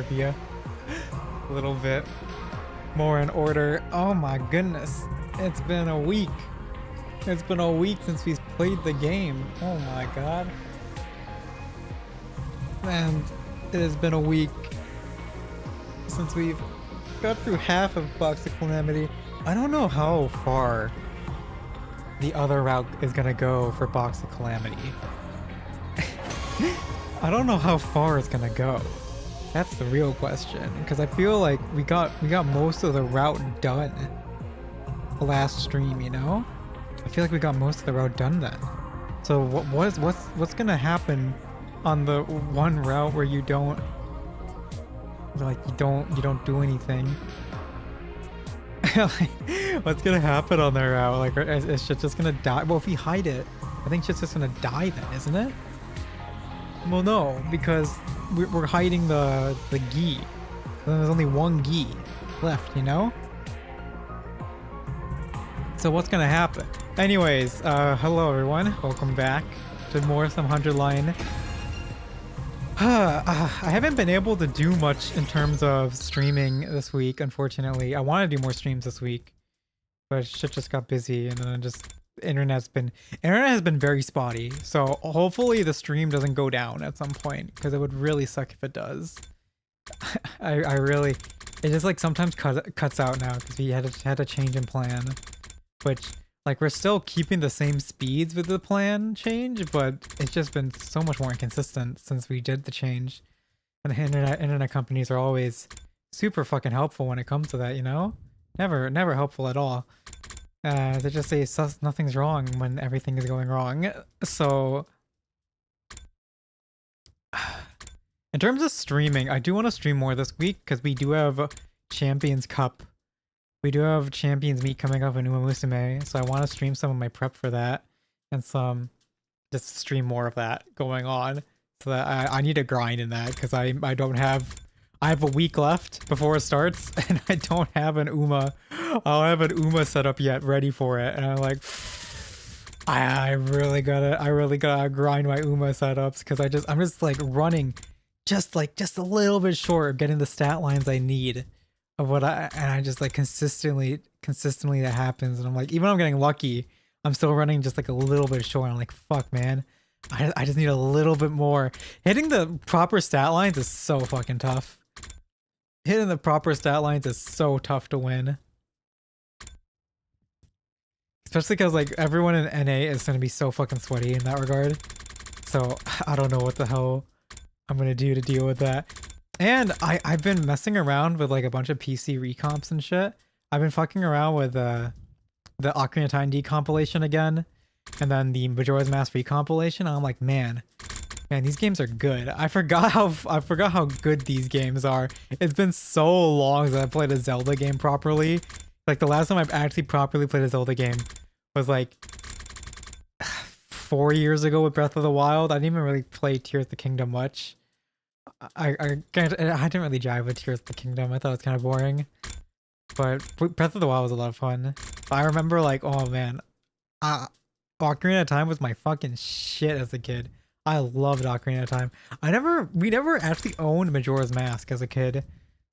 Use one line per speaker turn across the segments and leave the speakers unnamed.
be a little bit more in order. Oh my goodness. It's been a week. It's been a week since we've played the game. Oh my god. And it has been a week since we've got through half of Box of Calamity. I don't know how far the other route is gonna go for Box of Calamity. I don't know how far it's gonna go. That's the real question, because I feel like we got most of the route done last stream, you know? I feel like we got most of the route done then. So what's gonna happen on the one route where you don't do anything? Like, what's gonna happen on that route? Like, is shit just gonna die? Well, if we hide it, I think shit's just gonna die then, isn't it? Well, no, because we're hiding the gi. There's only one gi left, you know? So what's gonna happen? Anyways, hello everyone. Welcome back to more some 100 line. I haven't been able to do much in terms of streaming this week, unfortunately. I want to do more streams this week, but shit just got busy, and then internet has been very spotty. So hopefully the stream doesn't go down at some point, because it would really suck if it does. I really, it just like sometimes cuts out now because we had to change in plan, which like we're still keeping the same speeds with the plan change, but it's just been so much more inconsistent since we did the change. And the internet companies are always super fucking helpful when it comes to that, you know? Never helpful at all. They just say nothing's wrong when everything is going wrong. So in terms of streaming, I do want to stream more this week because we do have Champions Cup. We do have Champions Meet coming up in Uma Musume, so I want to stream some of my prep for that and just stream more of that going on. So that I need to grind in that because I have a week left before it starts and I don't have an Uma. I don't have an Uma set up yet ready for it, and I'm like, I really gotta grind my Uma setups because I'm just like running just a little bit short of getting the stat lines I need of what I just like consistently that happens, and I'm like, even though I'm getting lucky, I'm still running just like a little bit short. I'm like, fuck man, I just need a little bit more. Hitting the proper stat lines is so fucking tough. Hitting the proper stat lines is so tough to win. Especially because like everyone in NA is going to be so fucking sweaty in that regard. So I don't know what the hell I'm going to do to deal with that. And I've been messing around with like a bunch of PC recomps and shit. I've been fucking around with the Ocarina of Time decompilation again. And then the Majora's Mask recompilation. And I'm like, man, these games are good. I forgot how good these games are. It's been so long since I played a Zelda game properly. Like the last time I've actually properly played a Zelda game was like 4 years ago with Breath of the Wild. I didn't even really play Tears of the Kingdom much. I didn't really jive with Tears of the Kingdom. I thought it was kind of boring. But Breath of the Wild was a lot of fun. I remember like, oh man, Ocarina of Time was my fucking shit as a kid. I loved Ocarina of Time. We never actually owned Majora's Mask as a kid.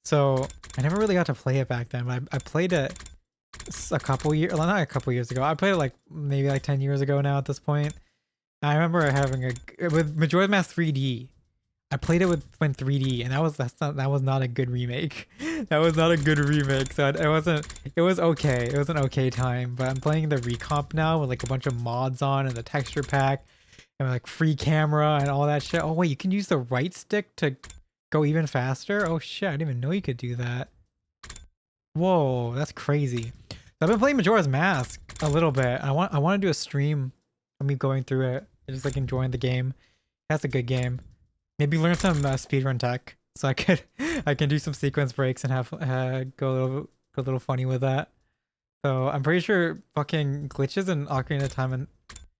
So I never really got to play it back then. But I played it not a couple years ago. I played it like maybe like 10 years ago now at this point. I remember having with Majora's Mask 3D. I played it when 3D, and that was not a good remake. That was not a good remake. So it was okay. It was an okay time. But I'm playing the recomp now with like a bunch of mods on and the texture pack and like free camera and all that shit. Oh wait, you can use the right stick to go even faster? Oh shit, I didn't even know you could do that. Whoa, that's crazy. So I've been playing Majora's Mask a little bit. I want to do a stream of me going through it and just like enjoying the game. That's a good game. Maybe learn some speedrun tech so I can do some sequence breaks and have go a little funny with that. So I'm pretty sure fucking glitches in Ocarina of Time and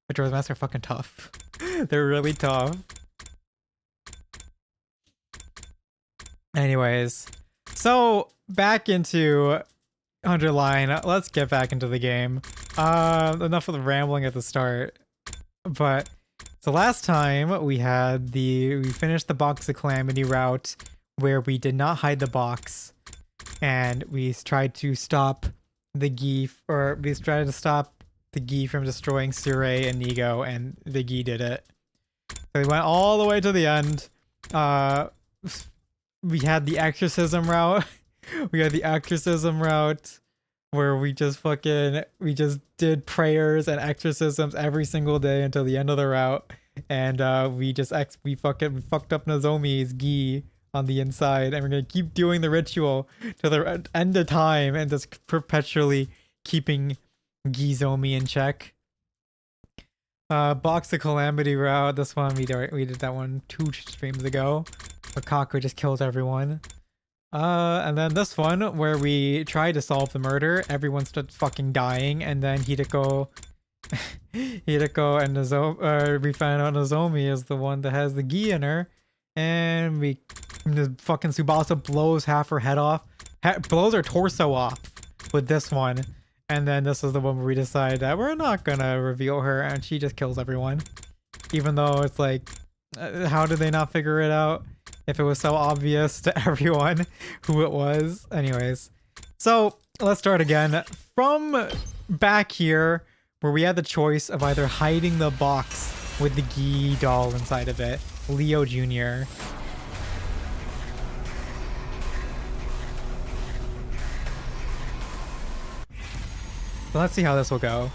Majora's Mask are fucking tough. They're really tough. Anyways, so back into 100 line. Let's get back into the game. Enough of the rambling at the start. But so last time we finished the Box of Calamity route. where we did not hide the box, and we tried to stop the Gi, or we tried to stop the Gi from destroying Sure and Nigo, and the Gi did it. So we went all the way to the end. We had the exorcism route. We had the exorcism route where we just did prayers and exorcisms every single day until the end of the route. And we fucked up Nozomi's Gi on the inside, and we're gonna keep doing the ritual to the end of time and just perpetually keeping Gizomi in check. Box of Calamity route. This one we did that one 2 streams ago, where Kaku just kills everyone. And then this one where we tried to solve the murder, everyone starts fucking dying, and then Hideko and we find out Nozomi is the one that has the Gi in her, and the fucking Tsubasa blows half her head off, blows her torso off with this one. And then this is the one where we decide that we're not gonna reveal her, and she just kills everyone. Even though it's like, how did they not figure it out if it was so obvious to everyone who it was? Anyways, so let's start again from back here, where we had the choice of either hiding the box with the Gi doll inside of it, Leo Jr. So let's see how this will go.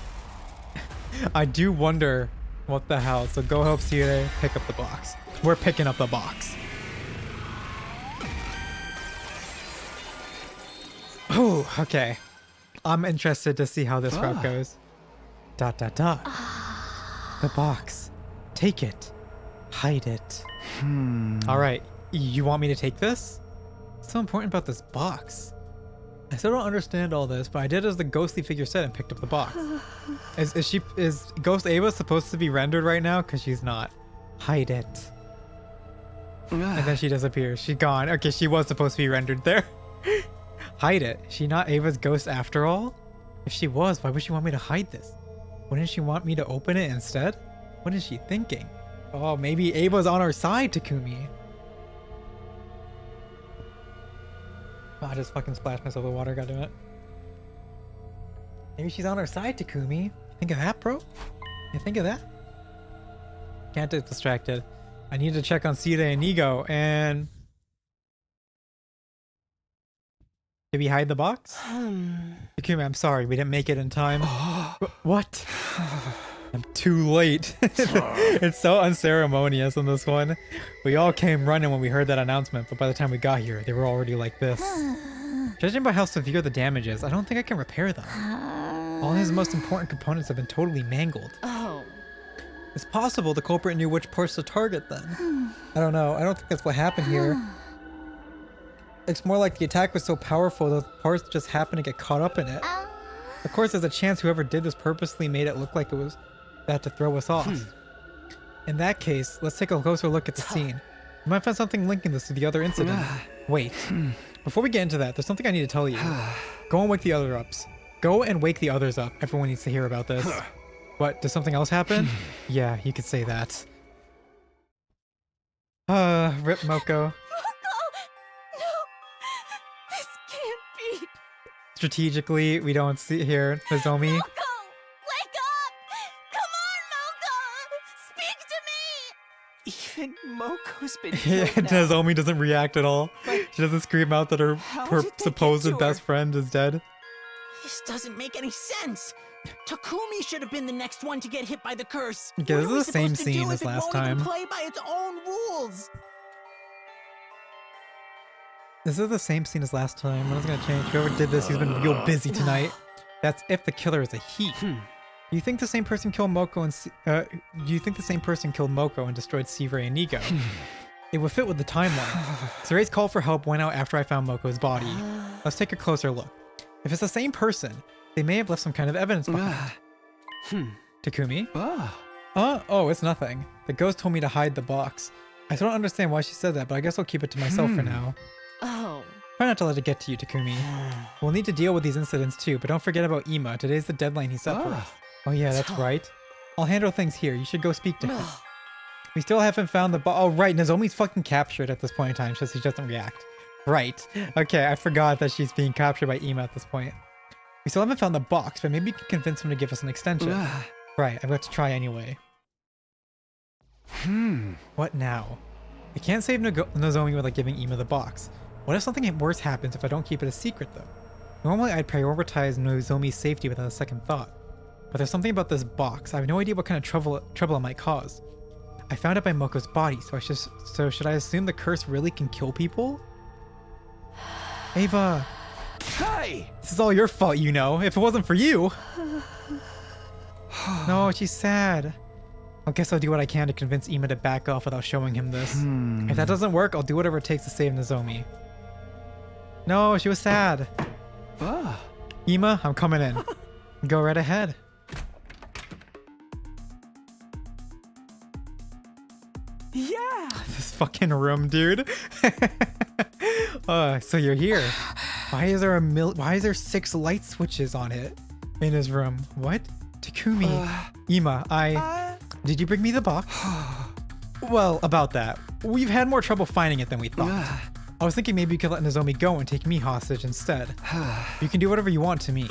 I do wonder what the hell. So go help Sire pick up the box. We're picking up the box. Oh, okay. I'm interested to see how this route goes. ... The box. Take it. Hide it. Alright. You want me to take this? What's so important about this box? I still don't understand all this, but I did as the ghostly figure said and picked up the box. Is Ghost Ava supposed to be rendered right now? Because she's not. Hide it. And then she disappears. She's gone. Okay, she was supposed to be rendered there. Hide it. Is she not Ava's ghost after all? If she was, why would she want me to hide this? Wouldn't she want me to open it instead? What is she thinking? Oh, maybe Ava's on our side, Takumi. Oh, I just fucking splashed myself with water, goddammit. Maybe she's on our side, Takumi. You think of that, bro? You think of that? Can't get distracted. I need to check on Sire and Nigo, and... Did we hide the box? Takumi, I'm sorry, we didn't make it in time. What? I'm too late. It's so unceremonious in this one. We all came running when we heard that announcement, but by the time we got here, they were already like this. Judging by how severe the damage is, I don't think I can repair them. All his most important components have been totally mangled. It's possible the culprit knew which parts to target then. I don't know. I don't think that's what happened here. It's more like the attack was so powerful that the parts just happened to get caught up in it. Of course, there's a chance whoever did this purposely made it look like it was that to throw us off. In that case, let's take a closer look at the scene. We might find something linking this to the other incident. Wait, before we get into that, there's something I need to tell you. Go and wake the others up. Go and wake the others up. Everyone needs to hear about this. What, does something else happen? Yeah, you could say that. Rip Moko. Strategically, we don't see here Nozomi.
Moko! Wake up! Come on, Moko! Speak to me! Even Moko's been killed now.
Nozomi doesn't react at all. She doesn't scream out that her supposed best friend is dead.
This doesn't make any sense. Takumi should have been the next one to get hit by the curse.
Okay, this is the same scene as last time.
Play by its own rules.
This is the same scene as last time. What is gonna change? Whoever did this, he's been real busy tonight. That's if the killer is a he. Do you think the same person killed Moko and destroyed Sire and Nigo? It would fit with the timeline. Surei's call for help went out after I found Moko's body. Let's take a closer look. If it's the same person, they may have left some kind of evidence behind. Takumi? Oh, it's nothing. The ghost told me to hide the box. I still don't understand why she said that, but I guess I'll keep it to myself for now. Try not to let it get to you, Takumi. We'll need to deal with these incidents too, but don't forget about Ima. Today's the deadline he set for us. Oh yeah, that's right. I'll handle things here. You should go speak to her. We still haven't found the Oh, right. Nozomi's fucking captured at this point in time, so she doesn't react. Right. Okay, I forgot that she's being captured by Ema at this point. We still haven't found the box, but maybe we can convince him to give us an extension. Right, I've got to try anyway. What now? I can't save Nozomi without giving Ema the box. What if something worse happens if I don't keep it a secret, though? Normally, I'd prioritize Nozomi's safety without a second thought. But there's something about this box. I have no idea what kind of trouble it might cause. I found it by Moko's body, so should I assume the curse really can kill people? Ava!
Hey!
This is all your fault, you know. If it wasn't for you... No, she's sad. I guess I'll do what I can to convince Ema to back off without showing him this. If that doesn't work, I'll do whatever it takes to save Nozomi. No, she was sad. Ema, I'm coming in. Go right ahead.
Yeah!
This fucking room, dude. So you're here. Why is there 6 light switches on it in his room? What? Takumi. Ema, did you bring me the box? Well, about that. We've had more trouble finding it than we thought. I was thinking maybe you could let Nozomi go and take me hostage instead. You can do whatever you want to me.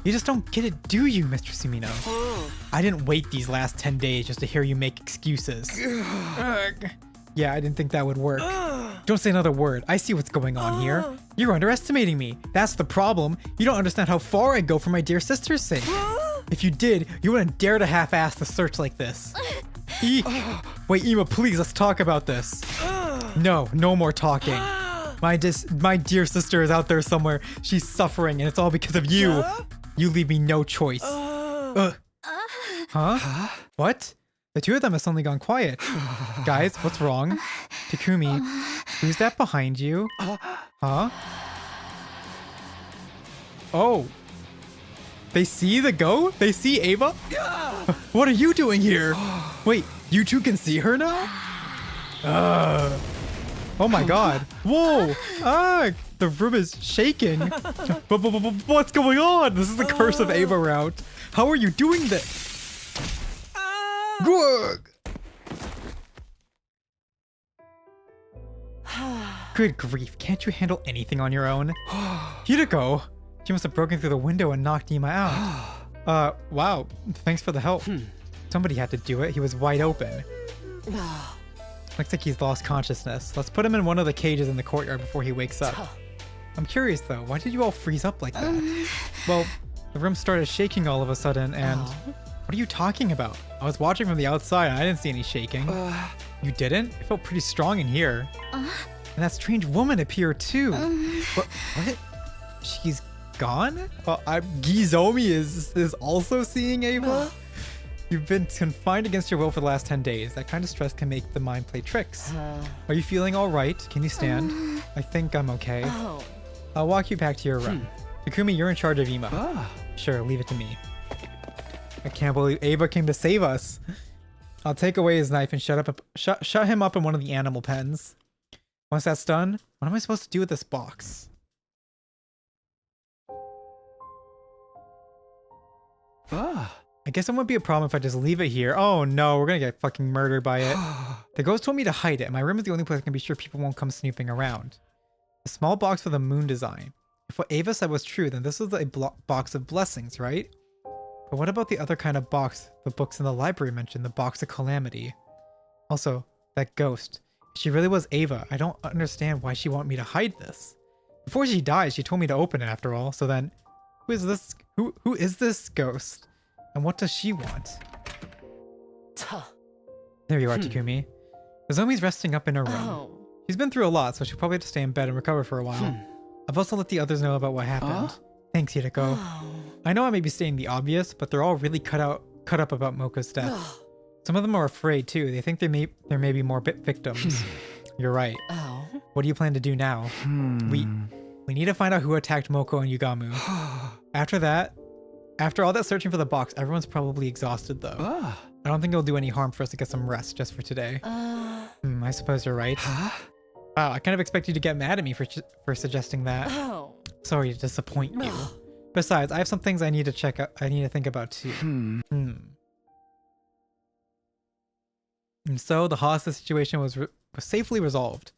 You just don't get it, do you, Mr. Sumino? I didn't wait these last 10 days just to hear you make excuses. Yeah, I didn't think that would work. Don't say another word. I see what's going on here. You're underestimating me. That's the problem. You don't understand how far I go for my dear sister's sake. If you did, you wouldn't dare to half-ass the search like this. Eek. Wait, Ema, please, let's talk about this. No more talking. My dear sister is out there somewhere. She's suffering, and it's all because of you. You leave me no choice. Huh? What? The two of them have suddenly gone quiet. Guys, what's wrong? Takumi, who's that behind you? Huh? Oh. They see the goat? They see Ava? What are you doing here? Wait, you two can see her now? Oh my god. Whoa! The room is shaking. What's going on? This is the curse of Ava route. How are you doing this? Good grief, can't you handle anything on your own? Hideko! She must have broken through the window and knocked Ema out. Wow, thanks for the help. Somebody had to do it, he was wide open. Looks like he's lost consciousness. Let's put him in one of the cages in the courtyard before he wakes up. I'm curious though, why did you all freeze up like that? Well, the room started shaking all of a sudden and... What are you talking about? I was watching from the outside and I didn't see any shaking. You didn't? It felt pretty strong in here. And that strange woman appeared too. What? She's gone? Gizomi is also seeing Ava? You've been confined against your will for the last 10 days. That kind of stress can make the mind play tricks. Are you feeling all right? Can you stand? I think I'm okay. I'll walk you back to your room. Takumi, you're in charge of Ema. Sure, leave it to me. I can't believe Ava came to save us. I'll take away his knife and shut him up in one of the animal pens. Once that's done, what am I supposed to do with this box? I guess it wouldn't be a problem if I just leave it here. Oh no, we're gonna get fucking murdered by it. The ghost told me to hide it, and my room is the only place I can be sure people won't come snooping around. A small box with a moon design. If what Ava said was true, then this is a box of blessings, right? But what about the other kind of box the books in the library mentioned, the box of calamity? Also, that ghost. If she really was Ava, I don't understand why she wanted me to hide this. Before she died, she told me to open it after all, so then, who is this? Who is this ghost? And what does she want? There you are, Takumi. Nozomi's resting up in her room. She's been through a lot, so she'll probably have to stay in bed and recover for a while. I've also let the others know about what happened. Thanks, Hideko. I know I may be stating the obvious, but they're all really cut up about Moko's death. Some of them are afraid too. They think there may be more victims. You're right. What do you plan to do now? We need to find out who attacked Moko and Yugamu. After all that searching for the box, everyone's probably exhausted though. I don't think it'll do any harm for us to get some rest just for today. I suppose you're right. Wow, I kind of expect you to get mad at me for suggesting that. Sorry to disappoint you. Besides, I have some things I need to check out. I need to think about too. And so the hostage situation was safely resolved.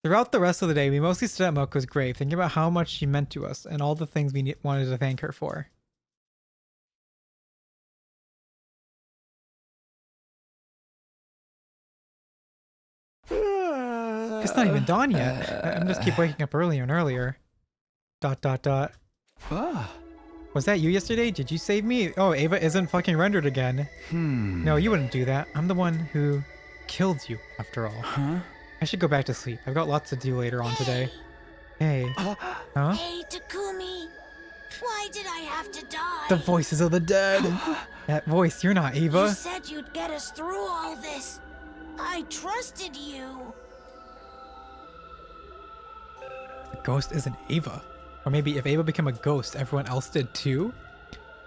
Throughout the rest of the day, we mostly stood at Moko's grave, thinking about how much she meant to us and all the things we wanted to thank her for. It's not even dawn yet. I'm just keep waking up earlier and earlier. ... Was that you yesterday? Did you save me? Oh, Ava isn't fucking rendered again. No, you wouldn't do that. I'm the one who killed you, after all.
Huh?
I should go back to sleep. I've got lots to do later on today. Hey. Huh?
Hey, Takumi. Why did I have to die?
The voices of the dead. That voice, you're not Ava.
You said you'd get us through all this. I trusted you.
The ghost isn't Ava. Or maybe if Ava became a ghost, everyone else did too?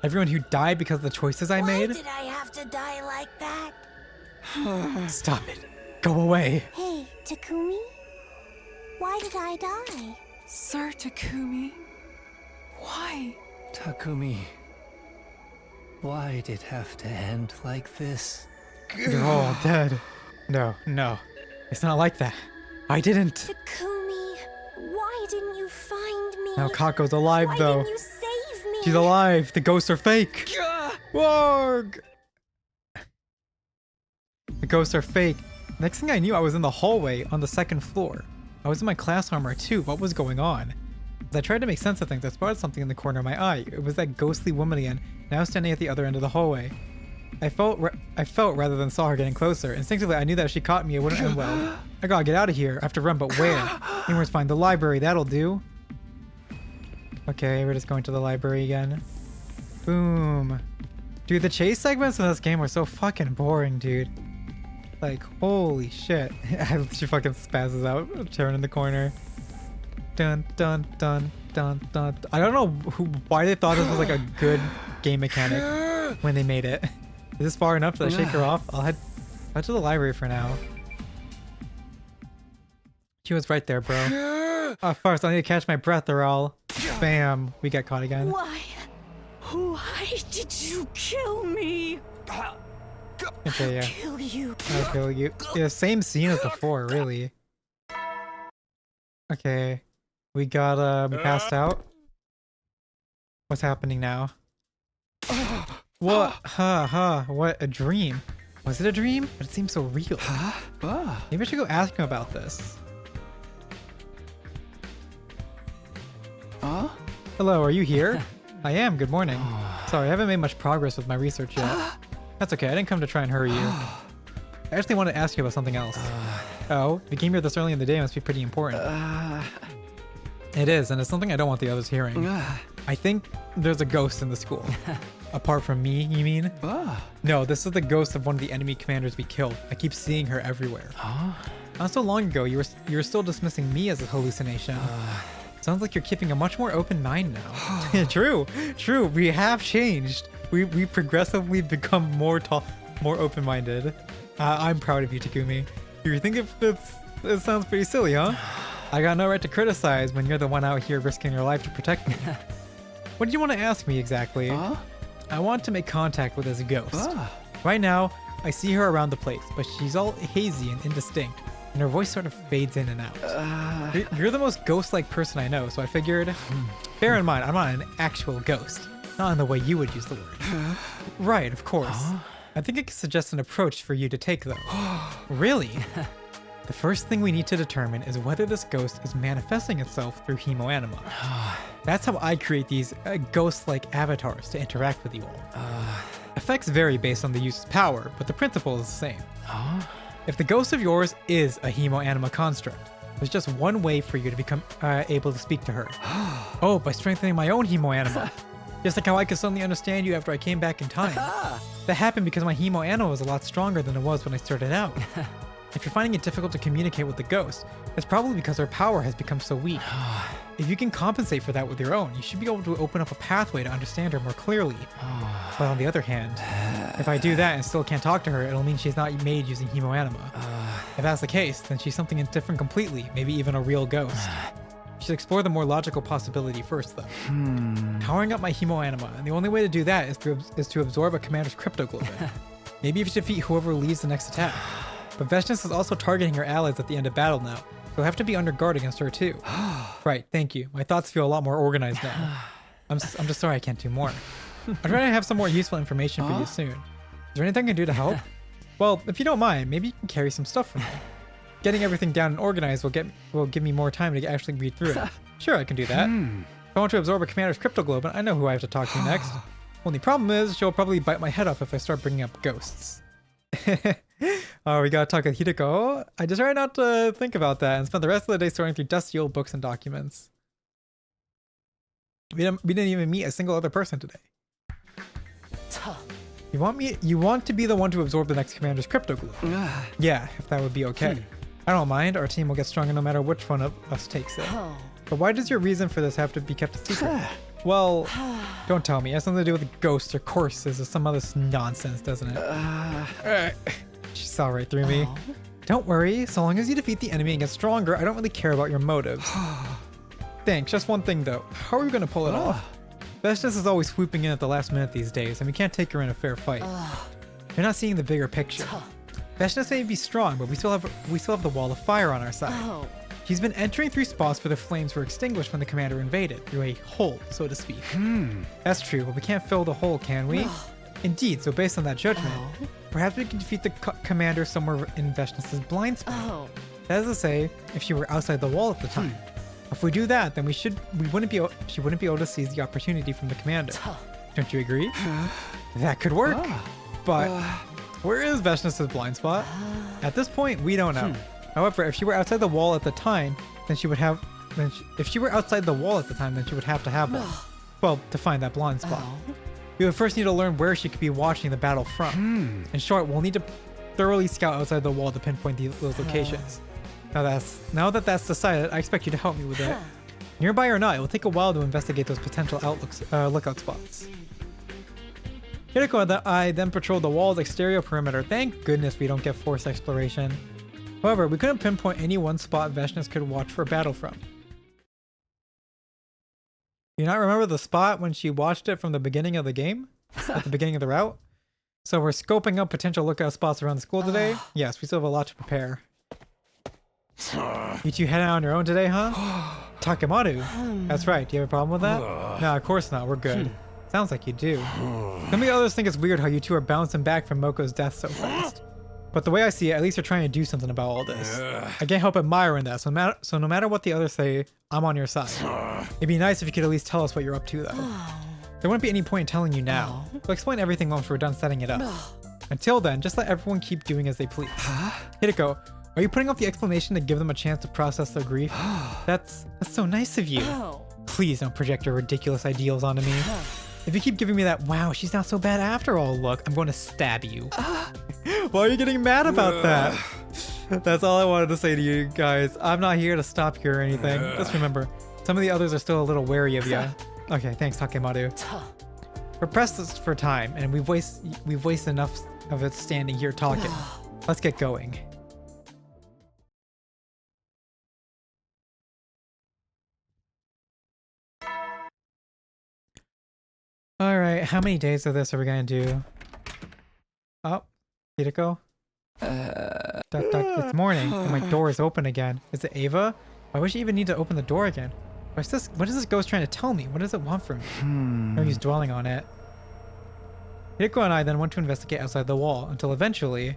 Everyone who died because of the choices I made?
Why did I have to die like that?
Stop it. Go away.
Hey, Takumi. Why did I die?
Sir Takumi, why?
Takumi, why'd it have to end like this?
You're all dead. No. It's not like that. I didn't.
Takumi, why didn't you find me?
Now Kako's alive
Why
though.
didn't you save me?
She's alive. The ghosts are fake. Warg! The ghosts are fake. Next thing I knew, I was in the hallway on the second floor. I was in my class armor too. What was going on? As I tried to make sense of things, I spotted something in the corner of my eye. It was that ghostly woman again, now standing at the other end of the hallway. I felt rather than saw her getting closer. Instinctively, I knew that if she caught me, it wouldn't end well. I gotta get out of here. I have to run, but where? Anywhere's fine. The library, that'll do. Okay, we're just going to the library again. Boom. Dude, the chase segments in this game are so fucking boring, dude. Like, holy shit. She fucking spazzes out, turning the corner. Dun, dun, dun, dun, dun. I don't know why they thought this was like a good game mechanic when they made it. Is this far enough to shake her off? I'll head to the library for now. She was right there, bro. First, I need to catch my breath or I'll... Bam. We get caught again.
Why did you kill me?
Okay, yeah.
Kill you.
I'll kill you. Yeah, same scene as before, really. Okay. We got, we passed out. What's happening now? What? What? A dream? Was it a dream? But it seems so real. Maybe I should go ask him about this. Hello, are you here? I am, good morning. Sorry, I haven't made much progress with my research yet. That's okay, I didn't come to try and hurry you. I actually want to ask you about something else. Oh, if you came here this early in the day, it must be pretty important. It is, and it's something I don't want the others hearing. I think there's a ghost in the school. Apart from me, you mean? No, this is the ghost of one of the enemy commanders we killed. I keep seeing her everywhere. Not so long ago, you were still dismissing me as a hallucination. Sounds like you're keeping a much more open mind now. True. We have changed. We progressively become more open-minded. I'm proud of you, Takumi. You think it sounds pretty silly, huh? I got no right to criticize when you're the one out here risking your life to protect me. What do you want to ask me exactly? I want to make contact with this ghost. Right now, I see her around the place, but she's all hazy and indistinct, and her voice sort of fades in and out. You're the most ghost-like person I know, so I figured... Bear in mind, I'm not an actual ghost. Not in the way you would use the word. Right, of course. I think I could suggest an approach for you to take, though. Really? The first thing we need to determine is whether this ghost is manifesting itself through hemoanima. That's how I create these ghost-like avatars to interact with you all. Effects vary based on the user's power, but the principle is the same. If the ghost of yours is a hemoanima construct, there's just one way for you to become able to speak to her. Oh, by strengthening my own hemoanima. Just like how I could suddenly understand you after I came back in time. That happened because my hemoanima was a lot stronger than it was when I started out. If you're finding it difficult to communicate with the ghost, it's probably because her power has become so weak. If you can compensate for that with your own, you should be able to open up a pathway to understand her more clearly. But on the other hand, if I do that and still can't talk to her, it'll mean she's not made using hemoanima. If that's the case, then she's something different completely, maybe even a real ghost. You should explore the more logical possibility first, though. Powering up my hemoanima, and the only way to do that is to absorb a commander's cryptoglobin. Maybe if you defeat whoever leads the next attack. But Veshnis is also targeting her allies at the end of battle now. You'll have to be under guard against her too. Right, thank you. My thoughts feel a lot more organized now. I'm just sorry I can't do more. I'm trying to have some more useful information for you soon. Is there anything I can do to help? Well, if you don't mind, maybe you can carry some stuff for me. Getting everything down and organized will give me more time to actually read through it. Sure, I can do that. If I want to absorb a commander's crypto globe, I know who I have to talk to next. Only problem is, she'll probably bite my head off if I start bringing up ghosts. Oh, we gotta talk with Hideko. I just tried not to think about that and spent the rest of the day sorting through dusty old books and documents. We didn't even meet a single other person today. You want to be the one to absorb the next commander's crypto globe? Yeah, if that would be okay. I don't mind. Our team will get stronger no matter which one of us takes it. But why does your reason for this have to be kept a secret? Well, don't tell me. It has something to do with ghosts or courses or some other nonsense, doesn't it? She saw right through me. Don't worry. So long as you defeat the enemy and get stronger, I don't really care about your motives. Thanks. Just one thing though. How are we gonna pull it off? Veshnis is always swooping in at the last minute these days, and we can't take her in a fair fight. You're not seeing the bigger picture. Veshnis may be strong, but we still have the wall of fire on our side. She's been entering through spots where the flames were extinguished when the commander invaded, through a hole, so to speak. That's true, but we can't fill the hole, can we? Indeed, so based on that judgment, perhaps we can defeat the commander somewhere in Veshnis' blind spot. That is to say, if she were outside the wall at the time. If we do that, then she wouldn't be able to seize the opportunity from the commander. Don't you agree? That could work. But where is Veshnis' blind spot? At this point, we don't know. However, if she were outside the wall at the time, then she would have. If she were outside the wall at the time, then she would have to have one. Well, to find that blind spot. We would first need to learn where she could be watching the battle from. In short, we'll need to thoroughly scout outside the wall to pinpoint those locations. Now that that's decided, I expect you to help me with it. Nearby or not, it will take a while to investigate those potential lookout spots. Hideko and I then patrolled the wall's exterior perimeter. Thank goodness we don't get forced exploration. However, we couldn't pinpoint any one spot Veshnis could watch for battle from. Do you not remember the spot when she watched it from the beginning of the game? At the beginning of the route? So we're scoping up potential lookout spots around the school today? Yes, we still have a lot to prepare. You two heading on your own today, huh? Takemaru. That's right. Do you have a problem with that? No, of course not. We're good. Sounds like you do. Some of the others think it's weird how you two are bouncing back from Moko's death so fast. But the way I see it, at least you're trying to do something about all this. I can't help admiring that, so no matter what the others say, I'm on your side. It'd be nice if you could at least tell us what you're up to, though. There wouldn't be any point in telling you now. We'll explain everything once we're done setting it up. Until then, just let everyone keep doing as they please. Hideko, are you putting off the explanation to give them a chance to process their grief? That's so nice of you. Please don't project your ridiculous ideals onto me. If you keep giving me that, wow, she's not so bad after all look, I'm going to stab you. Why are you getting mad about that? That's all I wanted to say to you guys. I'm not here to stop you or anything. Just remember, some of the others are still a little wary of you. Okay, thanks, Takemaru. We're pressed for time, and we've wasted enough of it standing here talking. Let's get going. Alright, how many days of this are we gonna do? Oh, Hideko? It's morning, and my door is open again. Is it Eva? Why would she even need to open the door again? What is this ghost trying to tell me? What does it want from me? No use dwelling on it. Hideko and I then went to investigate outside the wall, until eventually...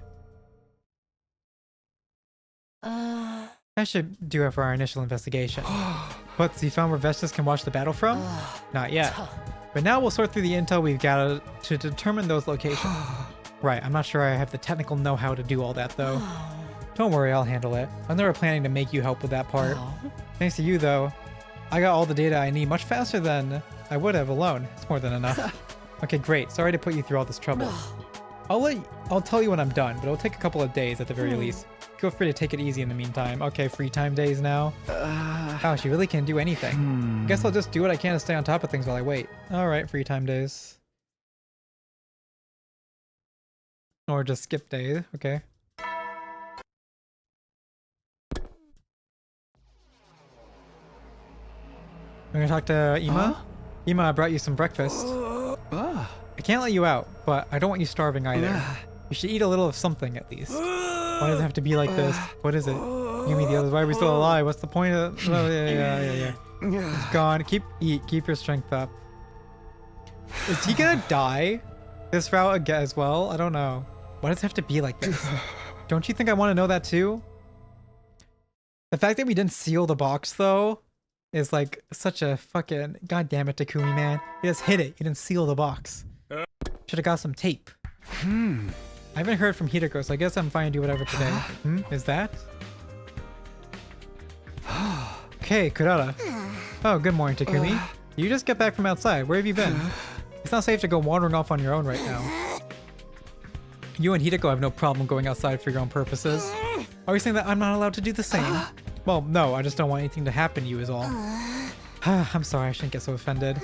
That should do it for our initial investigation. But, so you found where Veshnis can watch the battle from? Not yet. But now we'll sort through the intel we've gathered to determine those locations. Right, I'm not sure I have the technical know-how to do all that though. Don't worry, I'll handle it. I'm never planning to make you help with that part. Thanks to you though, I got all the data I need much faster than I would have alone. It's more than enough. Okay, great. Sorry to put you through all this trouble. I'll tell you when I'm done, but it'll take a couple of days at the very least. Feel free to take it easy in the meantime. Okay, free time days now. Wow, she really can't do anything. Guess I'll just do what I can to stay on top of things while I wait. Alright, free time days. Or just skip days, okay. We're gonna talk to Ima? Ima, I brought you some breakfast. I can't let you out, but I don't want you starving either. You should eat a little of something at least. Why does it have to be like this? What is it? Give me the others. Why are we still alive? What's the point of? Oh, yeah. It's gone. Keep your strength up. Is he gonna die this route again as well? I don't know. Why does it have to be like this? Don't you think I want to know that too? The fact that we didn't seal the box though is like such a fucking goddamn it, Takumi man. You just hit it. You didn't seal the box. Should have got some tape. I haven't heard from Hideko, so I guess I'm fine to do whatever today. Is that? Okay, Kurata. Oh, good morning, Takumi. You just get back from outside. Where have you been? It's not safe to go wandering off on your own right now. You and Hideko have no problem going outside for your own purposes. Are you saying that I'm not allowed to do the same? Well, no, I just don't want anything to happen to you is all. I'm sorry, I shouldn't get so offended.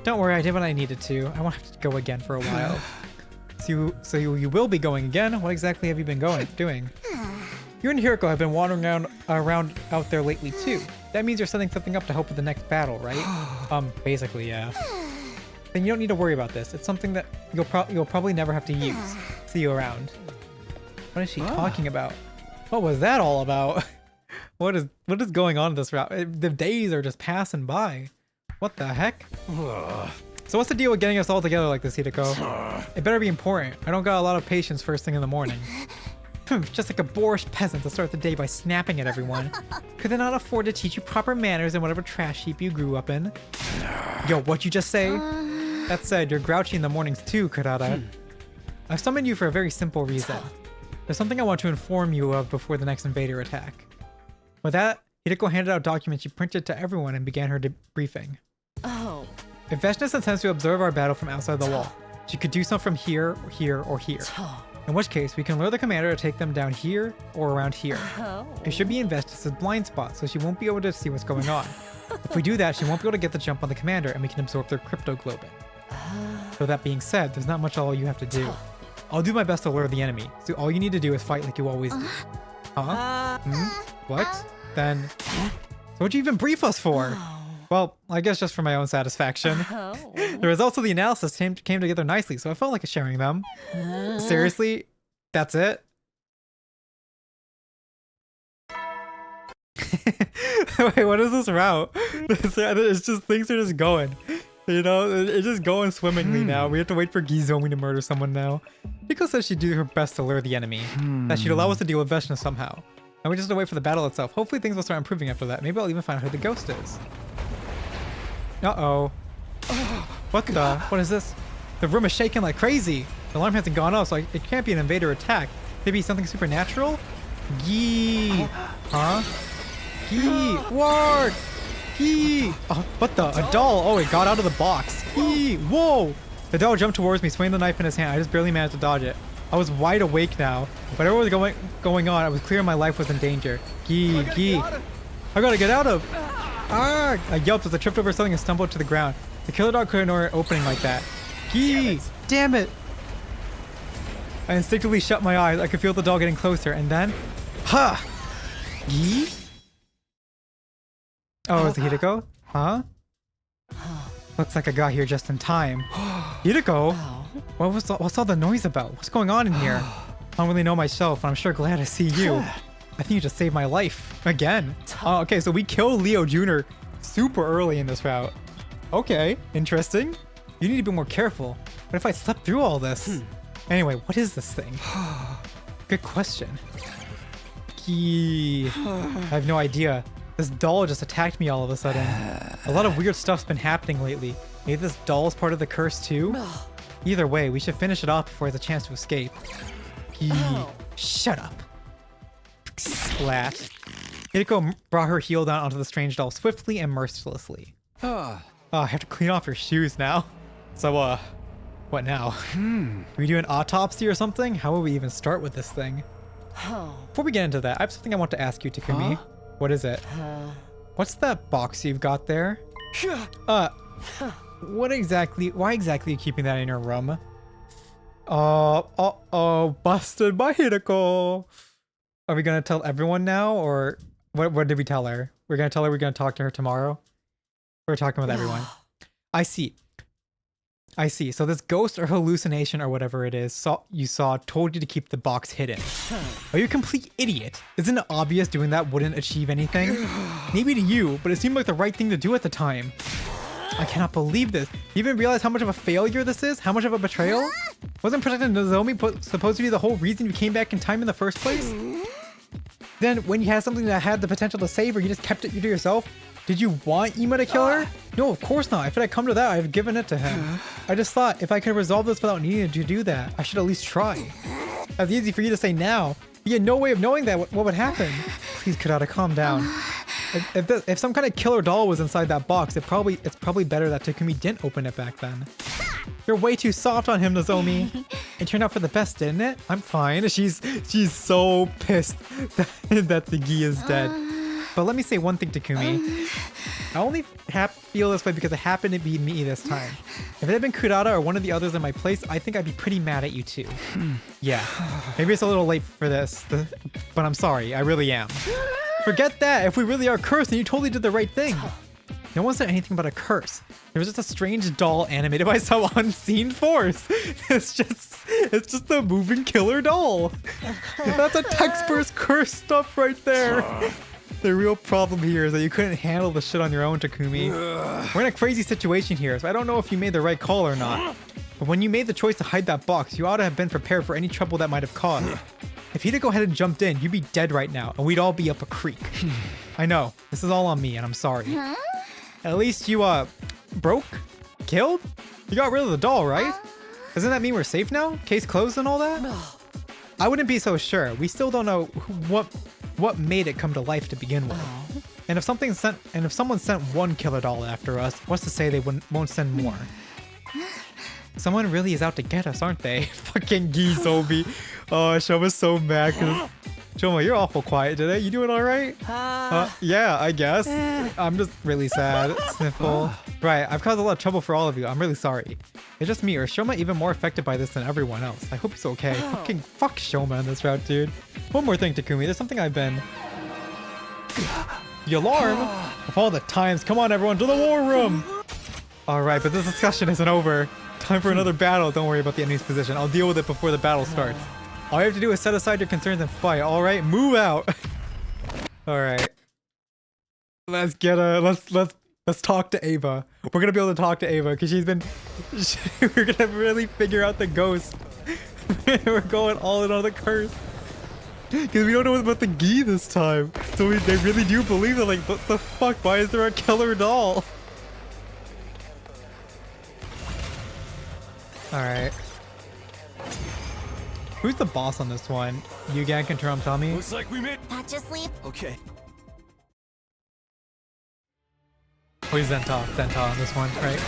Don't worry, I did what I needed to. I won't have to go again for a while. So you will be going again? What exactly have you been doing? You and Hiroko have been wandering around out there lately too. That means you're setting something up to help with the next battle, right? Basically, yeah. Then you don't need to worry about this. It's something that you'll probably never have to use. See you around. What is she talking about? What was that all about? What is going on in this route? The days are just passing by. What the heck? So what's the deal with getting us all together like this, Hideko? It better be important. I don't got a lot of patience first thing in the morning. Just like a boorish peasant to start the day by snapping at everyone. Could they not afford to teach you proper manners in whatever trash heap you grew up in? Yo, what'd you just say? That said, you're grouchy in the mornings too, Kurata. I've summoned you for a very simple reason. There's something I want to inform you of before the next invader attack. With that, Hideko handed out documents she printed to everyone and began her debriefing.
Oh.
If Veshness intends to observe our battle from outside the wall, she could do so from here, or here, or here. In which case, we can lure the commander to take them down here or around here. It should be in Veshness's blind spot, so she won't be able to see what's going on. If we do that, she won't be able to get the jump on the commander, and we can absorb their crypto globin. So that being said, there's not much all you have to do. I'll do my best to lure the enemy, so all you need to do is fight like you always do. Huh? What? Then... So what'd you even brief us for? Well, I guess just for my own satisfaction. The results of the analysis came together nicely, so I felt like sharing them. Seriously? That's it? Wait, what is this route? It's just, things are just going. You know, it's just going swimmingly now. We have to wait for Gizomi to murder someone now. Hiko says she'd do her best to lure the enemy. That she'd allow us to deal with Veshna somehow. And we just have to wait for the battle itself. Hopefully things will start improving after that. Maybe I'll even find out who the ghost is. Uh-oh. What the? What is this? The room is shaking like crazy. The alarm hasn't gone off, so it can't be an invader attack. Maybe something supernatural? Gee. Huh? Gee. Ward! Gee. Oh, what the? A doll. Oh, it got out of the box. Gee. Whoa! The doll jumped towards me, swinging the knife in his hand. I just barely managed to dodge it. I was wide awake now. Whatever was going on, it was clear my life was in danger. Gee. Gee. I gotta get out of... Ah! I yelped as I tripped over something and stumbled to the ground. The killer dog couldn't ignore it opening like that. Gee! Damn it! I instinctively shut my eyes. I could feel the dog getting closer, and then... Ha! Gee? Oh, is it Hideko? Huh? Looks like I got here just in time. Hideko? What's all the noise about? What's going on in here? I don't really know myself, and I'm sure glad to see you. I think you just saved my life. Again. Oh, okay, so we killed Leo Jr. super early in this route. Okay, interesting. You need to be more careful. What if I slept through all this? Anyway, what is this thing? Good question. I have no idea. This doll just attacked me all of a sudden. A lot of weird stuff's been happening lately. Maybe this doll is part of the curse too? Either way, we should finish it off before it has a chance to escape. Shut up. Splat. Hideko brought her heel down onto the strange doll swiftly and mercilessly. Oh, I have to clean off your shoes now. So, what now? We do an autopsy or something? How will we even start with this thing? Before we get into that, I have something I want to ask you, Takumi. What is it? What's that box you've got there? Why exactly are you keeping that in your room? Busted by Hideko. Are we gonna tell everyone now, or what did we tell her? We're gonna tell her we're gonna talk to her tomorrow? We're talking with everyone. I see. I see. So this ghost or hallucination or whatever it is you saw told you to keep the box hidden. Are you a complete idiot? Isn't it obvious doing that wouldn't achieve anything? Maybe to you, but it seemed like the right thing to do at the time. I cannot believe this. You even realize how much of a failure this is? How much of a betrayal? Wasn't protecting Nozomi supposed to be the whole reason you came back in time in the first place? Then when you had something that had the potential to save her, you just kept it to yourself? Did you want Ima to kill her? No, of course not. If it had come to that, I'd have given it to him. I just thought if I could resolve this without needing to do that, I should at least try. That's easy for you to say now. You had no way of knowing that what would happen. Please, Kurata, calm down. If some kind of killer doll was inside that box, it's probably better that Takumi didn't open it back then. You're way too soft on him, Nozomi. It turned out for the best, didn't it? I'm fine. She's so pissed that the gi is dead. But let me say one thing, Takumi. I only feel this way because it happened to be me this time. If it had been Kurata or one of the others in my place, I think I'd be pretty mad at you too. Yeah, maybe it's a little late for this, but I'm sorry, I really am. Forget that. If we really are cursed, then you totally did the right thing. No one said anything about a curse. There was just a strange doll animated by some unseen force. It's just a moving killer doll. That's a textbook curse stuff right there. The real problem here is that you couldn't handle the shit on your own, Takumi. We're in a crazy situation here, so I don't know if you made the right call or not. But when you made the choice to hide that box, you ought to have been prepared for any trouble that might have caused. If he'd have go ahead and jumped in, you'd be dead right now, and we'd all be up a creek. I know, this is all on me, and I'm sorry. At least you, broke? Killed? You got rid of the doll, right? Doesn't that mean we're safe now? Case closed and all that? I wouldn't be so sure. We still don't know what made it come to life to begin with. And if someone sent one killer doll after us, what's to say they won't send more? Someone really is out to get us, aren't they? Fucking Gizobi. Oh, Shoma's so mad because Shoma, you're awful quiet today. You doing all right? Yeah, I guess. I'm just really sad. Sniffle. Right, I've caused a lot of trouble for all of you. I'm really sorry. It's just me, or is Shoma even more affected by this than everyone else? I hope he's okay. Fucking fuck Shoma in this route, dude. One more thing, Takumi. There's something I've been... The alarm? Of all the times, come on everyone, to the war room! Alright, but this discussion isn't over. Time for another battle. Don't worry about the enemy's position. I'll deal with it before the battle starts. All you have to do is set aside your concerns and fight. Alright, move out! Alright. Let's talk to Ava. We're gonna be able to talk to Ava because we're gonna really figure out the ghost. We're going all in on the curse. Because we don't know about the gi this time. So they really do believe it. Like, what the fuck? Why is there a killer doll? Alright. Who's the boss on this one? You gang can tell me?
Looks like we made...
Not just sleep.
Okay.
Oh, he's Zenta on this one, right?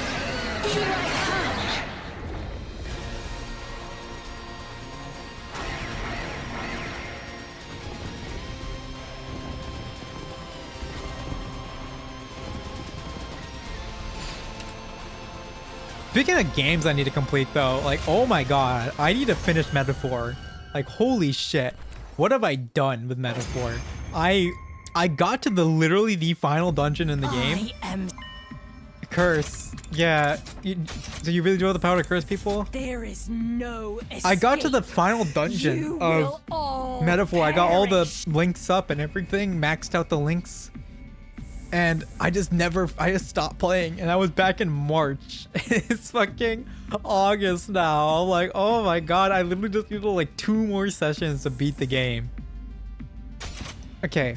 Speaking of games I need to complete though, like, oh my god, I need to finish Metaphor. Like, holy shit. What have I done with Metaphor? I got to literally the final dungeon in the game.
I am...
Curse. Yeah. Do you really do have the power to curse people?
There is no escape.
I got to the final dungeon of Metaphor. I got all the links up and everything, maxed out the links. And I just stopped playing, and I was back in March. It's fucking August now. I'm like, oh my god, I literally just need like 2 more sessions to beat the game. Okay.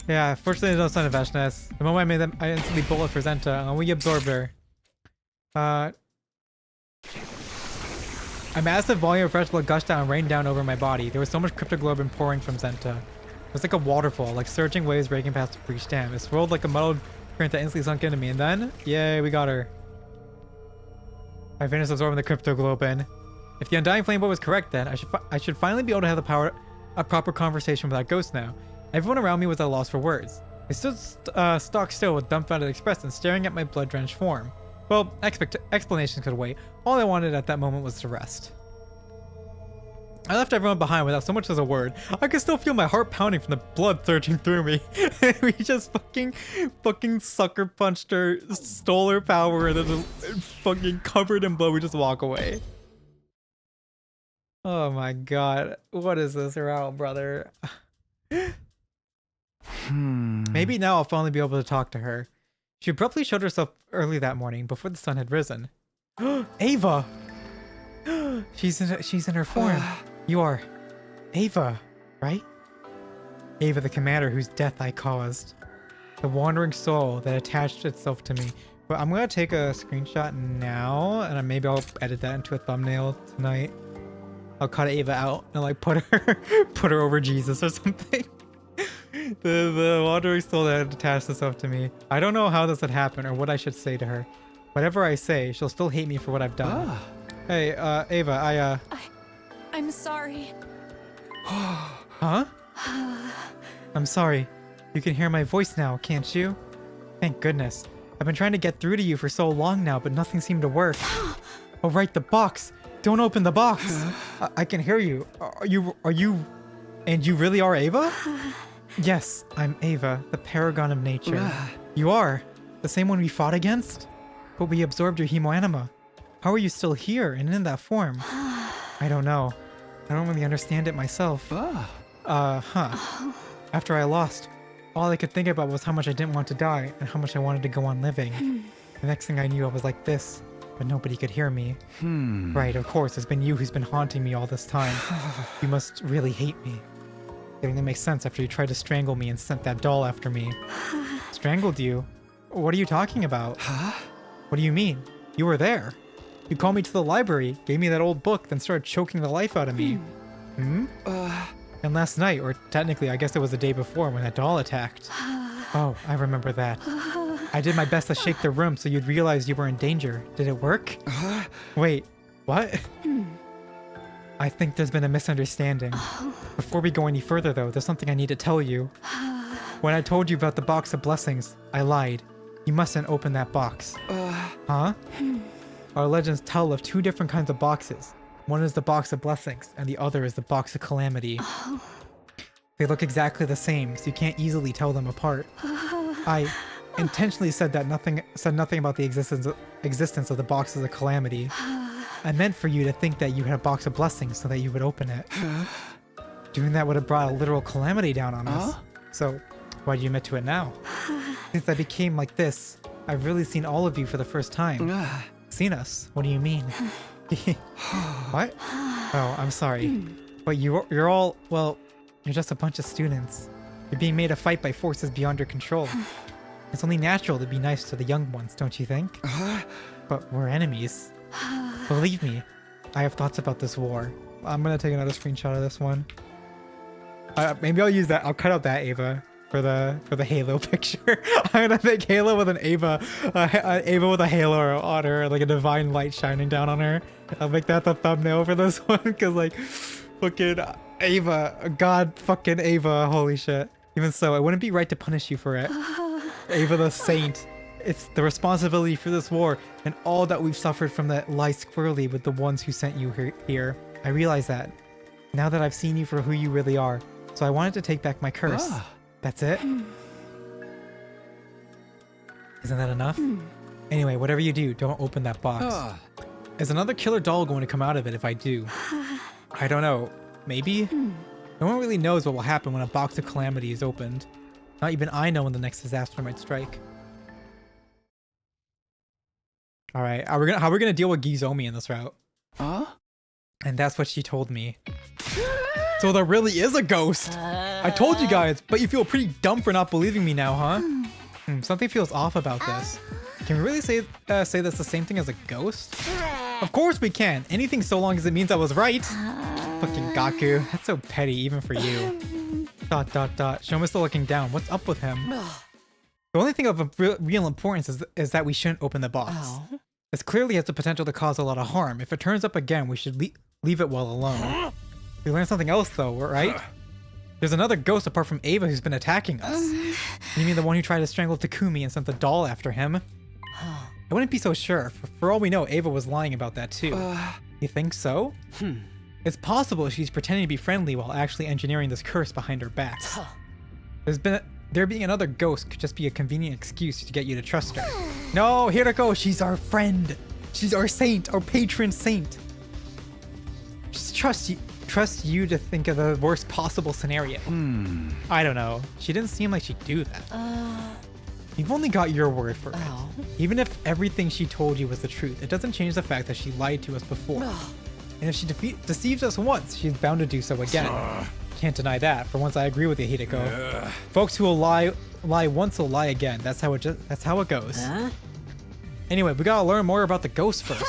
Yeah, fortunately there's no sign of Veshness. The moment I made them, I instantly bullet for Zenta, and we absorbed her. A massive volume of fresh blood gushed down and rained down over my body. There was so much cryptoglobin pouring from Zenta. It was like a waterfall, like surging waves breaking past the breach dam. It swirled like a muddled current that instantly sunk into me, and then, yay, we got her. I finished absorbing the cryptoglobin. If the Undying Flame Boy was correct, then I should finally be able to have a proper conversation with that ghost now. Everyone around me was at a loss for words. I stood stock still with dumbfounded expression, staring at my blood-drenched form. Well, explanations could wait. All I wanted at that moment was to rest. I left everyone behind without so much as a word. I could still feel my heart pounding from the blood surging through me. We just fucking sucker punched her, stole her power, and then just fucking covered in blood. We just walk away. Oh my god. What is this route, brother? Maybe now I'll finally be able to talk to her. She abruptly showed herself early that morning before the sun had risen. Ava! She's in her form. You are Ava, right? Ava, the commander whose death I caused. The wandering soul that attached itself to me. But I'm gonna take a screenshot now, and maybe I'll edit that into a thumbnail tonight. I'll cut Ava out and like put her over Jesus or something. The wandering soul that attached itself to me. I don't know how this would happen or what I should say to her. Whatever I say, she'll still hate me for what I've done. Hey, Ava,
I'm sorry.
Huh? I'm sorry. You can hear my voice now, can't you? Thank goodness. I've been trying to get through to you for so long now, but nothing seemed to work. Oh, right, the box. Don't open the box. I can hear you. Are you, and you really are Ava? Yes, I'm Ava, the paragon of nature. You are? The same one we fought against? But we absorbed your hemoanima. How are you still here and in that form? I don't know. I don't really understand it myself. After I lost, all I could think about was how much I didn't want to die and how much I wanted to go on living. The next thing I knew, I was like this, but nobody could hear me. Right, of course, it's been you who's been haunting me all this time. You must really hate me. It only makes sense after you tried to strangle me and sent that doll after me. Strangled you? What are you talking about? What do you mean? You were there. You called me to the library, gave me that old book, then started choking the life out of me. And last night, or technically I guess it was the day before when that doll attacked. Oh, I remember that. I did my best to shake the room so you'd realize you were in danger. Did it work? Wait, what? I think there's been a misunderstanding. Before we go any further though, there's something I need to tell you. When I told you about the box of blessings, I lied. You mustn't open that box. Huh? Our legends tell of two different kinds of boxes. One is the box of blessings, and the other is the box of calamity. They look exactly the same, so you can't easily tell them apart. I intentionally said nothing about the existence of the boxes of calamity. I meant for you to think that you had a box of blessings so that you would open it. Doing that would have brought a literal calamity down on us. So, why do you admit to it now? Since I became like this, I've really seen all of you for the first time. Seen us? What do you mean? What? Oh, I'm sorry. But you're all, well, you're just a bunch of students. You're being made to fight by forces beyond your control. It's only natural to be nice to the young ones, don't you think? But we're enemies. Believe me, I have thoughts about this war. I'm gonna take another screenshot of this one. Maybe I'll use that. I'll cut out that Ava for the Halo picture. I'm gonna make Halo with an Ava, Ava with a halo on her, like a divine light shining down on her. I'll make that the thumbnail for this one because like, fucking Ava, God, fucking Ava, holy shit. Even so, it wouldn't be right to punish you for it. Ava the saint. It's the responsibility for this war and all that we've suffered from that lies squarely with the ones who sent you here. I realize that. Now that I've seen you for who you really are, so I wanted to take back my curse. That's it? Isn't that enough? Anyway, whatever you do, don't open that box. Is another killer doll going to come out of it if I do? I don't know. Maybe? No one really knows what will happen when a box of calamity is opened. Not even I know when the next disaster might strike. Alright, how are we gonna deal with Gizomi in this route? And that's what she told me. So there really is a ghost! I told you guys, but you feel pretty dumb for not believing me now, huh? Something feels off about this. Can we really say that's the same thing as a ghost? Of course we can! Anything so long as it means I was right! Fucking Gaku, that's so petty even for you. ... Shoma's still looking down. What's up with him? The only thing of real importance is that we shouldn't open the box. This clearly has the potential to cause a lot of harm. If it turns up again, we should leave it well alone. We learned something else though, right? There's another ghost apart from Ava who's been attacking us. You mean the one who tried to strangle Takumi and sent the doll after him? I wouldn't be so sure. For all we know, Ava was lying about that too. You think so? It's possible she's pretending to be friendly while actually engineering this curse behind her back. There being another ghost could just be a convenient excuse to get you to trust her. No, here to go. She's our friend. She's our saint, our patron saint. Just trust you to think of the worst possible scenario. I don't know. She didn't seem like she'd do that. You've only got your word for it. Even if everything she told you was the truth, it doesn't change the fact that she lied to us before. And if she deceives us once, she's bound to do so again. Can't deny that. For once, I agree with you, Hideko. Folks who will lie once will lie again. That's how it goes. Anyway, we gotta learn more about the ghost first.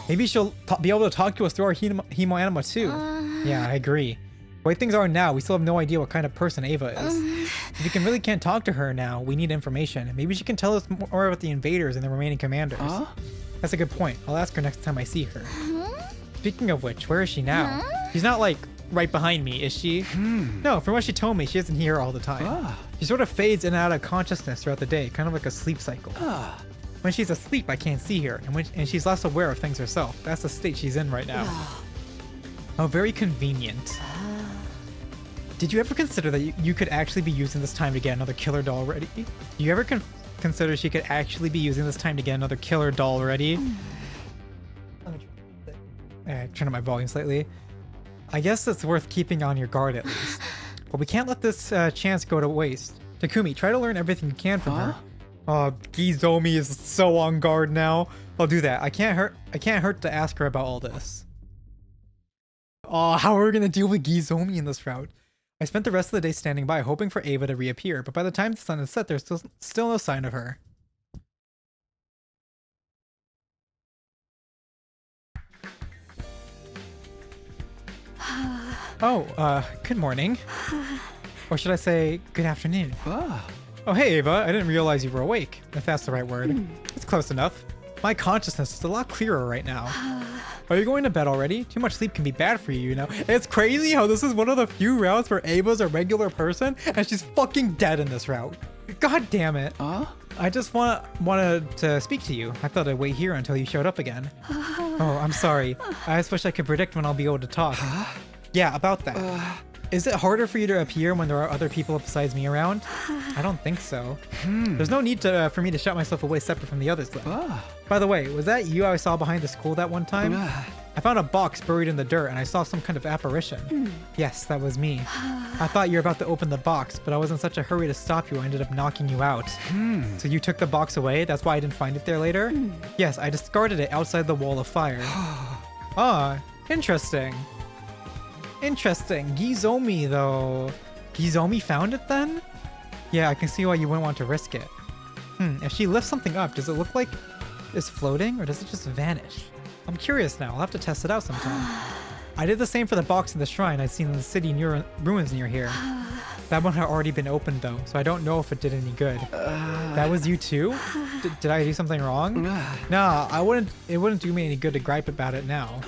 Maybe she'll be able to talk to us through our Hemo Anima too. Yeah, I agree. The way things are now, we still have no idea what kind of person Ava is. If you really can't talk to her now, we need information. Maybe she can tell us more about the invaders and the remaining commanders. That's a good point. I'll ask her next time I see her. Speaking of which, where is she now? She's not like right behind me, is she? No, from what she told me, she isn't here all the time. She sort of fades in and out of consciousness throughout the day, kind of like a sleep cycle. When she's asleep, I can't see her, and she's less aware of things herself. That's the state she's in right now. Oh, very convenient. Did you ever consider that you could actually be using this time to get another killer doll ready? Do you ever consider she could actually be using this time to get another killer doll ready? Let me turn up my volume slightly. I guess it's worth keeping on your guard at least. But we can't let this chance go to waste. Takumi, try to learn everything you can from her. Gizomi is so on guard now. I'll do that. I can't hurt to ask her about all this. How are we gonna deal with Gizomi in this route? I spent the rest of the day standing by, hoping for Ava to reappear, but by the time the sun is set, there's still no sign of her. Good morning. Or should I say, good afternoon. Oh, hey, Ava. I didn't realize you were awake, if that's the right word. It's close enough. My consciousness is a lot clearer right now. Are you going to bed already? Too much sleep can be bad for you, you know? It's crazy how this is one of the few routes where Ava's a regular person, and she's fucking dead in this route. God damn it. I just wanted to speak to you. I thought I'd wait here until you showed up again. Oh, I'm sorry. I just wish I could predict when I'll be able to talk. Yeah, about that. Is it harder for you to appear when there are other people besides me around? I don't think so. There's no need for me to shut myself away separate from the others though. By the way, was that you I saw behind the school that one time? I found a box buried in the dirt and I saw some kind of apparition. Yes, that was me. I thought you were about to open the box, but I was in such a hurry to stop you I ended up knocking you out. So you took the box away? That's why I didn't find it there later? Yes, I discarded it outside the wall of fire. Interesting. Interesting. Gizomi, though. Gizomi found it then? Yeah, I can see why you wouldn't want to risk it. If she lifts something up, does it look like it's floating or does it just vanish? I'm curious now. I'll have to test it out sometime. I did the same for the box in the shrine I'd seen in the city ruins near here. That one had already been opened though, so I don't know if it did any good. That was you too? Did I do something wrong? Nah, it wouldn't do me any good to gripe about it now.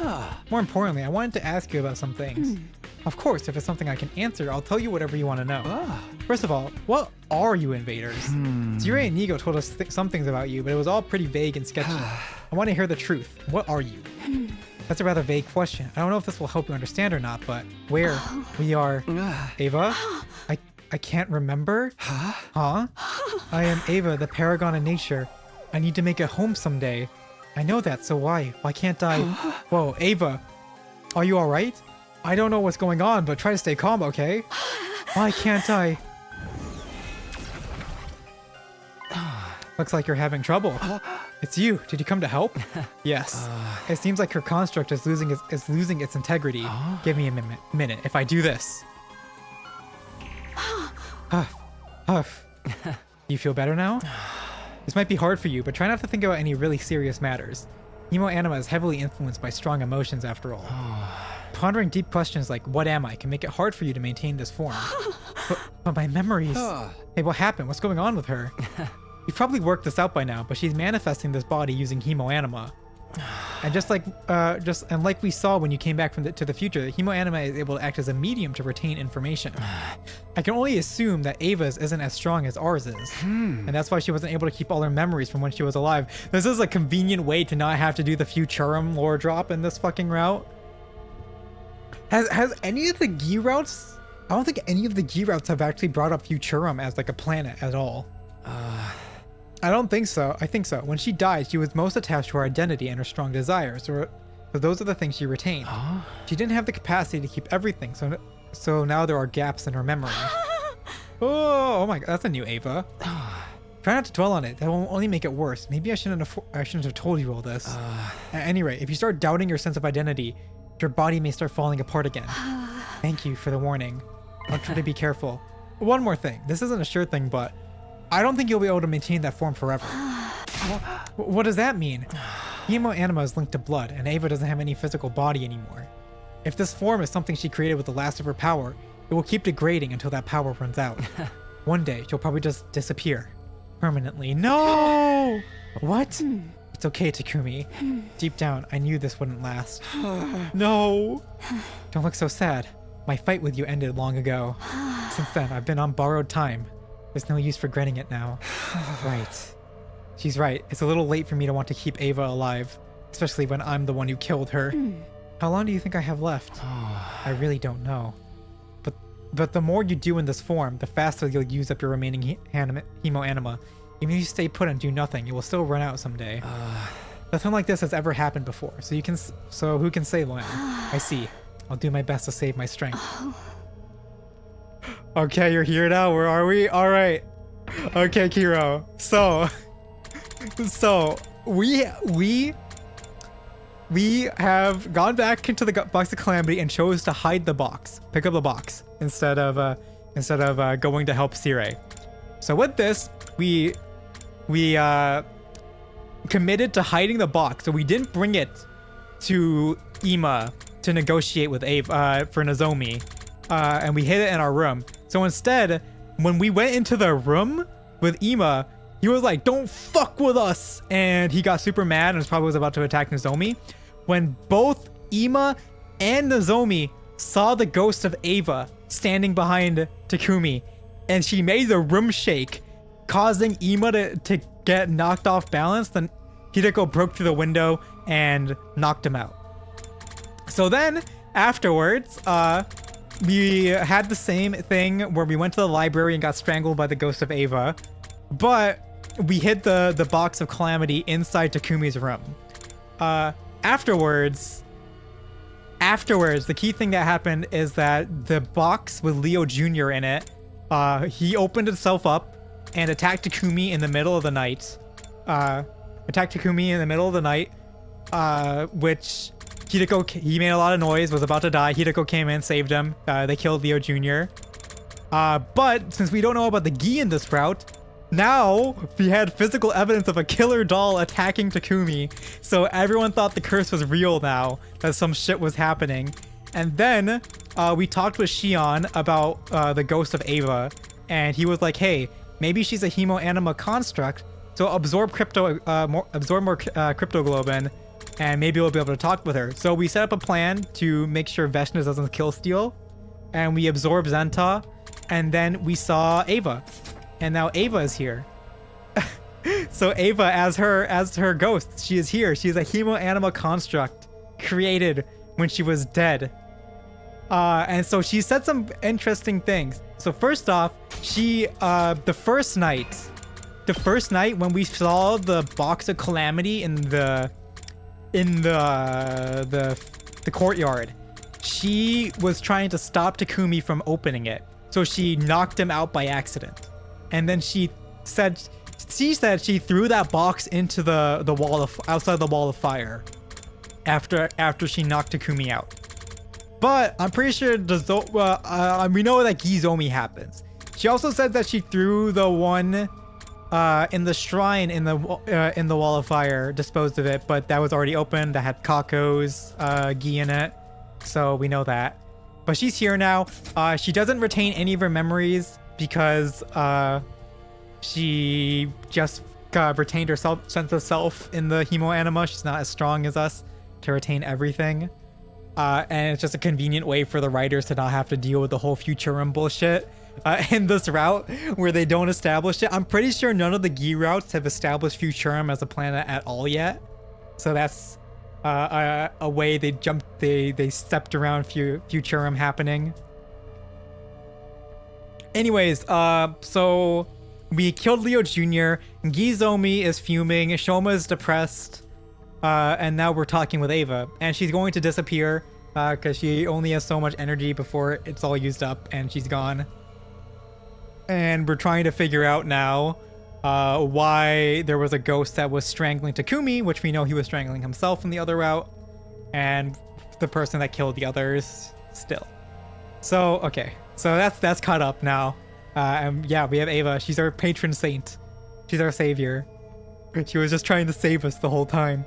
More importantly, I wanted to ask you about some things. Of course, if it's something I can answer, I'll tell you whatever you want to know. First of all, what are you invaders? Zirei and Nigo told us some things about you, but it was all pretty vague and sketchy. I want to hear the truth. What are you? That's a rather vague question. I don't know if this will help you understand or not, but where we are... Ava? I can't remember? Huh? I am Ava, the paragon of nature. I need to make it home someday. I know that, so why? Why can't I... Whoa, Ava. Are you alright? I don't know what's going on, but try to stay calm, okay? Why can't I... Looks like you're having trouble. It's you. Did you come to help? Yes. It seems like her construct is losing its integrity. Give me a minute. If I do this... Huff. You feel better now? This might be hard for you, but try not to think about any really serious matters. Hemo Anima is heavily influenced by strong emotions after all. Pondering deep questions like, what am I, can make it hard for you to maintain this form. But my memories... Hey, what happened? What's going on with her? You've probably worked this out by now, but she's manifesting this body using Hemo Anima. And just like we saw when you came back to the future, the Hemo Anima is able to act as a medium to retain information. I can only assume that Ava's isn't as strong as ours is. And that's why she wasn't able to keep all her memories from when she was alive. This is a convenient way to not have to do the Futurum lore drop in this fucking route. Has any of the Gi routes? I don't think any of the Gi routes have actually brought up Futurum as like a planet at all. I don't think so. I think so. When she died, she was most attached to her identity and her strong desires. So those are the things she retained. She didn't have the capacity to keep everything. So now there are gaps in her memory. Oh my god, that's a new Ava. Try not to dwell on it. That will only make it worse. Maybe I shouldn't have told you all this. At any rate, if you start doubting your sense of identity, your body may start falling apart again. Thank you for the warning. I'll try to be careful. One more thing. This isn't a sure thing, but I don't think you'll be able to maintain that form forever. What does that mean? Hemo anima is linked to blood, and Ava doesn't have any physical body anymore. If this form is something she created with the last of her power, it will keep degrading until that power runs out. One day, she'll probably just disappear. Permanently. No! What? It's okay, Takumi. Deep down, I knew this wouldn't last. No! Don't look so sad. My fight with you ended long ago. Since then, I've been on borrowed time. There's no use regretting it now. Right. She's right. It's a little late for me to want to keep Ava alive, especially when I'm the one who killed her. How long do you think I have left? I really don't know. But the more you do in this form, the faster you'll use up your remaining hemo anima. Even if you stay put and do nothing, it will still run out someday. Nothing like this has ever happened before, so who can say when? I see. I'll do my best to save my strength. Okay, you're here now. Where are we? All right. Okay, Kiro. So we have gone back into the box of calamity and chose to hide the box, pick up the box instead of going to help Sire. So with this, we committed to hiding the box, so we didn't bring it to Ima to negotiate with Ava for Nozomi, and we hid it in our room. So instead, when we went into the room with Ima, he was like, "Don't fuck with us!" And he got super mad and probably was about to attack Nozomi. When both Ima and Nozomi saw the ghost of Ava standing behind Takumi, and she made the room shake, causing Ima to get knocked off balance, then Hideko broke through the window and knocked him out. So then, afterwards, we had the same thing where we went to the library and got strangled by the ghost of Ava, but we hid the box of calamity inside Takumi's room. Afterwards, the key thing that happened is that the box with Leo Jr. in it, he opened itself up and attacked Takumi in the middle of the night. Which Hideko, he made a lot of noise, was about to die. Hideko came in, saved him. They killed Leo Jr. But since we don't know about the Gi in this route, now we had physical evidence of a killer doll attacking Takumi. So everyone thought the curse was real now, that some shit was happening. And then we talked with Shion about the ghost of Ava, and he was like, hey, maybe she's a hemo anima construct, so absorb more cryptoglobin, and maybe we'll be able to talk with her. So we set up a plan to make sure Veshna doesn't kill Steel, and we absorbed Zenta, and then we saw Ava, and now Ava is here. So Ava, as her ghost, she is here. She is a hemo anima construct created when she was dead. And so she said some interesting things. So first off, she the first night when we saw the box of calamity in the courtyard, she was trying to stop Takumi from opening it. So she knocked him out by accident. And then she said she threw that box into the wall outside the wall of fire after she knocked Takumi out. But I'm pretty sure we know that Gizomi happens. She also said that she threw the one in the shrine in the wall of fire, disposed of it, but that was already open. That had Kako's Gi in it, so we know that. But she's here now. She doesn't retain any of her memories because she just retained her sense of self in the hemo anima. She's not as strong as us to retain everything. And it's just a convenient way for the writers to not have to deal with the whole Futurum bullshit in this route where they don't establish it. I'm pretty sure none of the Gi routes have established Futurum as a planet at all yet. So that's a way they jumped, they stepped around Futurum happening. Anyways, so we killed Leo Jr. Gizomi is fuming. Shoma is depressed. And now we're talking with Ava, and she's going to disappear because she only has so much energy before it's all used up, and she's gone. And we're trying to figure out now why there was a ghost that was strangling Takumi, which we know he was strangling himself in the other route, and the person that killed the others still. So, okay. So that's caught up now. And yeah, we have Ava. She's our patron saint. She's our savior. She was just trying to save us the whole time.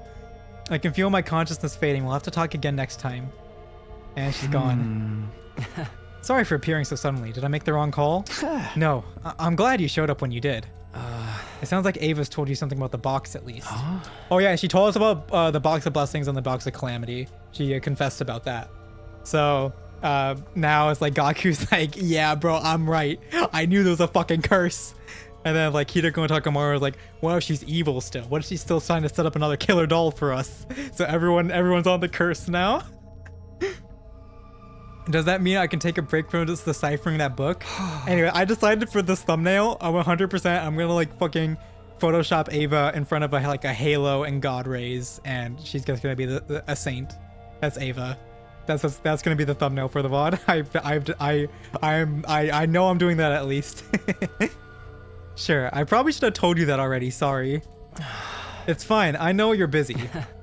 I can feel my consciousness fading. We'll have to talk again next time. And she's gone. Sorry for appearing so suddenly. Did I make the wrong call? No. I'm glad you showed up when you did. It sounds like Ava's told you something about the box at least. Oh yeah, she told us about the box of blessings and the box of calamity. She confessed about that. So now it's like Gaku's like, yeah, bro, I'm right. I knew there was a fucking curse. And then like Hideko and Takamaru was like, what if she's evil still? What if she's still trying to set up another killer doll for us? So everyone's on the curse now. Does that mean I can take a break from just deciphering that book? Anyway, I decided for this thumbnail, I'm 100%, I'm gonna like fucking Photoshop Ava in front of like a halo and god rays, and she's just gonna be a saint. That's Ava. That's gonna be the thumbnail for the VOD. I know I'm doing that at least. Sure, I probably should have told you that already, sorry. It's fine, I know you're busy.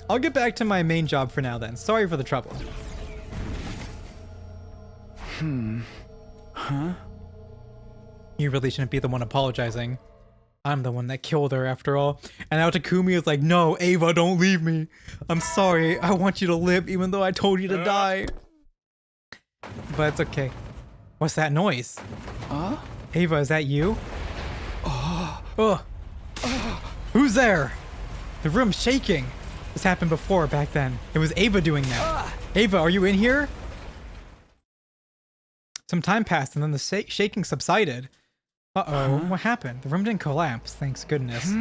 I'll get back to my main job for now then. Sorry for the trouble.
Huh?
You really shouldn't be the one apologizing. I'm the one that killed her after all. And now Takumi is like, no, Ava, don't leave me. I'm sorry, I want you to live even though I told you to die. But it's okay. What's that noise? Ava, is that you? Who's there? The room's shaking. This happened before, back then. It was Ava doing that. Ava, are you in here? Some time passed and then the shaking subsided. Uh-oh, what happened? The room didn't collapse, thanks goodness.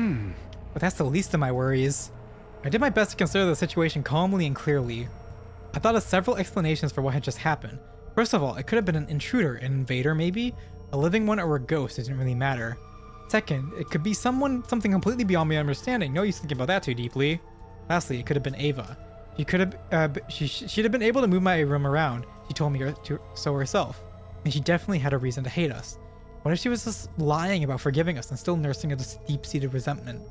But that's the least of my worries. I did my best to consider the situation calmly and clearly. I thought of several explanations for what had just happened. First of all, it could have been an intruder, an invader maybe? A living one or a ghost, it didn't really matter. Second, it could be something completely beyond my understanding. No use thinking about that too deeply. Lastly, it could have been Ava. She could have, she'd have been able to move my room around. She told me so herself. And she definitely had a reason to hate us. What if she was just lying about forgiving us and still nursing a deep-seated resentment?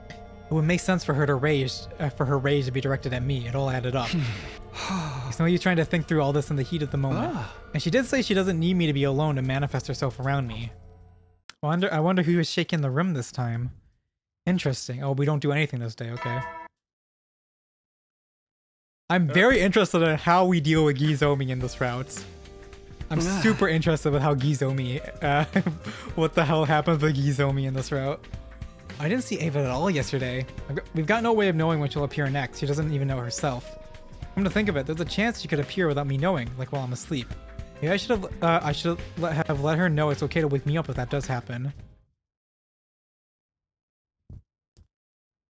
It would make sense for her to be directed at me. It all added up. It's no use trying to think through all this in the heat of the moment. And she did say she doesn't need me to be alone to manifest herself around me. I wonder who was shaking the room this time. Interesting. Oh, we don't do anything this day. Okay. I'm very interested in how we deal with Gizomi in this route. I'm super interested with how Gizomi, what the hell happens with Gizomi in this route. I didn't see Ava at all yesterday. We've got no way of knowing when she'll appear next. She doesn't even know herself. Come to think of it, there's a chance she could appear without me knowing, like while I'm asleep. Maybe I should have let her know it's okay to wake me up if that does happen.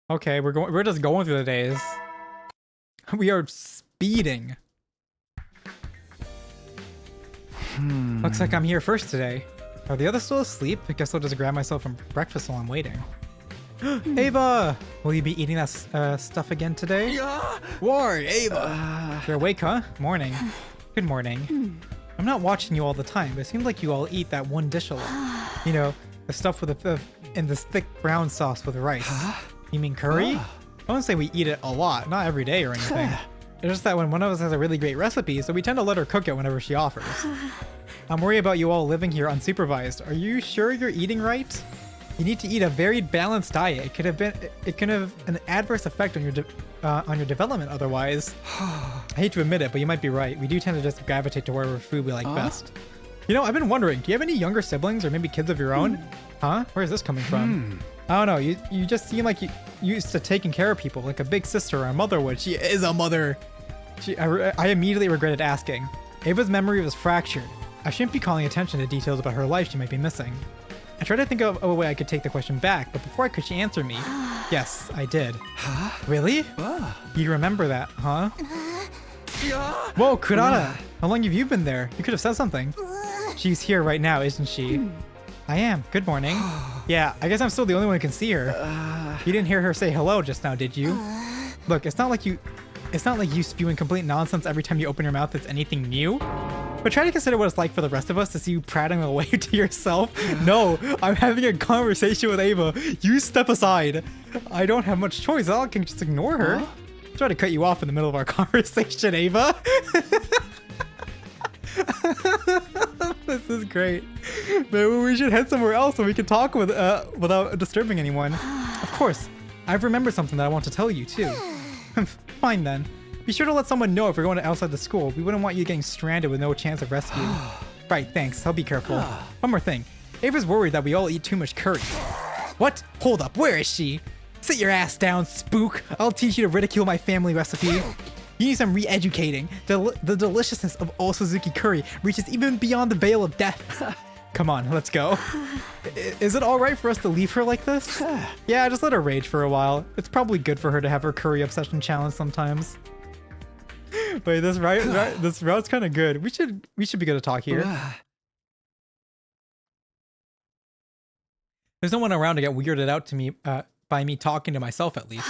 Okay, we're just going through the days. We are speeding. Looks like I'm here first today. Are the others still asleep? I guess I'll just grab myself some breakfast while I'm waiting. Ava! Will you be eating that stuff again today?
Why, Ava?
You're awake, huh? Morning. Good morning. I'm not watching you all the time, but it seems like you all eat that one dish a lot. You know, the stuff with in this thick brown sauce with rice. You mean curry? I wouldn't say we eat it a lot, not every day or anything. It's just that when one of us has a really great recipe, so we tend to let her cook it whenever she offers. I'm worried about you all living here unsupervised. Are you sure you're eating right? You need to eat a very balanced diet. It can have an adverse effect on your development otherwise. I hate to admit it, but you might be right. We do tend to just gravitate to whatever food we like best. You know, I've been wondering, do you have any younger siblings or maybe kids of your own? Huh? Where is this coming from? I don't know. You just seem like you used to taking care of people like a big sister or a mother would. She is a mother. I immediately regretted asking. Ava's memory was fractured. I shouldn't be calling attention to details about her life she might be missing. I tried to think of a way I could take the question back, but before I could, she answered me. Yes, I did.
Huh?
Really?
Ah.
You remember that, huh?
Yeah.
Whoa, Kurata! How long have you been there? You could have said something. She's here right now, isn't she? I am. Good morning. Yeah, I guess I'm still the only one who can see her. You didn't hear her say hello just now, did you? Look, it's not like you spewing complete nonsense every time you open your mouth is anything new. But try to consider what it's like for the rest of us to see you prattling away to yourself. No, I'm having a conversation with Ava. You step aside. I don't have much choice. I can just ignore her.
Huh?
Try to cut you off in the middle of our conversation, Ava. This is great. Maybe we should head somewhere else so we can talk without disturbing anyone. Of course, I've remembered something that I want to tell you too. Fine then. Be sure to let someone know if we're going to outside the school. We wouldn't want you getting stranded with no chance of rescue. Right, thanks. I'll be careful. One more thing. Ava's worried that we all eat too much curry. What? Hold up. Where is she? Sit your ass down, spook. I'll teach you to ridicule my family recipe. You need some re-educating. The deliciousness of all Suzuki curry reaches even beyond the veil of death. Come on, let's go. Is it all right for us to leave her like this? Yeah, just let her rage for a while. It's probably good for her to have her curry obsession challenged sometimes. Wait, this route's kind of good. We should be good to talk here. There's no one around to get weirded out to me by me talking to myself, at least.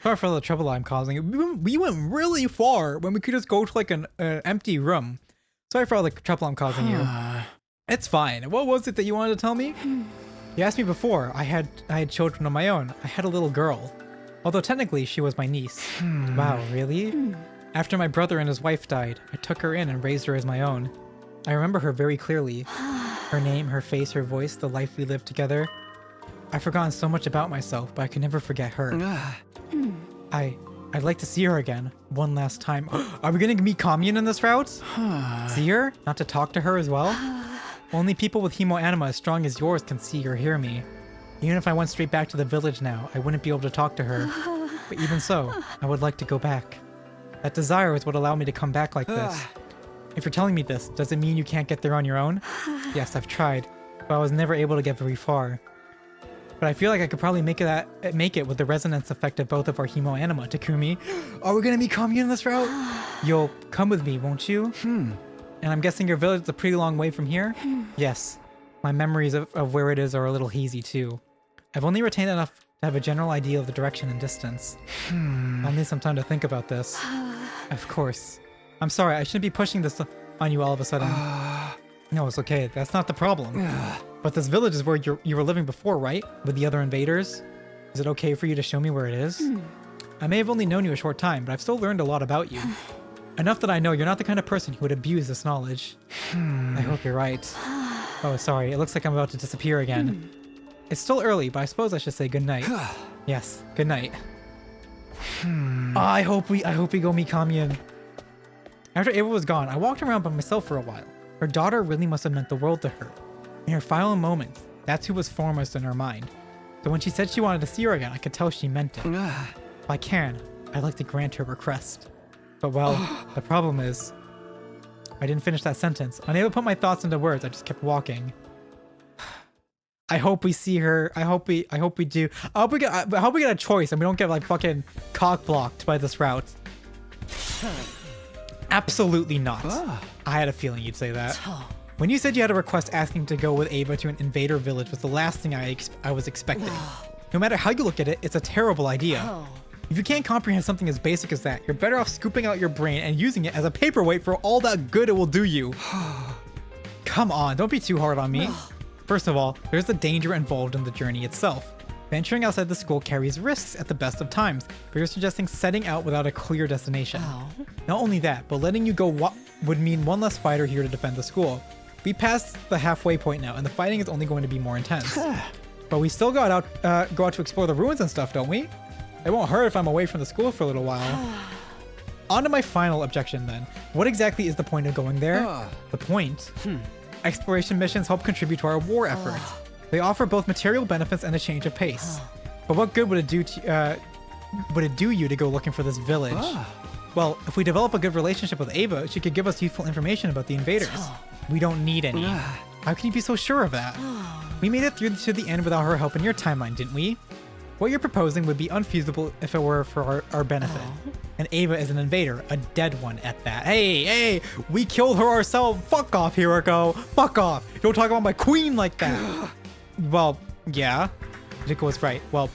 Sorry for all the trouble I'm causing. We went really far when we could just go to like an empty room. Sorry for all the trouble I'm causing you. It's fine. What was it that you wanted to tell me? You asked me before. I had children of my own. I had a little girl. Although technically she was my niece. Wow, really? After my brother and his wife died, I took her in and raised her as my own. I remember her very clearly. Her name, her face, her voice, the life we lived together. I've forgotten so much about myself, but I can never forget her. I'd like to see her again, one last time. Are we gonna meet Commune in this route? See her? Not to talk to her as well? Only people with hemo-anima as strong as yours can see or hear me. Even if I went straight back to the village now, I wouldn't be able to talk to her. But even so, I would like to go back. That desire is what allowed me to come back like this. If you're telling me this, does it mean you can't get there on your own? Yes, I've tried, but I was never able to get very far. But I feel like I could probably make it with the resonance effect of both of our hemo-anima, Takumi. Are we gonna meet Commune in this route? You'll come with me, won't you? And I'm guessing your village is a pretty long way from here? Yes. My memories of where it is are a little hazy too. I've only retained enough to have a general idea of the direction and distance. I'll need some time to think about this. Of course. I'm sorry, I shouldn't be pushing this on you all of a sudden. No, it's okay. That's not the problem. But this village is where you were living before, right? With the other invaders? Is it okay for you to show me where it is? I may have only known you a short time, but I've still learned a lot about you. Enough that I know you're not the kind of person who would abuse this knowledge. I hope you're right. Oh, sorry. It looks like I'm about to disappear again. It's still early, but I suppose I should say good night. Yes, good night. I hope we go meet Commune. After Ava was gone, I walked around by myself for a while. Her daughter really must have meant the world to her. In her final moments, that's who was foremost in her mind. So when she said she wanted to see her again, I could tell she meant it. If I can, I'd like to grant her request. But well, the problem is, I didn't finish that sentence. Unable to put my thoughts into words, I just kept walking. I hope we see her. I hope we do. I hope we get a choice and we don't get like fucking cock blocked by this route. Absolutely not. I had a feeling you'd say that. When you said you had a request asking to go with Ava to an invader village was the last thing I was expecting. No matter how you look at it, it's a terrible idea. If you can't comprehend something as basic as that, you're better off scooping out your brain and using it as a paperweight for all that good it will do you. Come on, don't be too hard on me. First of all, there's the danger involved in the journey itself. Venturing outside the school carries risks at the best of times, but you're suggesting setting out without a clear destination. Not only that, but letting you go would mean one less fighter here to defend the school. We passed the halfway point now, and the fighting is only going to be more intense. But we still go out to explore the ruins and stuff, don't we? It won't hurt if I'm away from the school for a little while. On to my final objection then. What exactly is the point of going there? The point? Exploration missions help contribute to our war efforts. They offer both material benefits and a change of pace. But what good would it do you to go looking for this village? Well, if we develop a good relationship with Ava, she could give us useful information about the invaders. We don't need any. How can you be so sure of that? We made it through to the end without her help in your timeline, didn't we? What you're proposing would be unfeasible if it were for our benefit. And Ava is an invader, a dead one at that. Hey, we killed her ourselves. Fuck off, Hiroko. Fuck off. Don't talk about my queen like that. Well, yeah. Hideko was right. Well,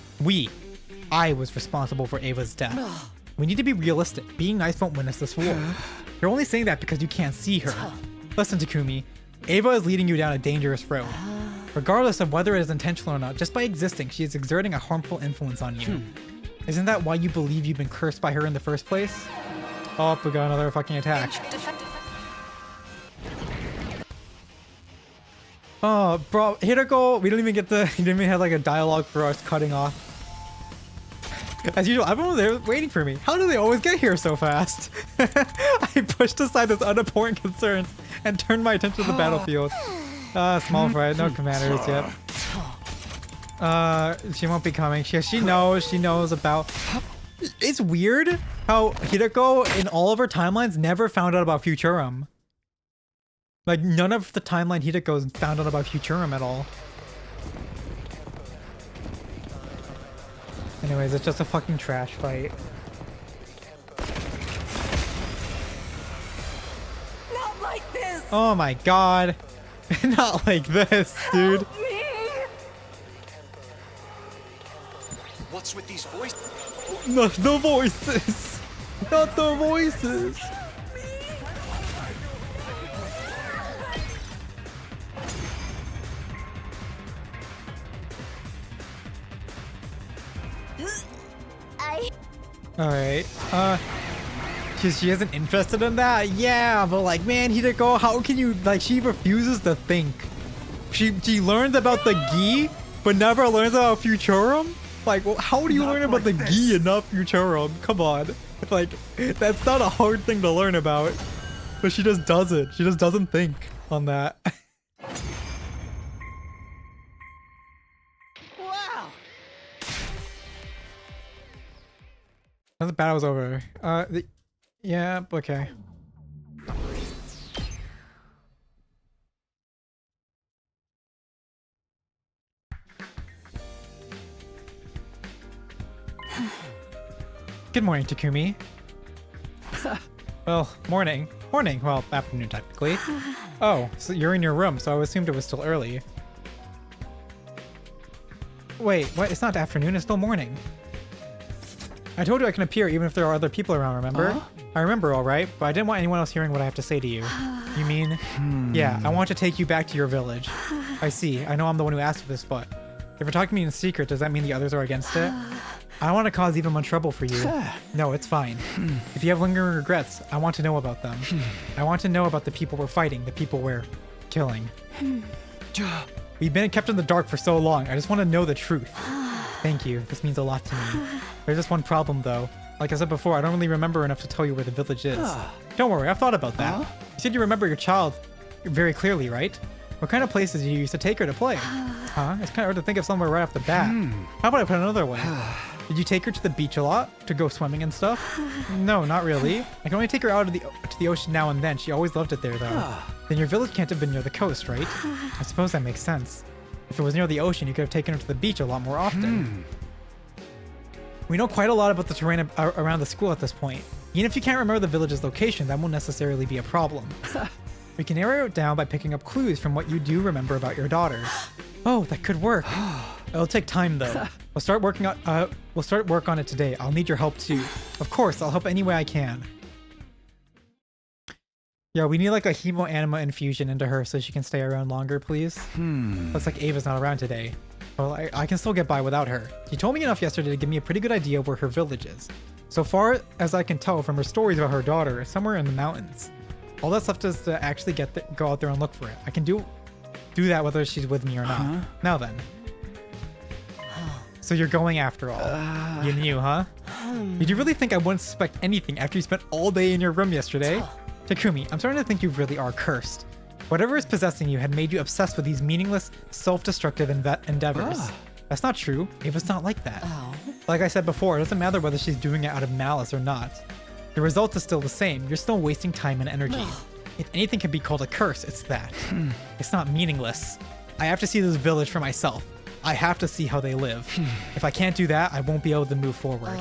I was responsible for Ava's death. We need to be realistic. Being nice won't win us this war. You're only saying that because you can't see her. Listen, Takumi. Ava is leading you down a dangerous road. Regardless of whether it is intentional or not, just by existing, she is exerting a harmful influence on you. Isn't that why you believe you've been cursed by her in the first place? Oh, we got another fucking attack. Oh, bro, Hideko, we don't even get the, he didn't even have like a dialogue for us cutting off. As usual, everyone there waiting for me. How do they always get here so fast? I pushed aside those unimportant concerns and turned my attention to the battlefield. Small fry, no commanders yet. She won't be coming. She knows about... It's weird how Hideko in all of her timelines never found out about Futurum. Like, none of the timeline Hideko's found out about Futurum at all. Anyways, it's just a fucking trash fight.
Not like this!
Oh my god. Not like this, dude.
Help me!
What's with these voices?
Not the voices. Not the voices. Alright, she isn't interested in that? Yeah, but like, man, Hideko, how can you, like, she refuses to think. She learns about the Gi, but never learns about Futurum? Like, well, how do you learn about the Gi and not Futurum? Come on. Like, that's not a hard thing to learn about. But she just does it. She just doesn't think on that.
Wow.
The battle's over. Yeah, okay. Good morning, Takumi. Well, morning. Morning. Well, afternoon, technically. Oh, so you're in your room, so I assumed it was still early. Wait, what? It's not afternoon, it's still morning. I told you I can appear even if there are other people around, remember? I remember, alright, but I didn't want anyone else hearing what I have to say to you. You mean? Yeah, I want to take you back to your village. I see. I know I'm the one who asked for this, but if you're talking to me in secret, does that mean the others are against it? I don't want to cause even more trouble for you. No, it's fine. If you have lingering regrets, I want to know about them. I want to know about the people we're fighting, the people we're killing. We've been kept in the dark for so long. I just want to know the truth. Thank you. This means a lot to me. There's just one problem, though. Like I said before, I don't really remember enough to tell you where the village is. Don't worry, I've thought about that. You said you remember your child very clearly, right? What kind of places did you used to take her to play? Huh? It's kind of hard to think of somewhere right off the bat. How about I put it another way? Did you take her to the beach a lot? To go swimming and stuff? No, not really. I can only take her out to the ocean now and then. She always loved it there, though. Then your village can't have been near the coast, right? I suppose that makes sense. If it was near the ocean, you could have taken her to the beach a lot more often. We know quite a lot about the terrain around the school at this point. Even if you can't remember the village's location, that won't necessarily be a problem. We can narrow it down by picking up clues from what you do remember about your daughter. Oh, that could work. It'll take time, though. We'll start work on it today. I'll need your help too. Of course, I'll help any way I can. Yeah, we need like a hemo anima infusion into her so she can stay around longer, please. Looks like Ava's not around today. Well, I can still get by without her. She told me enough yesterday to give me a pretty good idea of where her village is. So far as I can tell from her stories about her daughter, it's somewhere in the mountains. All that's left is to actually go out there and look for it. I can do that whether she's with me or not. Now then. So you're going after all. You knew, huh? Did you really think I wouldn't suspect anything after you spent all day in your room yesterday? Takumi, I'm starting to think you really are cursed. Whatever is possessing you had made you obsessed with these meaningless, self-destructive endeavors. That's not true. Ava's not like that. Like I said before, it doesn't matter whether she's doing it out of malice or not. The result is still the same. You're still wasting time and energy. If anything can be called a curse, it's that. It's not meaningless. I have to see this village for myself. I have to see how they live. If I can't do that, I won't be able to move forward.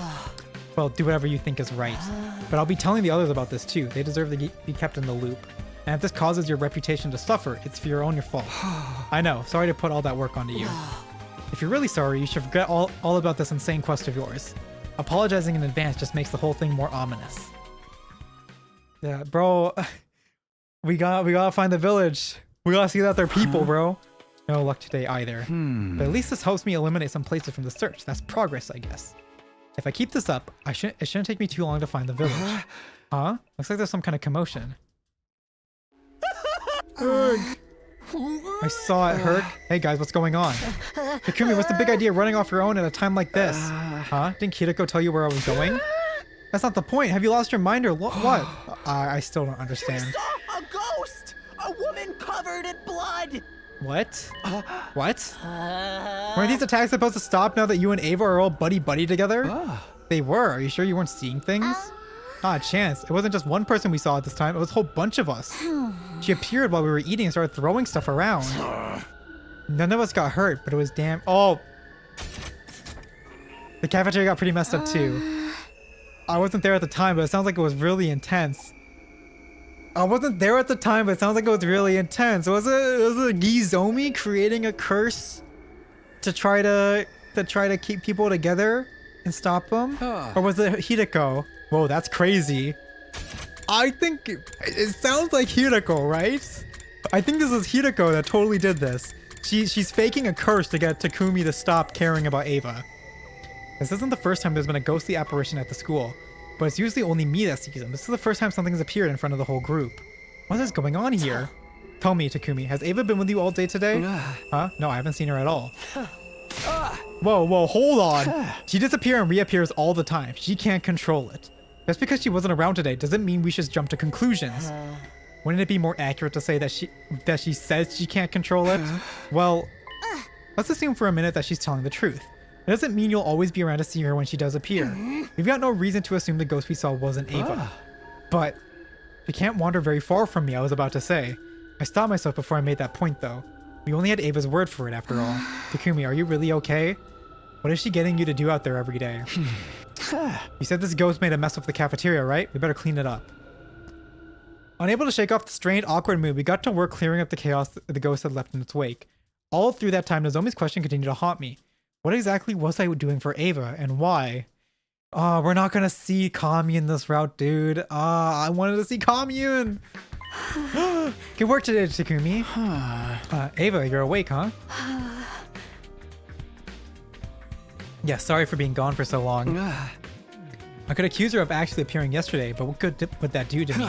Well, do whatever you think is right. But I'll be telling the others about this too. They deserve to be kept in the loop. And if this causes your reputation to suffer, it's for your own fault. I know, sorry to put all that work onto you. If you're really sorry, you should forget all about this insane quest of yours. Apologizing in advance just makes the whole thing more ominous. Yeah, bro. We gotta find the village. We gotta see that they're people, bro. No luck today either. But at least this helps me eliminate some places from the search. That's progress, I guess. If I keep this up, it shouldn't take me too long to find the village. Huh? Looks like there's some kind of commotion. I saw it, Herc. Hey guys, what's going on? Takumi, what's the big idea running off your own at a time like this? Huh? Didn't Kiriko tell you where I was going? That's not the point. Have you lost your mind or what? I still don't understand.
We saw a ghost! A woman covered in blood!
What? What? Weren't these attacks supposed to stop now that you and Ava are all buddy-buddy together? They were. Are you sure you weren't seeing things? Not a chance. It wasn't just one person we saw at this time. It was a whole bunch of us. She appeared while we were eating and started throwing stuff around. None of us got hurt, but it was damn... Oh! The cafeteria got pretty messed up too. I wasn't there at the time, but it sounds like it was really intense. I wasn't there at the time, but it sounds like it was really intense. Was it Gizomi creating a curse to try to keep people together and stop them? Or was it Hideko? Whoa, that's crazy. I think it sounds like Hideko, right? I think this is Hideko that totally did this. She's faking a curse to get Takumi to stop caring about Ava. This isn't the first time there's been a ghostly apparition at the school, but it's usually only me that sees them. This is the first time something's appeared in front of the whole group. What is going on here? Tell me, Takumi, has Ava been with you all day today? Huh? No, I haven't seen her at all. Whoa, hold on. She disappears and reappears all the time. She can't control it. Just because she wasn't around today doesn't mean we should jump to conclusions. Wouldn't it be more accurate to say that she says she can't control it? Well, let's assume for a minute that she's telling the truth. It doesn't mean you'll always be around to see her when she does appear. We've got no reason to assume the ghost we saw wasn't Ava. But she can't wander very far from me, I was about to say. I stopped myself before I made that point though. We only had Ava's word for it after all. Takumi, are you really okay? What is she getting you to do out there every day? You said this ghost made a mess with the cafeteria, right? We better clean it up. Unable to shake off the strained, awkward mood, we got to work clearing up the chaos the ghost had left in its wake. All through that time, Nozomi's question continued to haunt me. What exactly was I doing for Ava, and why? We're not gonna see Commune this route, dude. I wanted to see Commune! Good work today, Takumi. Ava, you're awake, huh? Yeah, sorry for being gone for so long. I could accuse her of actually appearing yesterday, but what good would that do to me?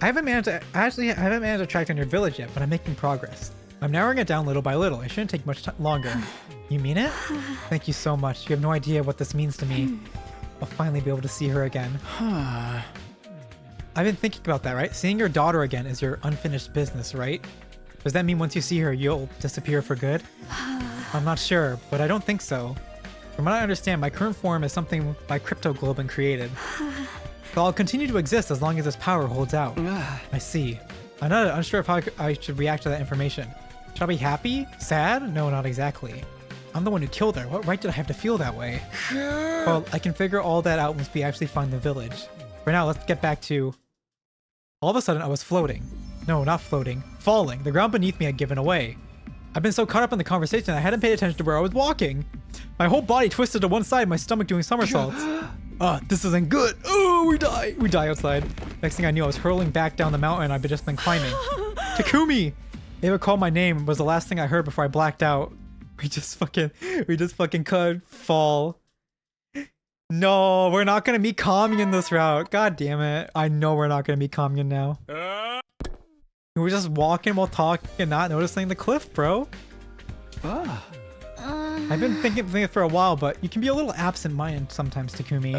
I haven't managed to track down your village yet, but I'm making progress. I'm narrowing it down little by little. It shouldn't take much longer. You mean it? Thank you so much. You have no idea what this means to me. I'll finally be able to see her again. I've been thinking about that, right? Seeing your daughter again is your unfinished business, right? Does that mean once you see her, you'll disappear for good? I'm not sure, but I don't think so. From what I understand, my current form is something my cryptoglobin created. So I'll continue to exist as long as this power holds out. I see. I'm not unsure of how I should react to that information. Should I be happy? Sad? No, not exactly. I'm the one who killed her. What right did I have to feel that way? Well, I can figure all that out once we actually find the village. For now, let's get back to... All of a sudden, I was floating. No, not floating. Falling. The ground beneath me had given away. I've been so caught up in the conversation I hadn't paid attention to where I was walking. My whole body twisted to one side, my stomach doing somersaults. This isn't good. Oh, we die. We die outside. Next thing I knew, I was hurling back down the mountain I'd just been climbing. Takumi! Ava called my name was the last thing I heard before I blacked out. We just fucking could fall. No, we're not gonna meet Commune this route. God damn it. I know we're not gonna meet Commune now. We're just walking while talking and not noticing the cliff, bro. I've been thinking for a while, but you can be a little absent-minded sometimes, Takumi.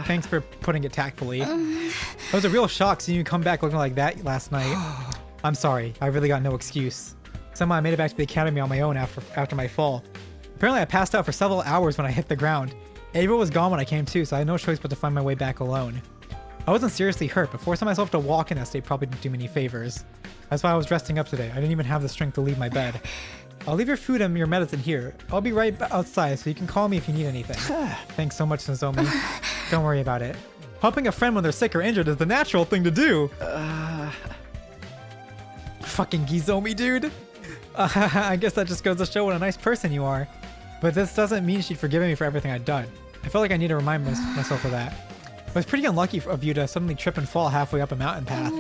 Thanks for putting it tactfully. It was a real shock seeing you come back looking like that last night. I'm sorry, I really got no excuse. Somehow I made it back to the academy on my own after my fall. Apparently I passed out for several hours when I hit the ground. Ava was gone when I came to, so I had no choice but to find my way back alone. I wasn't seriously hurt, but forcing myself to walk in that state probably didn't do me any favors. That's why I was resting up today. I didn't even have the strength to leave my bed. I'll leave your food and your medicine here. I'll be right outside so you can call me if you need anything. Thanks so much, Nozomi. Don't worry about it. Helping a friend when they're sick or injured is the natural thing to do. Fucking Gizomi, dude. I guess that just goes to show what a nice person you are. But this doesn't mean she'd forgiven me for everything I'd done. I felt like I need to remind myself of that. It was pretty unlucky of you to suddenly trip and fall halfway up a mountain path.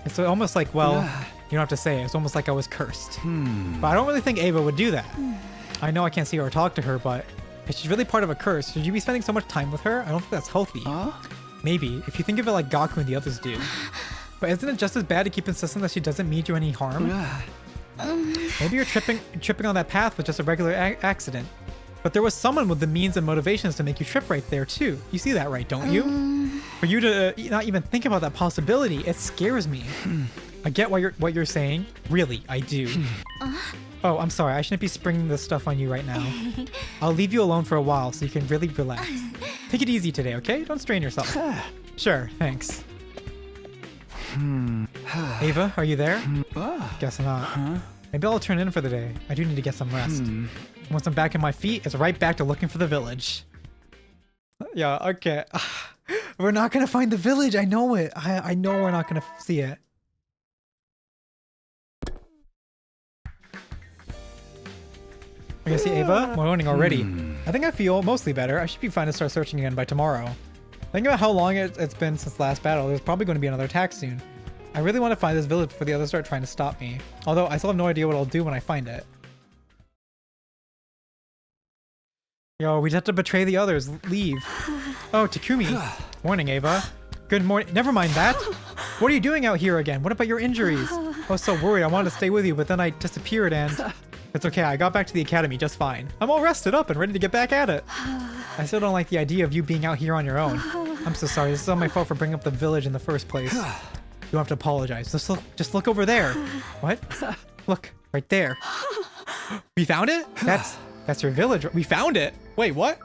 It's almost like, well, you don't have to say it. It's almost like I was cursed. But I don't really think Ava would do that. I know I can't see her or talk to her, but if she's really part of a curse, should you be spending so much time with her? I don't think that's healthy. Maybe, if you think of it like Gaku and the others do. But isn't it just as bad to keep insisting that she doesn't mean you any harm? Maybe you're tripping on that path with just a regular accident. But there was someone with the means and motivations to make you trip right there too. You see that, right, don't you? For you to not even think about that possibility, it scares me. I get what you're saying. Really, I do. Oh, I'm sorry. I shouldn't be springing this stuff on you right now. I'll leave you alone for a while so you can really relax. Take it easy today, okay? Don't strain yourself. Sure, thanks. Ava, are you there? Guess not. Maybe I'll turn in for the day. I do need to get some rest. Once I'm back on my feet, it's right back to looking for the village. Yeah, okay. We're not gonna find the village. I know it. I know we're not gonna see it. I see Ava. Morning already. I think I feel mostly better. I should be fine to start searching again by tomorrow. Think about how long it's been since last battle. There's probably going to be another attack soon. I really want to find this village before the others start trying to stop me. Although I still have no idea what I'll do when I find it. Yo, we just have to betray the others. Leave. Oh, Takumi. Morning, Ava. Good morning. Never mind that. What are you doing out here again? What about your injuries? I was so worried. I wanted to stay with you, but then I disappeared and... It's okay. I got back to the academy just fine. I'm all rested up and ready to get back at it. I still don't like the idea of you being out here on your own. I'm so sorry. This is all my fault for bringing up the village in the first place. You don't have to apologize. Just look over there. What? Look, right there. We found it? That's your village. We found it. Wait, what?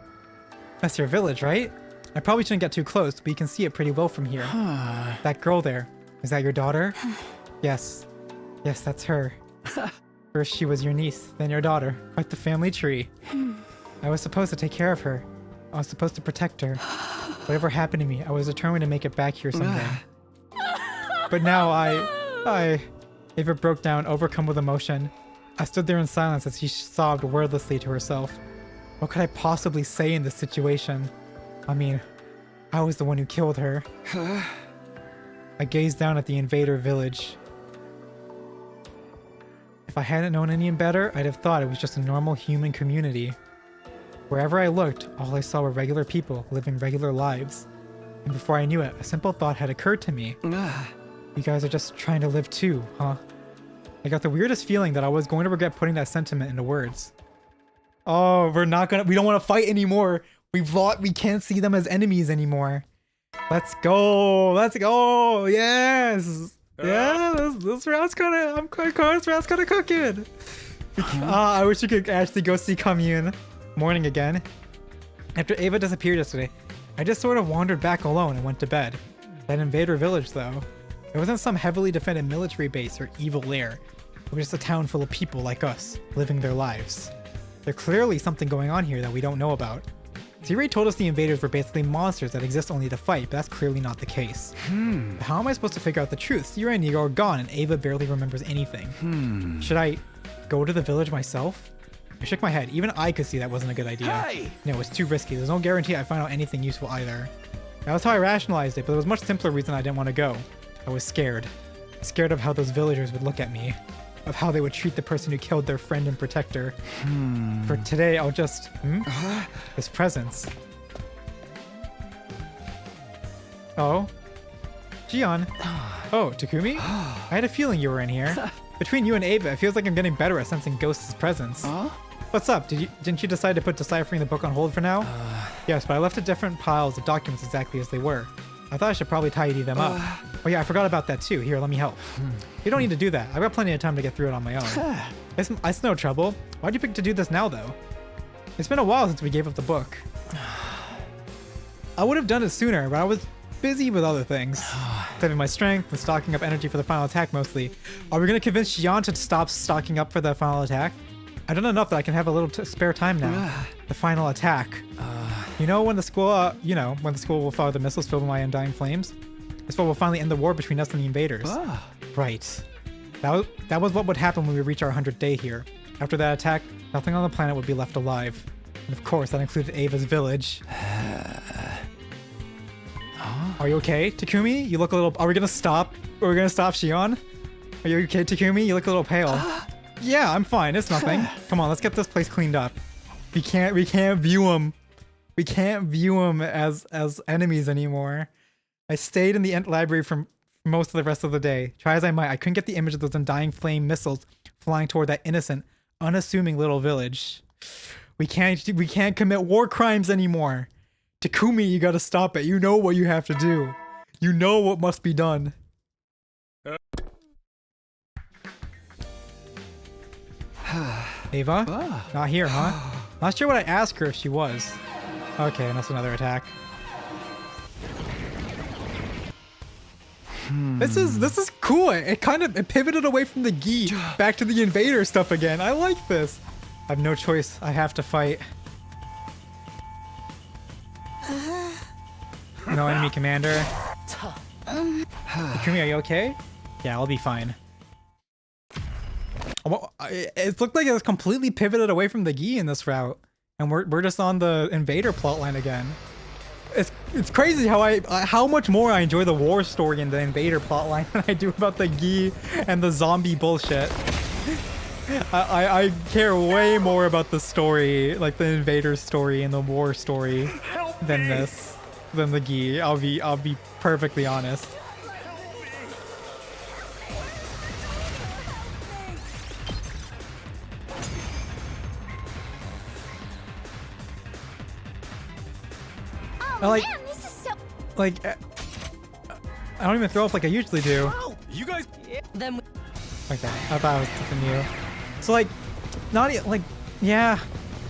That's your village, right? I probably shouldn't get too close, but you can see it pretty well from here. That girl there. Is that your daughter? Yes. Yes, that's her. First she was your niece, then your daughter. Quite the family tree. I was supposed to take care of her. I was supposed to protect her. Whatever happened to me, I was determined to make it back here someday. But now Ava broke down, overcome with emotion. I stood there in silence as she sobbed wordlessly to herself. What could I possibly say in this situation? I mean, I was the one who killed her. I gazed down at the invader village. If I hadn't known any better, I'd have thought it was just a normal human community. Wherever I looked, all I saw were regular people living regular lives. And before I knew it, a simple thought had occurred to me. You guys are just trying to live too, huh? I got the weirdest feeling that I was going to regret putting that sentiment into words. Oh, we don't want to fight anymore. We can't see them as enemies anymore. Let's go. Yes. Yeah, this round's kinda cooking. I wish you could actually go see Commune. Morning again. After Ava disappeared yesterday, I just sort of wandered back alone and went to bed. That invader village though, it wasn't some heavily defended military base or evil lair. It was just a town full of people like us, living their lives. There's clearly something going on here that we don't know about. Zirei told us the invaders were basically monsters that exist only to fight, but that's clearly not the case. But how am I supposed to figure out the truth? Zirei and Nigo are gone and Ava barely remembers anything. Should I go to the village myself? I shook my head. Even I could see that wasn't a good idea.
Hey!
No, it's too risky. There's no guarantee I'd find out anything useful either. That was how I rationalized it, but there was a much simpler reason I didn't want to go. I was scared. Scared of how those villagers would look at me. Of how they would treat the person who killed their friend and protector. For today, I'll just... His presence. Oh? Jian. Oh, Takumi? I had a feeling you were in here. Between you and Ava, it feels like I'm getting better at sensing Ghost's presence. What's up? Didn't you decide to put deciphering the book on hold for now? Yes, but I left the different piles of documents exactly as they were. I thought I should probably tidy them up. Oh yeah, I forgot about that too. Here, let me help. You don't need to do that. I've got plenty of time to get through it on my own. It's no trouble. Why'd you pick to do this now though? It's been a while since we gave up the book. I would have done it sooner, but I was busy with other things. Saving my strength and stocking up energy for the final attack mostly. Are we gonna convince Xian to stop stocking up for the final attack? I done enough that I can have a little spare time now. The final attack. You know when the school, when the school will fire the missiles filled with my undying flames? This will finally end the war between us and the invaders. Right. That was what would happen when we reach our 100th day here. After that attack, nothing on the planet would be left alive. And of course, that included Ava's village. Are you okay, Takumi? You look a little... Are we gonna stop? Are we gonna stop Shion? Are you okay, Takumi? You look a little pale. Yeah, I'm fine. It's nothing. Come on, let's get this place cleaned up. We can't view them. We can't view them as enemies anymore. I stayed in the library for most of the rest of the day. Try as I might, I couldn't get the image of those undying flame missiles flying toward that innocent, unassuming little village. We can't commit war crimes anymore. Takumi, you gotta stop it. You know what you have to do. You know what must be done. Ava? Not here, huh? Not sure what I asked her if she was. Okay, and that's another attack. This is cool. It pivoted away from the gi back to the invader stuff again. I like this. I have no choice. I have to fight. No enemy commander. Takumi, are you okay? Yeah, I'll be fine. It looked like it was completely pivoted away from the gi in this route, and we're just on the invader plotline again. It's crazy how much more I enjoy the war story and the invader plotline than I do about the gi and the zombie bullshit. I care way more about the story, like the invader story and the war story, than the gi. I'll be perfectly honest.
Man, this is so...
I don't even throw up like I usually do.
Oh, you guys.
Then
Like that. I thought I was something new. So yeah.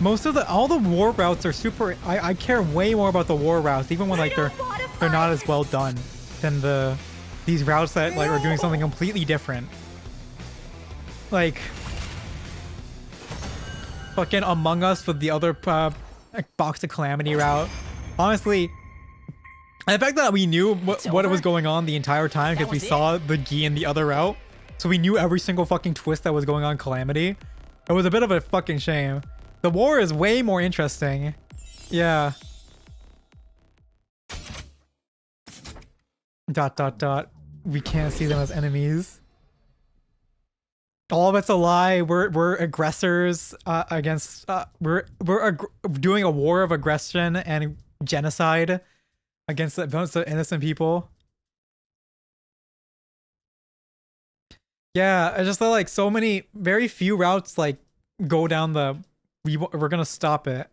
Most of all the war routes are super. I care way more about the war routes, even when they're not as well done than these routes that are doing something completely different. Like fucking Among Us with the other Box of Calamity route. Honestly, the fact that we knew what was going on the entire time because we saw the gi in the other route, so we knew every single fucking twist that was going on in Calamity. It was a bit of a fucking shame. The war is way more interesting. Yeah. ... We can't see them as enemies. All of it's a lie. We're aggressors against. We're doing a war of aggression and genocide against the innocent people. Yeah, I just feel like very few routes go down the. We're gonna stop it.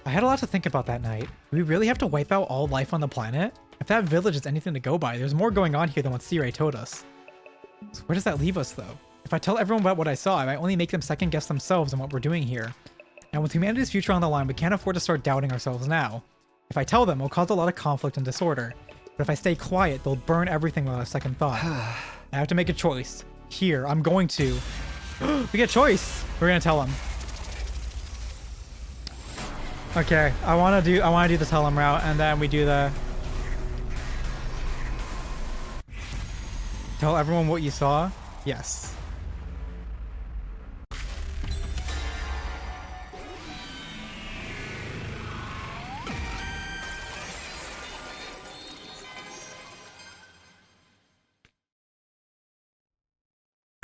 I had a lot to think about that night. Do we really have to wipe out all life on the planet? If that village is anything to go by, there's more going on here than what Sirei told us. So where does that leave us, though? If I tell everyone about what I saw, I might only make them second guess themselves on what we're doing here. And with humanity's future on the line, we can't afford to start doubting ourselves now. If I tell them, it'll cause a lot of conflict and disorder. But if I stay quiet, they'll burn everything without a second thought. I have to make a choice. Here, I'm going to. We get a choice. We're gonna tell them. Okay, I wanna do the tell them route, and then we do the tell everyone what you saw. Yes.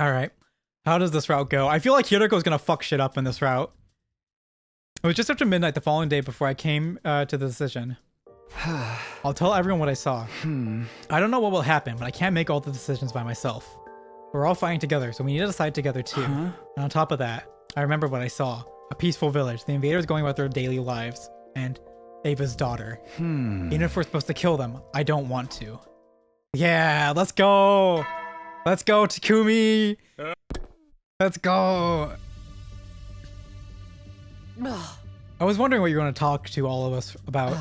All right. How does this route go? I feel like Hiroko's gonna fuck shit up in this route. It was just after midnight the following day before I came to the decision. I'll tell everyone what I saw. I don't know what will happen, but I can't make all the decisions by myself. We're all fighting together, so we need to decide together too. And on top of that, I remember what I saw. A peaceful village, the invaders going about their daily lives, and Ava's daughter. Even if we're supposed to kill them, I don't want to. Yeah, let's go! Let's go, Takumi! Let's go! I was wondering what you were going to talk to all of us about.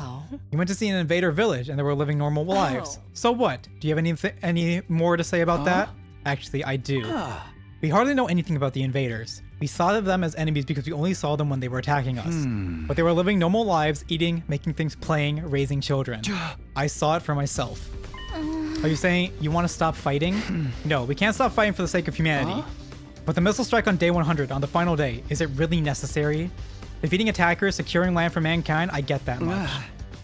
You went to see an invader village and they were living normal lives. So what? Do you have any more to say about that? Actually, I do. We hardly know anything about the invaders. We saw them as enemies because we only saw them when they were attacking us. But they were living normal lives, eating, making things, playing, raising children. I saw it for myself. Are you saying you want to stop fighting? No, we can't stop fighting for the sake of humanity. But the missile strike on day 100, on the final day, is it really necessary? Defeating attackers, securing land for mankind, I get that much.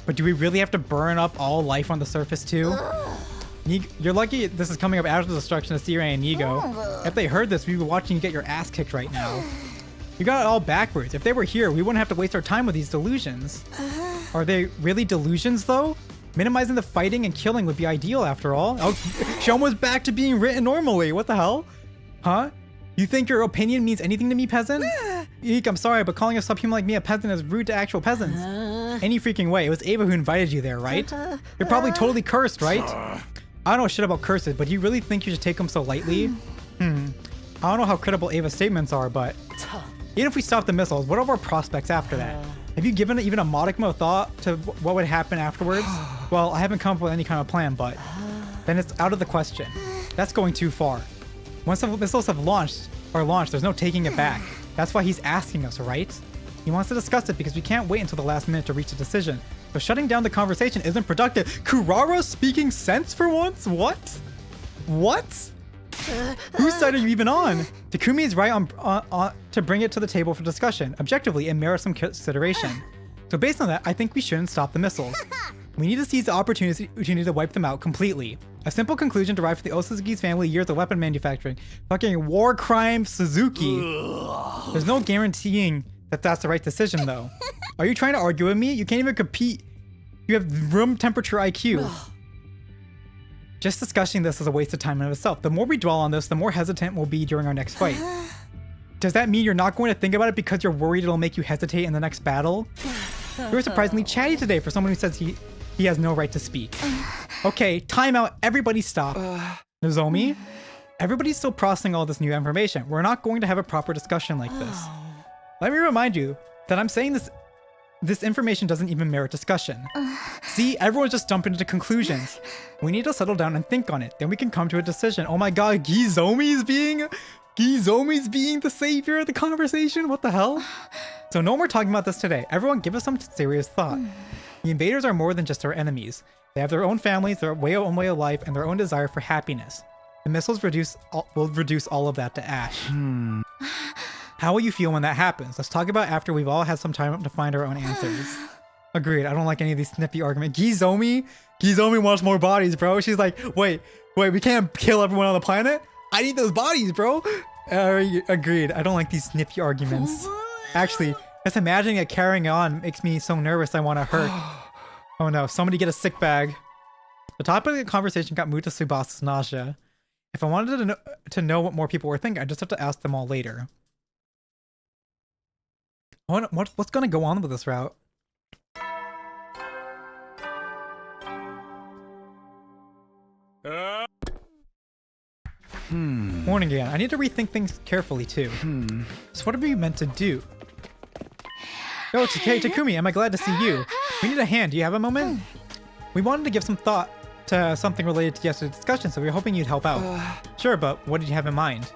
But do we really have to burn up all life on the surface too? You're lucky this is coming up after the destruction of Sirei and Nigo. If they heard this, we'd be watching you get your ass kicked right now. You got it all backwards. If they were here, we wouldn't have to waste our time with these delusions. Are they really delusions though? Minimizing the fighting and killing would be ideal after all. Oh, she almost back to being written normally. What the hell? Huh? You think your opinion means anything to me, peasant? Eek, I'm sorry, but calling a subhuman like me a peasant is rude to actual peasants. Any freaking way. It was Ava who invited you there, right? You're probably totally cursed, right? I don't know shit about curses, but do you really think you should take them so lightly? I don't know how credible Ava's statements are, but even if we stop the missiles, what are our prospects after that? Have you given even a modicum of thought to what would happen afterwards? Well, I haven't come up with any kind of plan, but then it's out of the question. That's going too far. Once the missiles have launched, there's no taking it back. That's why he's asking us, right? He wants to discuss it because we can't wait until the last minute to reach a decision. But shutting down the conversation isn't productive. Kurara speaking sense for once? What? What? Whose side are you even on? Takumi is right on to bring it to the table for discussion. Objectively, it merits some consideration. So based on that, I think we shouldn't stop the missiles. We need to seize the opportunity to wipe them out completely. A simple conclusion derived from the Osuzuki's family years of weapon manufacturing. Fucking war crime Suzuki. There's no guaranteeing that that's the right decision though. Are you trying to argue with me? You can't even compete. You have room temperature IQ. Just discussing this is a waste of time in itself. The more we dwell on this, the more hesitant we'll be during our next fight. Does that mean you're not going to think about it because you're worried it'll make you hesitate in the next battle? You were surprisingly chatty today for someone who says he has no right to speak. Okay, time out. Everybody stop. Nozomi, everybody's still processing all this new information. We're not going to have a proper discussion like this. Let me remind you that I'm saying this information doesn't even merit discussion. See, everyone's just jumping into conclusions. We need to settle down and think on it. Then we can come to a decision. Oh my god, Gizomi's being the savior of the conversation? What the hell? So no more talking about this today. Everyone give us some serious thought. The invaders are more than just our enemies. They have their own families, their own way of life, and their own desire for happiness. The missiles will reduce all of that to ash. How will you feel when that happens? Let's talk about after we've all had some time to find our own answers. Agreed. I don't like any of these snippy arguments. Gizomi wants more bodies, bro. She's like, wait, we can't kill everyone on the planet? I need those bodies, bro. Agreed. I don't like these snippy arguments. Actually, just imagining it carrying on makes me so nervous I want to hurt. Oh no, somebody get a sick bag. The topic of the conversation got moved to Tsubasa's nausea. If I wanted to know what more people were thinking, I just have to ask them all later. What's going to go on with this route? Morning again. I need to rethink things carefully too. So what are we meant to do? Oh, hey Takumi, am I glad to see you? We need a hand. Do you have a moment? We wanted to give some thought to something related to yesterday's discussion, so we were hoping you'd help out. Sure, but what did you have in mind?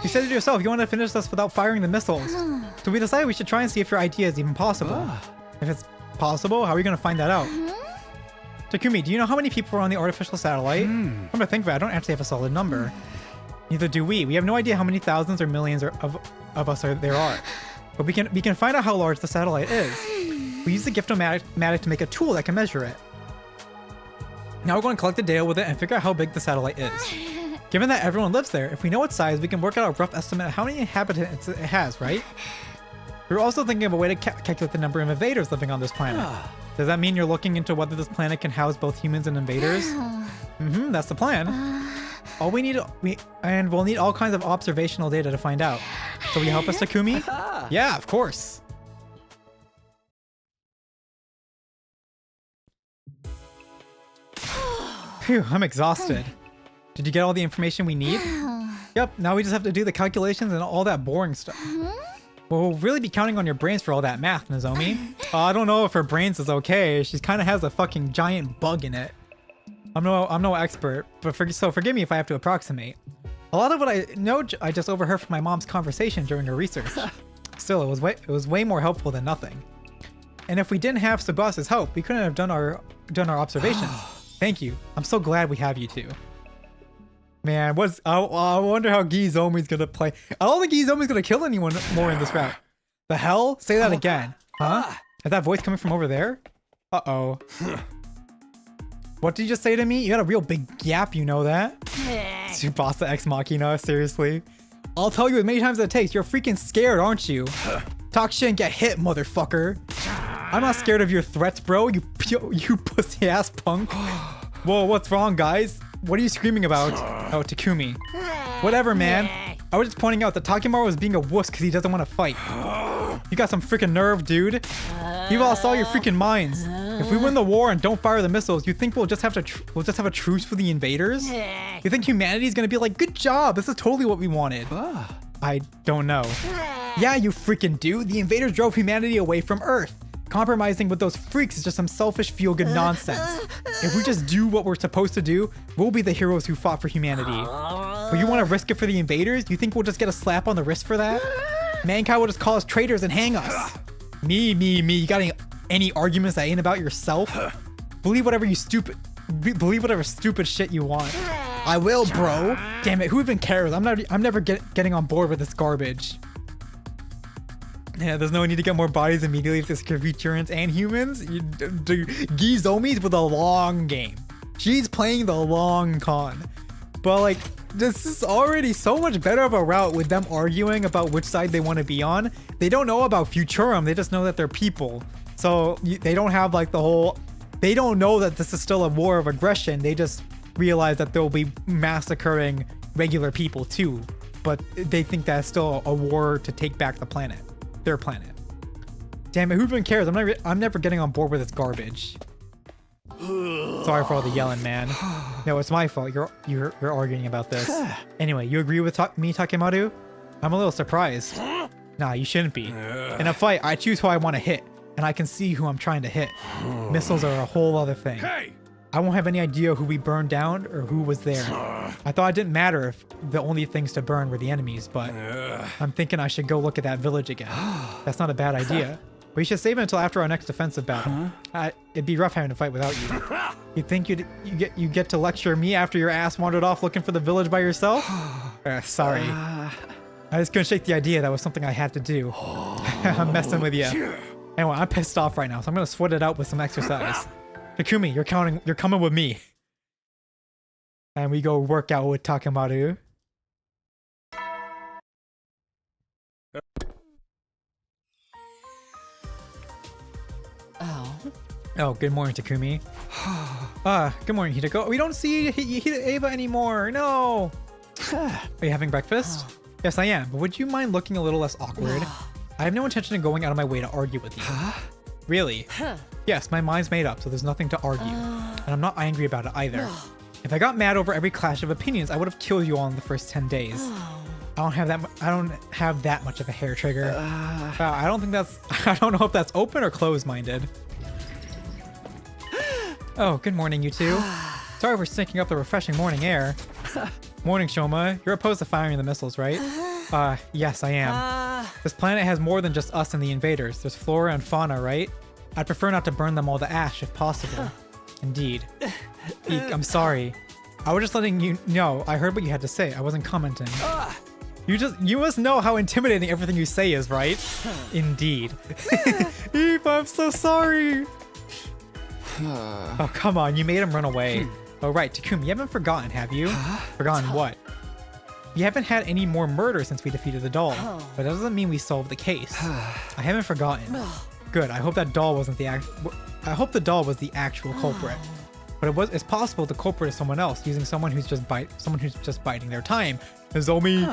You said it yourself, you wanted to finish this without firing the missiles. So we decided we should try and see if your idea is even possible. If it's possible, how are we going to find that out? Takumi, do you know how many people are on the artificial satellite? Come to think of it, I don't actually have a solid number. Neither do we. We have no idea how many thousands or millions of us there are. But we can find out how large the satellite is. We use the Giftomatic to make a tool that can measure it. Now we're going to collect the data with it and figure out how big the satellite is. Given that everyone lives there, if we know its size, we can work out a rough estimate of how many inhabitants it has, right? We're also thinking of a way to calculate the number of invaders living on this planet. Does that mean you're looking into whether this planet can house both humans and invaders? That's the plan. We'll need all kinds of observational data to find out. So will you help us, Takumi? Yeah, of course. Phew, I'm exhausted. Did you get all the information we need? Yep, now we just have to do the calculations and all that boring stuff. Well, we'll really be counting on your brains for all that math, Nozomi. I don't know if her brains is okay. She kind of has a fucking giant bug in it. I'm no expert, but so forgive me if I have to approximate. A lot of what I know, I just overheard from my mom's conversation during her research. Still, it was way more helpful than nothing. And if we didn't have Tsubas's help, we couldn't have done our observations. Thank you. I'm so glad we have you two. Man, I wonder how Gizomi's gonna play. I don't think Gizomi's gonna kill anyone more in this route. The hell? Say that again. Huh? Is that voice coming from over there? Uh-oh. What did you just say to me? You got a real big gap, you know that? Tsubasa Ex Machina, seriously? I'll tell you as many times as it takes. You're freaking scared, aren't you? Talk shit and get hit, motherfucker. I'm not scared of your threats, bro. You pussy ass punk. Whoa, what's wrong, guys? What are you screaming about? Oh, Takumi. Whatever, man. I was just pointing out that Takimaru was being a wuss because he doesn't want to fight. You got some freaking nerve, dude. You've lost all your freaking minds. If we win the war and don't fire the missiles, you think we'll just have a truce for the invaders? You think humanity's gonna be like, good job, this is totally what we wanted? I don't know. Yeah, you freaking do. The invaders drove humanity away from Earth. Compromising with those freaks is just some selfish feel-good nonsense. If we just do what we're supposed to do, we'll be the heroes who fought for humanity. But you want to risk it for the invaders? You think we'll just get a slap on the wrist for that? Mankind will just call us traitors and hang us. Me. You got any arguments that ain't about yourself? Believe whatever stupid shit you want. I will, bro. Damn it, who even cares? I'm never getting on board with this garbage. Yeah, there's no need to get more bodies immediately if this could returns and humans. Gizomi's with a long game. She's playing the long con. But like, this is already so much better of a route with them arguing about which side they want to be on. They don't know about Futurum, they just know that they're people. So they don't have like the whole, they don't know that this is still a war of aggression. They just realize that they'll be massacring regular people too. But they think that's still a war to take back the planet. Their planet. Damn it, who even cares? I'm never getting on board with this garbage. Sorry for all the yelling, man. No, it's my fault. You're arguing about this. Anyway, you agree with me, Takemaru? I'm a little surprised. Nah, you shouldn't be. In a fight, I choose who I want to hit, and I can see who I'm trying to hit. Missiles are a whole other thing. I won't have any idea who we burned down or who was there. I thought it didn't matter if the only things to burn were the enemies, but I'm thinking I should go look at that village again. That's not a bad idea. We should save it until after our next defensive battle. It'd be rough having to fight without you. You think you get to lecture me after your ass wandered off looking for the village by yourself? Sorry. I just couldn't shake the idea that was something I had to do. I'm messing with you. Anyway, I'm pissed off right now, so I'm gonna sweat it out with some exercise. Takumi, you're coming with me. And we go work out with Takemaru. Oh, good morning, Takumi. Good morning, Hideko. We don't see Eva anymore. No. Are you having breakfast? Yes, I am. But would you mind looking a little less awkward? I have no intention of going out of my way to argue with you. Really? Yes, my mind's made up, so there's nothing to argue. And I'm not angry about it either. If I got mad over every clash of opinions, I would have killed you all in the first 10 days. I don't have that much of a hair trigger. I don't know if that's open or closed-minded. Oh, good morning, you two. Sorry for sneaking up the refreshing morning air. Morning, Shoma. You're opposed to firing the missiles, right? Yes, I am. This planet has more than just us and the invaders. There's flora and fauna, right? I'd prefer not to burn them all to ash if possible. Indeed. Eek, I'm sorry. I was just letting you know. I heard what you had to say. I wasn't commenting. You must know how intimidating everything you say is, right? Indeed. Eve, I'm so sorry. Oh, come on. You made him run away. Oh, right. Takumi, you haven't forgotten, have you? Forgotten what? You haven't had any more murder since we defeated the doll. But that doesn't mean we solved the case. I haven't forgotten. Good. I hope that doll wasn't I hope the doll was the actual culprit. But it's possible the culprit is someone else, using someone who's just biding their time. Nozomi,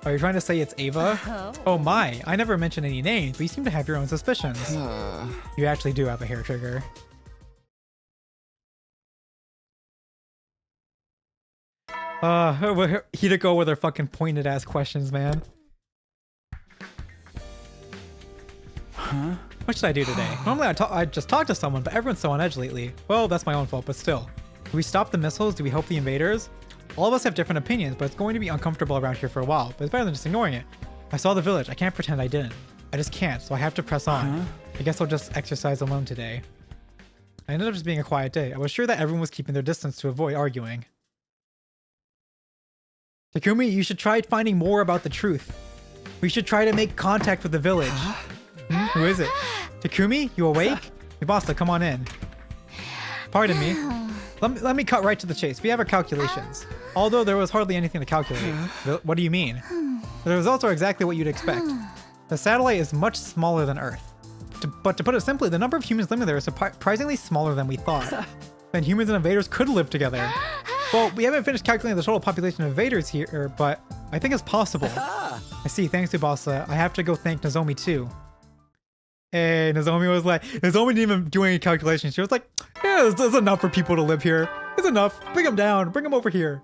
are you trying to say it's Ava? Oh my, I never mentioned any names, but you seem to have your own suspicions. You actually do have a hair trigger. Hideko with her fucking pointed ass questions, man. What should I do today? Normally I just talk to someone, but everyone's so on edge lately. Well, that's my own fault, but still. Do we stop the missiles? Do we help the invaders? All of us have different opinions, but it's going to be uncomfortable around here for a while, but it's better than just ignoring it. I saw the village. I can't pretend I didn't. I just can't, so I have to press on. I guess I'll just exercise alone today. I ended up just being a quiet day. I was sure that everyone was keeping their distance to avoid arguing. Takumi, you should try finding more about the truth. We should try to make contact with the village. Who is it? Takumi, you awake? Mibasa, come on in. Pardon me. Let me cut right to the chase. We have our calculations. Although there was hardly anything to calculate. What do you mean? The results are exactly what you'd expect. The satellite is much smaller than Earth. But to put it simply, the number of humans living there is surprisingly smaller than we thought. Then humans and invaders could live together. Well, we haven't finished calculating the total population of invaders here, but I think it's possible. I see, thanks to Basa. I have to go thank Nozomi too. And Nozomi didn't even do any calculations. She was like, yeah, there's enough for people to live here. It's enough. Bring them down. Bring them over here.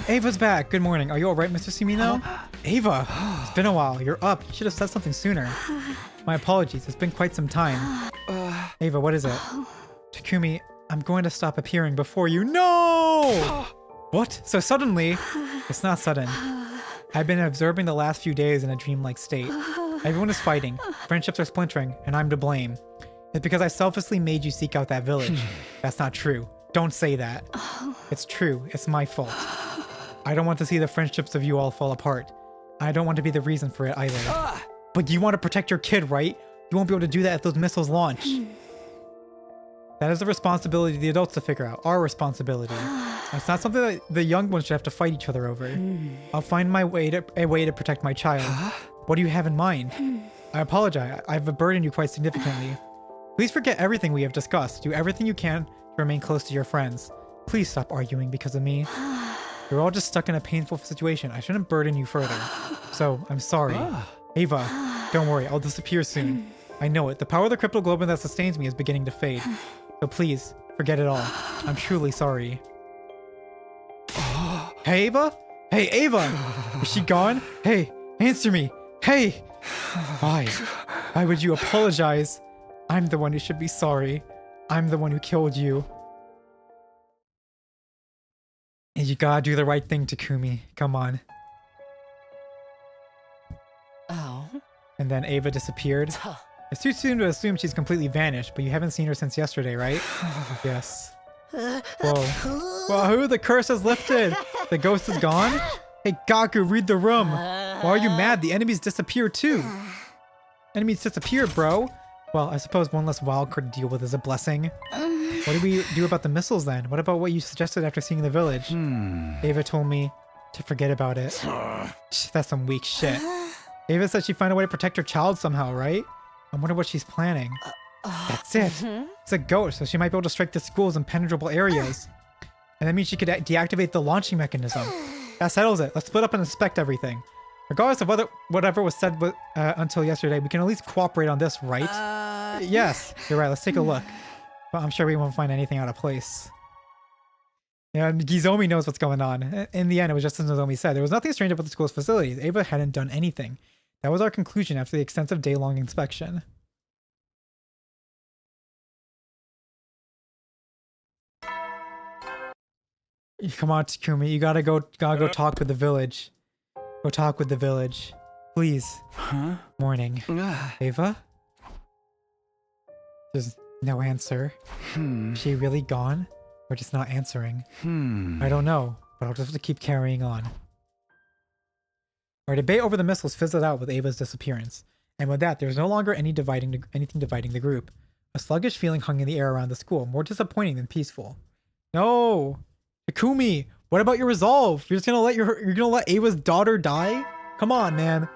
Ava's back. Good morning. Are you alright, Mr. Sumino? Ava, it's been a while. You're up. You should have said something sooner. My apologies. It's been quite some time. Ava, what is it? Takumi, I'm going to stop appearing before you. No! What? So suddenly? It's not sudden. I've been observing the last few days in a dreamlike state. Everyone is fighting. Friendships are splintering, and I'm to blame. It's because I selflessly made you seek out that village. That's not true. Don't say that. It's true. It's my fault. I don't want to see the friendships of you all fall apart. I don't want to be the reason for it either. But you want to protect your kid, right? You won't be able to do that if those missiles launch. That is the responsibility of the adults to figure out. Our responsibility. It's not something that the young ones should have to fight each other over. I'll find a way to protect my child. What do you have in mind? I apologize. I've burdened you quite significantly. Please forget everything we have discussed. Do everything you can to remain close to your friends. Please stop arguing because of me. You're all just stuck in a painful situation. I shouldn't burden you further. So, I'm sorry. Ava, don't worry. I'll disappear soon. I know it. The power of the cryptoglobin that sustains me is beginning to fade. So please, forget it all. I'm truly sorry. Hey, Ava? Hey, Ava! Is she gone? Hey, answer me. Hey! Why? Why would you apologize? I'm the one who should be sorry. I'm the one who killed you. And you gotta do the right thing, Takumi. Come on.
Oh.
And then Ava disappeared. It's too soon to assume she's completely vanished, but you haven't seen her since yesterday, right? Yes. Whoa. Wahoo, the curse is lifted! The ghost is gone? Hey, Gaku, read the room! Why are you mad? The enemies disappeared too! Enemies disappeared, bro! Well, I suppose one less wild card to deal with is a blessing. What do we do about the missiles then? What about what you suggested after seeing the village? Ava told me to forget about it. That's some weak shit. Ava said she'd find a way to protect her child somehow, right? I wonder what she's planning. That's it. It's a ghost, so she might be able to strike the schools in impenetrable areas. And that means she could deactivate the launching mechanism. That settles it. Let's split up and inspect everything. Regardless of whatever was said until yesterday, we can at least cooperate on this, right? Yes, you're right. Let's take a look. But I'm sure we won't find anything out of place. Yeah, Gizomi knows what's going on. In the end, it was just as Nozomi said. There was nothing strange about the school's facilities. Ava hadn't done anything. That was our conclusion after the extensive day-long inspection. Come on, Takumi. You gotta go talk with the village. Go talk with the village. Please. Morning. Ava? There's no answer. Is she really gone? Or just not answering? I don't know, but I'll just have to keep carrying on. Our debate over the missiles fizzled out with Ava's disappearance. And with that, there was no longer anything dividing the group. A sluggish feeling hung in the air around the school, more disappointing than peaceful. No! Takumi, what about your resolve? You're just gonna let Ava's daughter die? Come on, man.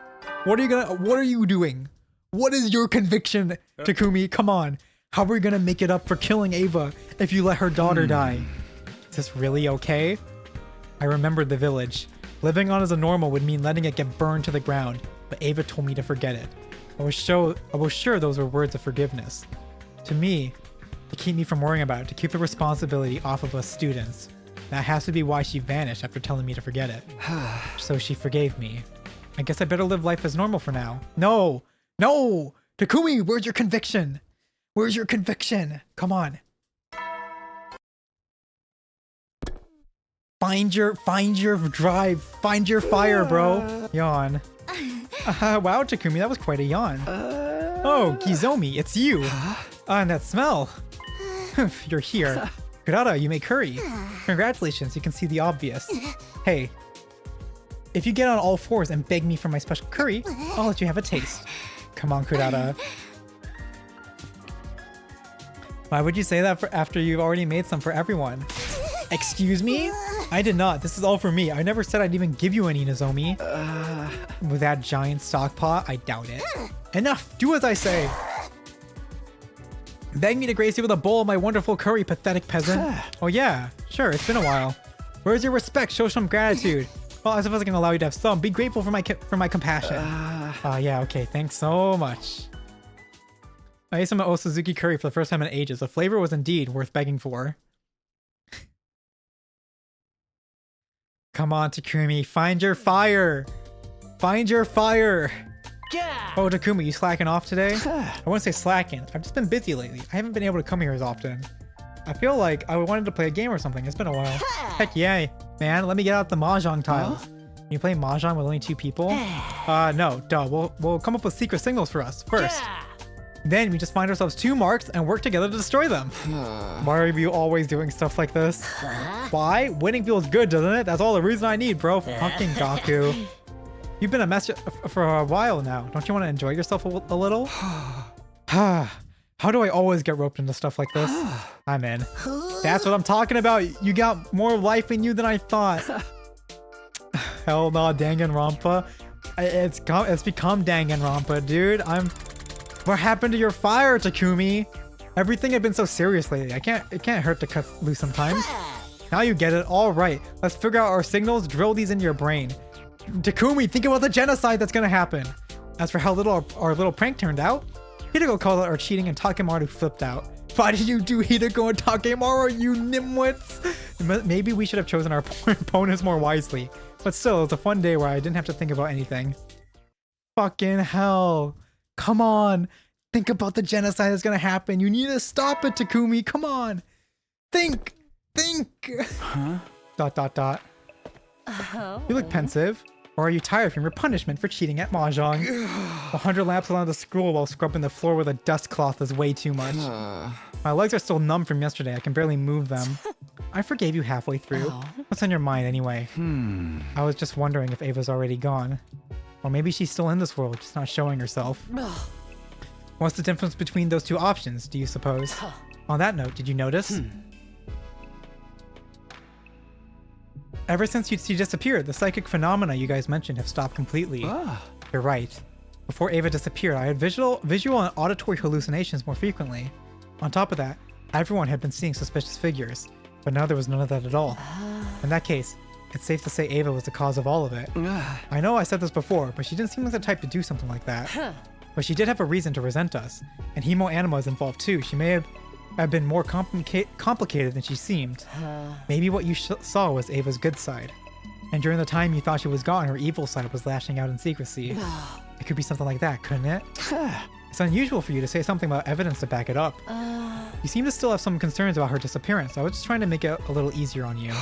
What are you doing? What is your conviction, Takumi? Come on. How are we gonna make it up for killing Ava if you let her daughter die? Is this really okay? I remembered the village. Living on as a normal would mean letting it get burned to the ground, but Ava told me to forget it. I was sure those were words of forgiveness. To me, to keep me from worrying about it, to keep the responsibility off of us students. That has to be why she vanished after telling me to forget it. So she forgave me. I guess I better live life as normal for now. No! No! Takumi, where's your conviction? Where's your conviction? Come on. Find your drive. Find your fire, bro. Yawn. Wow, Takumi, that was quite a yawn. Oh, Kizomi, it's you. And that smell. You're here. Kurata, you make curry. Congratulations, you can see the obvious. Hey, if you get on all fours and beg me for my special curry, I'll let you have a taste. Come on, Kurata. Why would you say that after you've already made some for everyone? Excuse me? I did not. This is all for me. I never said I'd even give you any, Nozomi. With that giant stock pot, I doubt it. Enough! Do as I say! Beg me to grace you with a bowl of my wonderful curry, pathetic peasant. Oh yeah, sure, it's been a while. Where's your respect? Show some gratitude. Well, I suppose I can allow you to have some. Be grateful for my compassion. Yeah, okay, thanks so much. I ate some Osuzuki curry for the first time in ages. The flavor was indeed worth begging for. Come on, Takumi, find your fire! Find your fire!
Yeah.
Oh, Takumi, you slacking off today? I wouldn't say slacking. I've just been busy lately. I haven't been able to come here as often. I feel like I wanted to play a game or something. It's been a while. Heck yeah, man. Let me get out the Mahjong tiles. You play Mahjong with only 2 people? No, duh. We'll come up with secret signals for us first.
Yeah.
Then we just find ourselves 2 marks and work together to destroy them. Why are you always doing stuff like this? Why? Winning feels good, doesn't it? That's all the reason I need, bro. Fucking Gaku. You've been a mess for a while now. Don't you want to enjoy yourself a little? How do I always get roped into stuff like this? I'm in. That's what I'm talking about. You got more life in you than I thought. Hell nah, Danganronpa. It's become Danganronpa, dude. What happened to your fire, Takumi? Everything had been so serious lately. It can't hurt to cut loose sometimes. Now you get it. All right. Let's figure out our signals. Drill these into your brain. Takumi, think about the genocide that's gonna happen. As for how little our little prank turned out, Hideko called it our cheating and Takemaru flipped out. Why did you do Hideko and Takemaru, you nimwits? Maybe we should have chosen our opponents more wisely. But still, it was a fun day where I didn't have to think about anything. Fucking hell. Come on. Think about the genocide that's gonna happen. You need to stop it, Takumi. Come on. Think. Huh? ... You look pensive. Or are you tired from your punishment for cheating at Mahjong? 100 laps around the school while scrubbing the floor with a dust cloth is way too much. My legs are still numb from yesterday. I can barely move them. I forgave you halfway through. What's on your mind anyway? I was just wondering if Ava's already gone. Or maybe she's still in this world, just not showing herself. What's the difference between those 2 options, do you suppose? On that note, did you notice? Ever since she disappeared, the psychic phenomena you guys mentioned have stopped completely. You're right. Before Ava disappeared, I had visual and auditory hallucinations more frequently. On top of that, everyone had been seeing suspicious figures, but now there was none of that at all. In that case, it's safe to say Ava was the cause of all of it. I know I said this before, but she didn't seem like the type to do something like that. But she did have a reason to resent us, and Himo Anima is involved too. She may have been more complicated than she seemed. Maybe what you saw was Ava's good side. And during the time you thought she was gone, her evil side was lashing out in secrecy. It could be something like that, couldn't it? It's unusual for you to say something about evidence to back it up. You seem to still have some concerns about her disappearance. I was just trying to make it a little easier on you.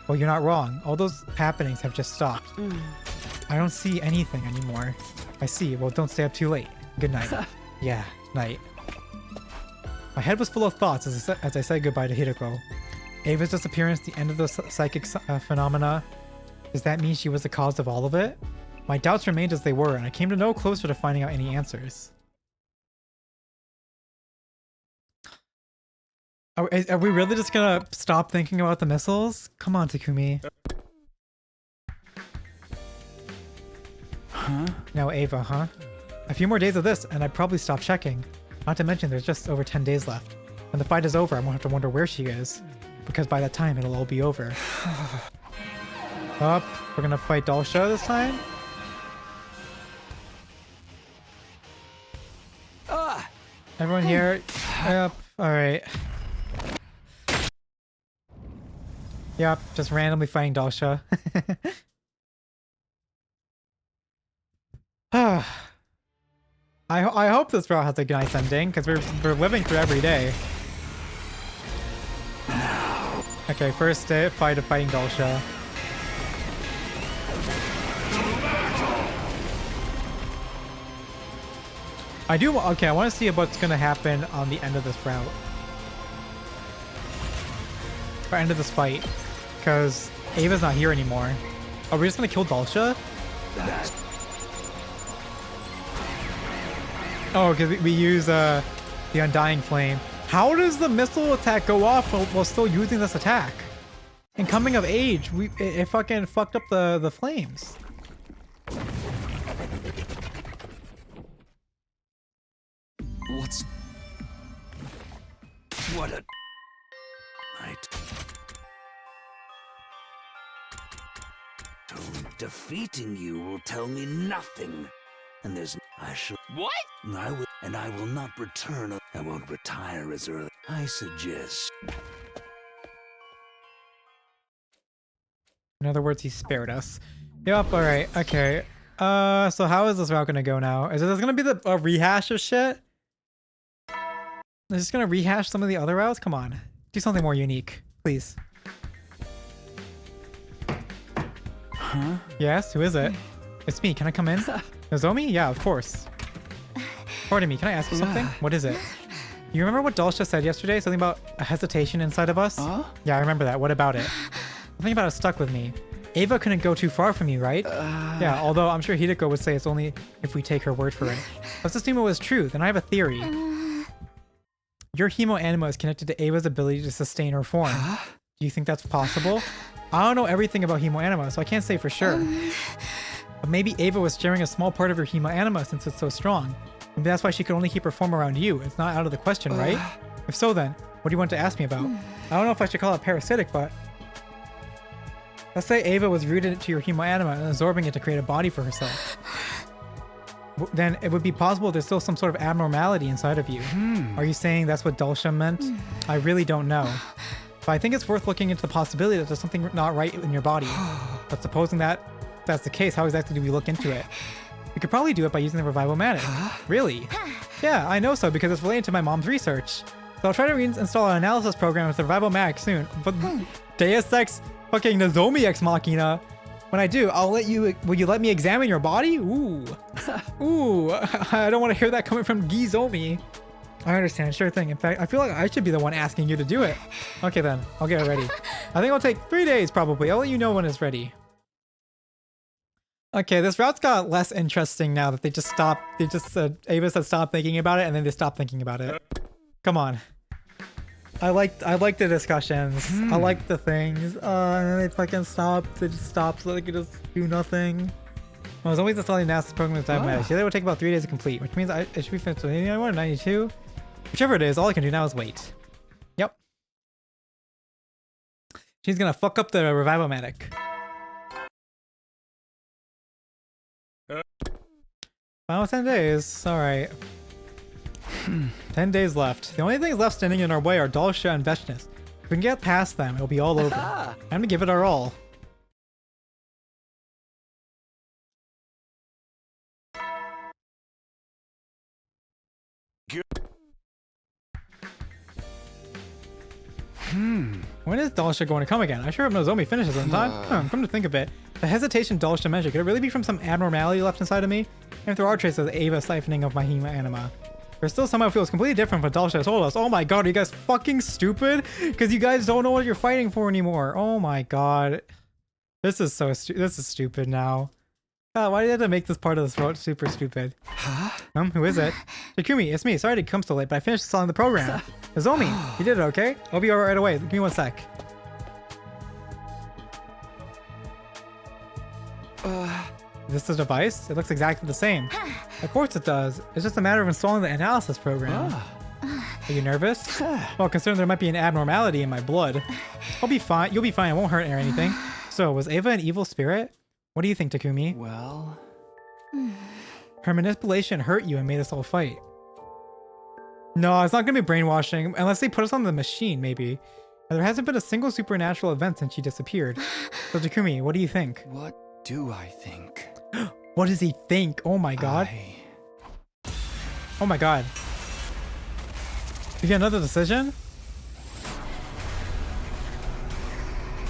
Well, you're not wrong. All those happenings have just stopped. I don't see anything anymore. I see. Well, don't stay up too late. Good night. Yeah, night. My head was full of thoughts as I said goodbye to Hideko. Ava's disappearance, the end of the psychic phenomena. Does that mean she was the cause of all of it? My doubts remained as they were, and I came to no closer to finding out any answers. Are we really just gonna stop thinking about the missiles? Come on, Takumi. No Ava, huh? A few more days of this, and I'd probably stop checking. Not to mention, there's just over 10 days left. When the fight is over, I won't have to wonder where she is. Because by that time, it'll all be over. Up, we're gonna fight Dalsha this time? Everyone here? Yep, alright. Yep, just randomly fighting Dalsha. I hope this route has a nice ending because we're living through every day. Okay, first day fight of fighting Dalsha. Okay, I want to see what's gonna happen on the end of this route. Or end of this fight. Because Ava's not here anymore. Are we just gonna kill Dalsha? Oh, because we use the Undying Flame. How does the missile attack go off while still using this attack? In Coming of Age, it fucking fucked up the flames.
What a night.
Defeating you will tell me nothing. And there's What? I will not return. I won't retire as early. I suggest.
In other words, he spared us. Yep, alright, okay. So how is this route gonna go now? Is this gonna be a rehash of shit? Is this gonna rehash some of the other routes? Come on. Do something more unique, please.
Huh?
Yes, who is it? It's me, can I come in? Nozomi? Yeah, of course. Pardon me, can I ask you something? What is it? You remember what Dalsha said yesterday? Something about a hesitation inside of us? Yeah, I remember that. What about it? Something about it stuck with me. Ava couldn't go too far from you, right? Yeah, although I'm sure Hideko would say it's only if we take her word for it. Let's assume it was true, then I have a theory. Your hemo anima is connected to Ava's ability to sustain her form. Do you think that's possible? I don't know everything about hemo anima, so I can't say for sure. But maybe Ava was sharing a small part of her hemo anima since it's so strong. Maybe that's why she could only keep her form around you. It's not out of the question, right? If so, then, what do you want to ask me about? I don't know if I should call it parasitic, but... Let's say Ava was rooted to your hemo anima and absorbing it to create a body for herself. Then it would be possible there's still some sort of abnormality inside of you. Are you saying that's what Dalsha meant? I really don't know. But I think it's worth looking into the possibility that there's something not right in your body. But supposing that's the case, how exactly do we look into it? We could probably do it by using the Revival Manic. Really? Yeah, I know so because it's related to my mom's research. So I'll try to reinstall an analysis program with the Revival Manic soon. But Deus Ex fucking Nozomi Ex Machina. When I do, will you let me examine your body? Ooh. Ooh, I don't want to hear that coming from Gizomi. I understand, sure thing. In fact, I feel like I should be the one asking you to do it. Okay then, I'll get it ready. I think it'll take 3 days probably. I'll let you know when it's ready. Okay, this route's got less interesting now that they just stopped. They just Ava said stop thinking about it, and then they stopped thinking about it. Come on. I liked the discussions. I liked the things. And then they fucking stopped. They just stopped so they could just do nothing. Well, it's always installing NASA's program with diabetics. The other would take about 3 days to complete, which means it should be finished with 81 or 92. Whichever it is, all I can do now is wait. Yep. She's gonna fuck up the Revival Manic. Final 10 days. Alright. 10 days left. The only things left standing in our way are Dalsha and Vechness. If we can get past them, it'll be all over. Time to give it our all. When is Dalsha going to come again? I sure hope Nozomi finishes on time. Come to think of it, the hesitation Dalsha mentioned, could it really be from some abnormality left inside of me? And if there are traces of the Ava siphoning of my hema anima, there still somehow feels completely different from what Dalsha has told us. Oh my god, are you guys fucking stupid? Because you guys don't know what you're fighting for anymore. Oh my god. This is so this is stupid now. God, why did I have to make this part of this route super stupid? Who is it? Takumi, it's me. Sorry to come so late, but I finished installing the program. Nozomi, you did it, okay? I'll be right away. Give me 1 sec. Is this the device? It looks exactly the same. Of course it does. It's just a matter of installing the analysis program. Are you nervous? Well, considering there might be an abnormality in my blood. I'll be fine. You'll be fine. It won't hurt or anything. So, was Ava an evil spirit? What do you think, Takumi?
Well...
Her manipulation hurt you and made us all fight. No, it's not going to be brainwashing, unless they put us on the machine, maybe. There hasn't been a single supernatural event since she disappeared. So Takumi, what do you think?
What do I think?
What does he think? Oh my god. Oh my god. You get another decision?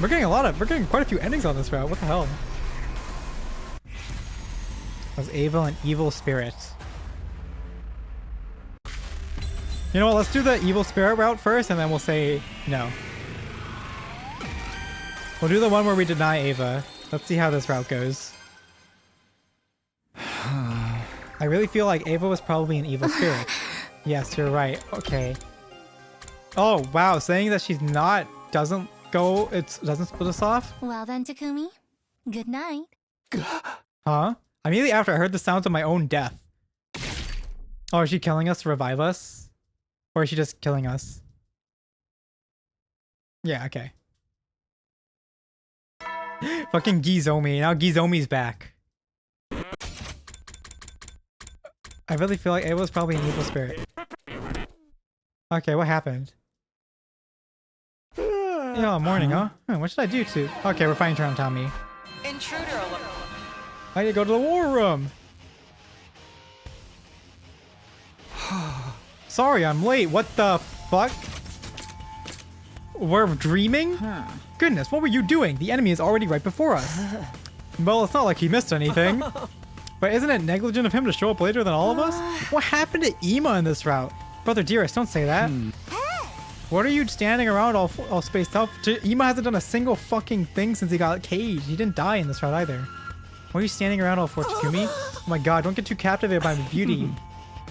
We're getting quite a few endings on this route. What the hell? That was Ava and Evil Spirit. You know what? Let's do the Evil Spirit route first, and then we'll say no. We'll do the one where we deny Ava. Let's see how this route goes. I really feel like Ava was probably an evil spirit. Yes, you're right. Okay. Oh, wow. Saying that she's not doesn't split us off?
Well then, Takumi. Good night.
Huh? Immediately after I heard the sounds of my own death. Oh, is she killing us to revive us? Or is she just killing us? Yeah, okay. Fucking Gizomi. Now Gizomi's back. I really feel like it was probably an evil spirit. Okay, what happened? Yeah, morning, huh? What should I do to... Okay, we're fighting around Tommy.
Intruder alert.
I need to go to the war room. Sorry, I'm late. What the fuck? We're dreaming? Goodness, what were you doing? The enemy is already right before us. Well, it's not like he missed anything. But isn't it negligent of him to show up later than all of us? What happened to Ema in this route? Brother Dearest, don't say that. What are you standing around all spaced out? Ema hasn't done a single fucking thing since he got caged. He didn't die in this route either. What are you standing around all for, Takumi? Oh my god, don't get too captivated by my beauty.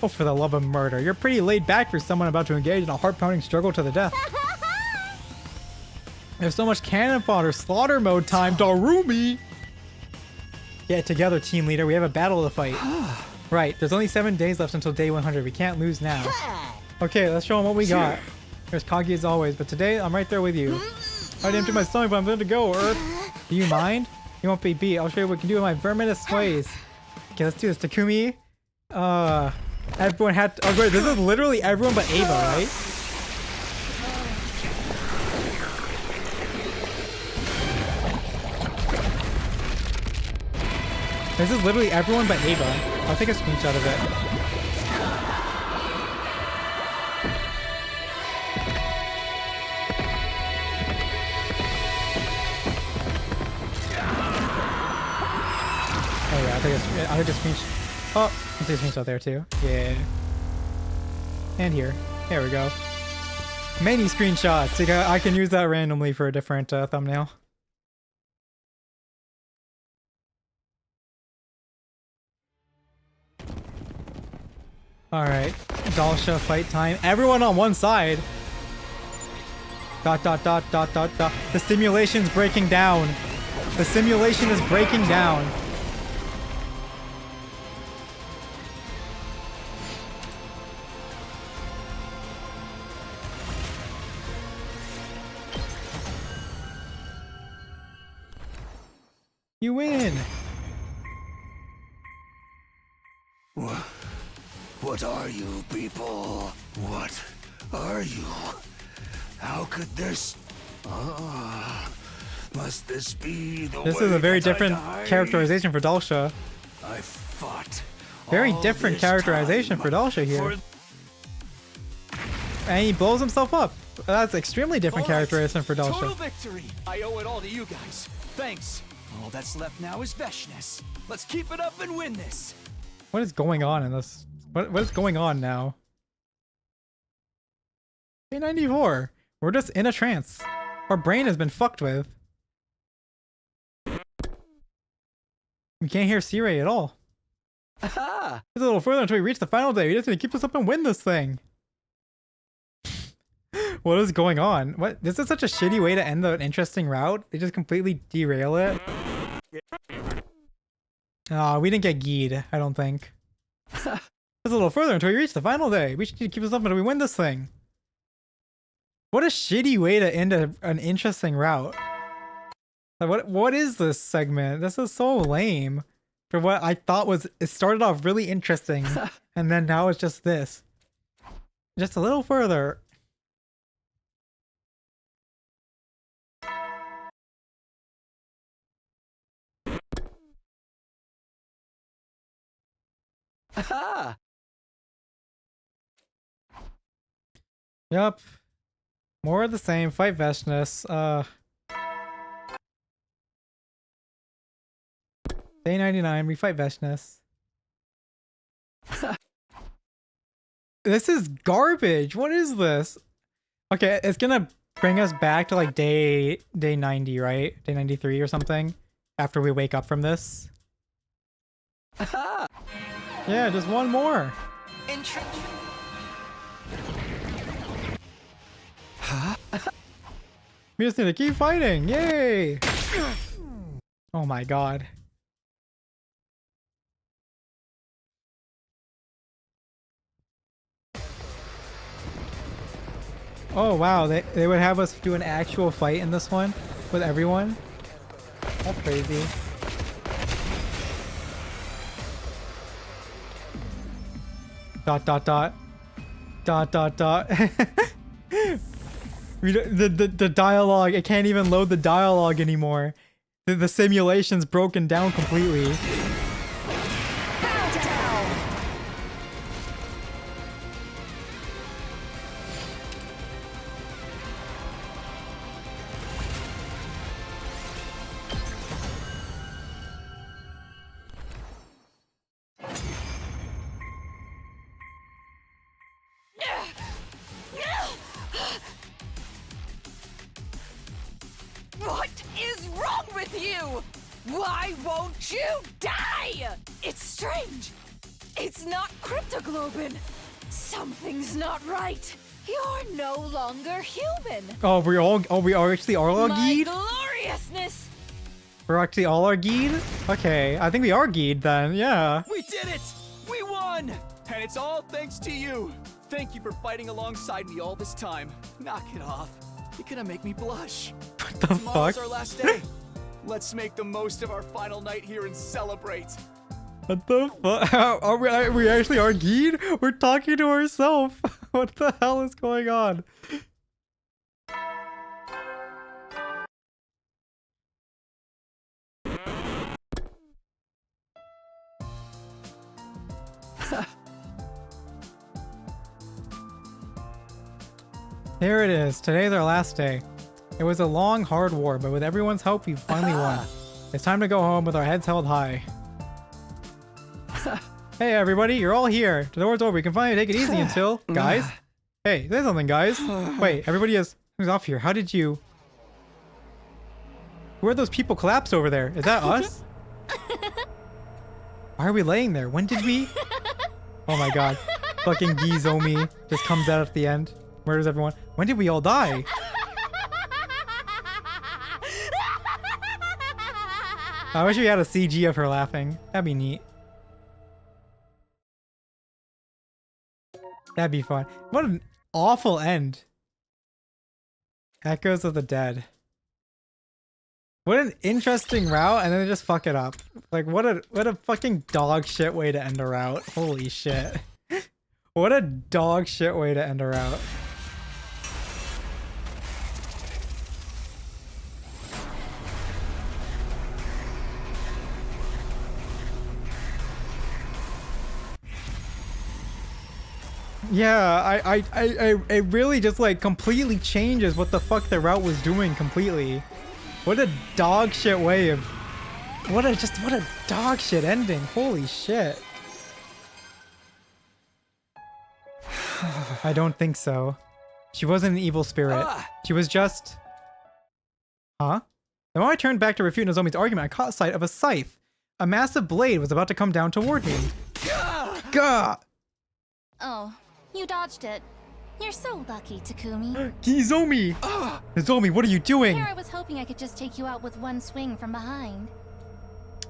Oh, for the love of murder. You're pretty laid back for someone about to engage in a heart-pounding struggle to the death. There's so much cannon fodder. Slaughter mode time, Darumi! Get it together, team leader. We have a battle to fight. Right, there's only 7 days left until day 100. We can't lose now. Okay, let's show them what we got. There's Kagi as always, but today I'm right there with you. I already emptied my stomach, but I'm good to go, Earth. Do you mind? You won't be beat. I'll show you what we can do in my verminous ways. Okay, let's do this. Takumi. Everyone had to, oh wait, this is literally everyone but Ava, right? This is literally everyone but Ava. I'll take a screenshot of it. Oh yeah, I'll take a screenshot. Oh, I'll take a screenshot there too. Yeah. And here. There we go. Many screenshots. I can use that randomly for a different thumbnail. Alright. Dalsha fight time. Everyone on one side. Dot dot dot dot dot dot. The simulation's breaking down. The simulation is breaking down. You win!
What are you people? What are you? How could this... must this be the
This
way
is a very
that I
different
died?
characterization for Dalsha.
I fought
Very
all
different
this
characterization
time
for Dalsha here. And he blows himself up. That's extremely different characterization for
Total
Dalsha.
victory! I owe it all to you guys. Thanks. All that's left now is Veshness. Let's keep it up and win this.
What is going on in this? What is going on now? K94. We're just in a trance. Our brain has been fucked with. We can't hear C-Ray at all.
Aha!
It's a little further until we reach the final day. We just need to keep this up and win this thing. What is going on? What? This is such a shitty way to end an interesting route. They just completely derail it. We didn't get Geed, I don't think. It's a little further until we reach the final day. We should keep this up until we win this thing. What a shitty way to end an interesting route. Like, what is this segment? This is so lame. For what I thought was, it started off really interesting, and then now it's just this. Just a little further.
Aha!
Yep. More of the same. Fight Vestness. Day 99. We fight Vestness. This is garbage. What is this? Okay, it's gonna bring us back to like day 90, right? Day 93 or something. After we wake up from this. Yeah, just one more. We just need to keep fighting. Yay! Oh my god. Oh wow, they would have us do an actual fight in this one with everyone? That's crazy. Dot dot dot. Dot dot dot. The dialogue, it can't even load the dialogue anymore. The simulation's broken down completely.
What is wrong with you? Why won't you die? It's strange. It's not cryptoglobin. Something's not right. You're no longer human.
Oh, we are actually all
My
Argeed?
gloriousness.
We're actually all Argeed? Okay, I think we are Argeed then, yeah.
We did it! We won! And it's all thanks to you. Thank you for fighting alongside me all this time. Knock it off. You're gonna make me blush.
What the
Tomorrow's
fuck?
our last day. Let's make the most of our final night here and celebrate.
What the fuck? Are we actually Argeed? We're talking to ourselves. What the hell is going on? Here it is. Today's our last day. It was a long, hard war, but with everyone's help, we finally won. It's time to go home with our heads held high. Hey everybody, you're all here. The door's over. We can finally take it easy until... Guys? Hey, there's something, guys. Wait, everybody is... Who's off here? How did you... Who are those people collapsed over there? Is that us? Why are we laying there? When did we... Oh my god. Fucking Gizomi just comes out at the end. Murders everyone. When did we all die? I wish we had a CG of her laughing. That'd be neat. That'd be fun. What an awful end. Echoes of the Dead. What an interesting route, and then they just fuck it up. Like, what a fucking dog shit way to end a route. Holy shit. What a dog shit way to end a route. Yeah, it really just like completely changes what the fuck the route was doing completely. What a dog shit way of... What a dog shit ending. Holy shit. I don't think so. She wasn't an evil spirit. She was just... Huh? The moment I turned back to refute Nozomi's argument, I caught sight of a scythe. A massive blade was about to come down toward me. Gah!
Oh, you dodged it. You're so lucky, Takumi.
Kizomi! Nozomi, what are you doing?
Here I was hoping I could just take you out with one swing from behind.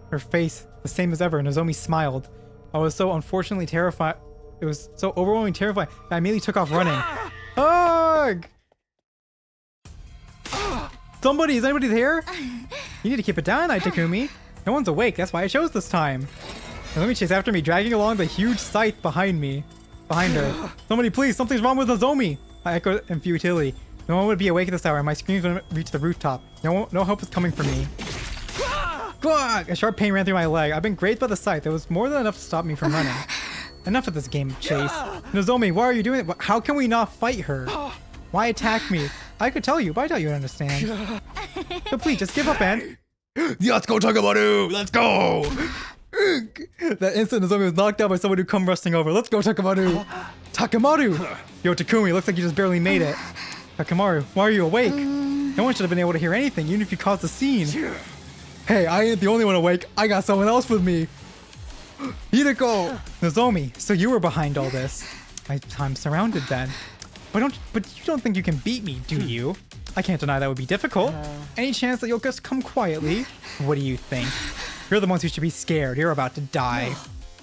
Her face, the same as ever, Nozomi smiled. I was so unfortunately terrified. It was so overwhelmingly terrifying that I immediately took off running. Ugh! Somebody, is anybody there? You need to keep it down, Takumi. No one's awake, that's why I chose this time. Nozomi chased after me, dragging along the huge scythe behind her. Somebody please, something's wrong with Nozomi! I echoed in futility. No one would be awake at this hour, and my screams would reach the rooftop. No help was coming from me. A sharp pain ran through my leg. I've been grazed by the scythe. It was more than enough to stop me from running. Enough of this game of chase. Nozomi, why are you doing it? How can we not fight her? Why attack me? I could tell you, but I doubt you would understand. So please, just give up, and... Let's go, Takamaru! Let's go! That instant Nozomi was knocked out by someone who come rushing over. Let's go, Takamaru! Takamaru! Yo, Takumi, looks like you just barely made it. Takamaru, why are you awake? No one should have been able to hear anything, even if you caused a scene. Hey, I ain't the only one awake. I got someone else with me. Hideko! Nozomi, so you were behind all this. I'm surrounded then. But you don't think you can beat me, do you? I can't deny that would be difficult. Any chance that you'll just come quietly? What do you think? You're the ones who should be scared. You're about to die.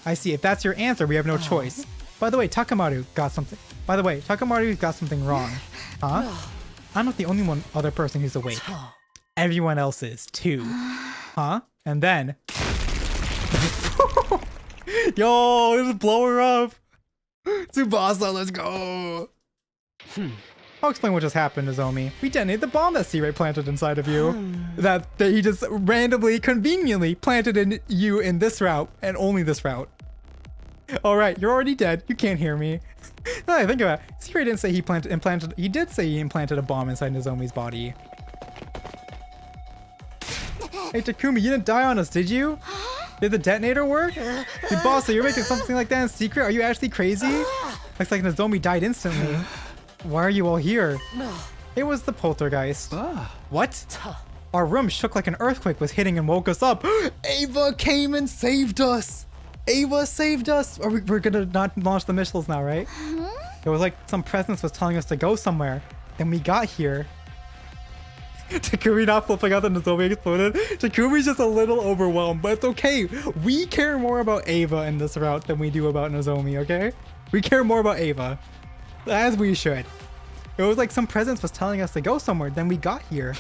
I see. If that's your answer, we have no choice. By the way, Takamaru got something. Takamaru got something wrong. Huh? I'm not the only other person who's awake. Everyone else is too. Huh? And then... Yo, just blow her up. Tsubasa, let's go. I'll explain what just happened, Nozomi. We detonated the bomb that C-Ray planted inside of you. That he just randomly, conveniently planted in you in this route, and only this route. Alright, you're already dead. You can't hear me. No, I think about it. C-Ray didn't say he implanted. He did say he implanted a bomb inside Nozomi's body. Hey, Takumi, you didn't die on us, did you? Did the detonator work? Hey, boss, so you're making something like that in secret? Are you actually crazy? Looks like Nozomi died instantly. Why are you all here? It was the poltergeist. What? Our room shook like an earthquake was hitting and woke us up. Ava came and saved us. Ava saved us. We're gonna not launch the missiles now, right? It was like some presence was telling us to go somewhere. Then we got here. Takumi not flipping out that Nozomi exploded. Takumi's just a little overwhelmed, but it's okay. We care more about Ava in this route than we do about Nozomi, okay? We care more about Ava. As we should. It was like some presence was telling us to go somewhere, then we got here.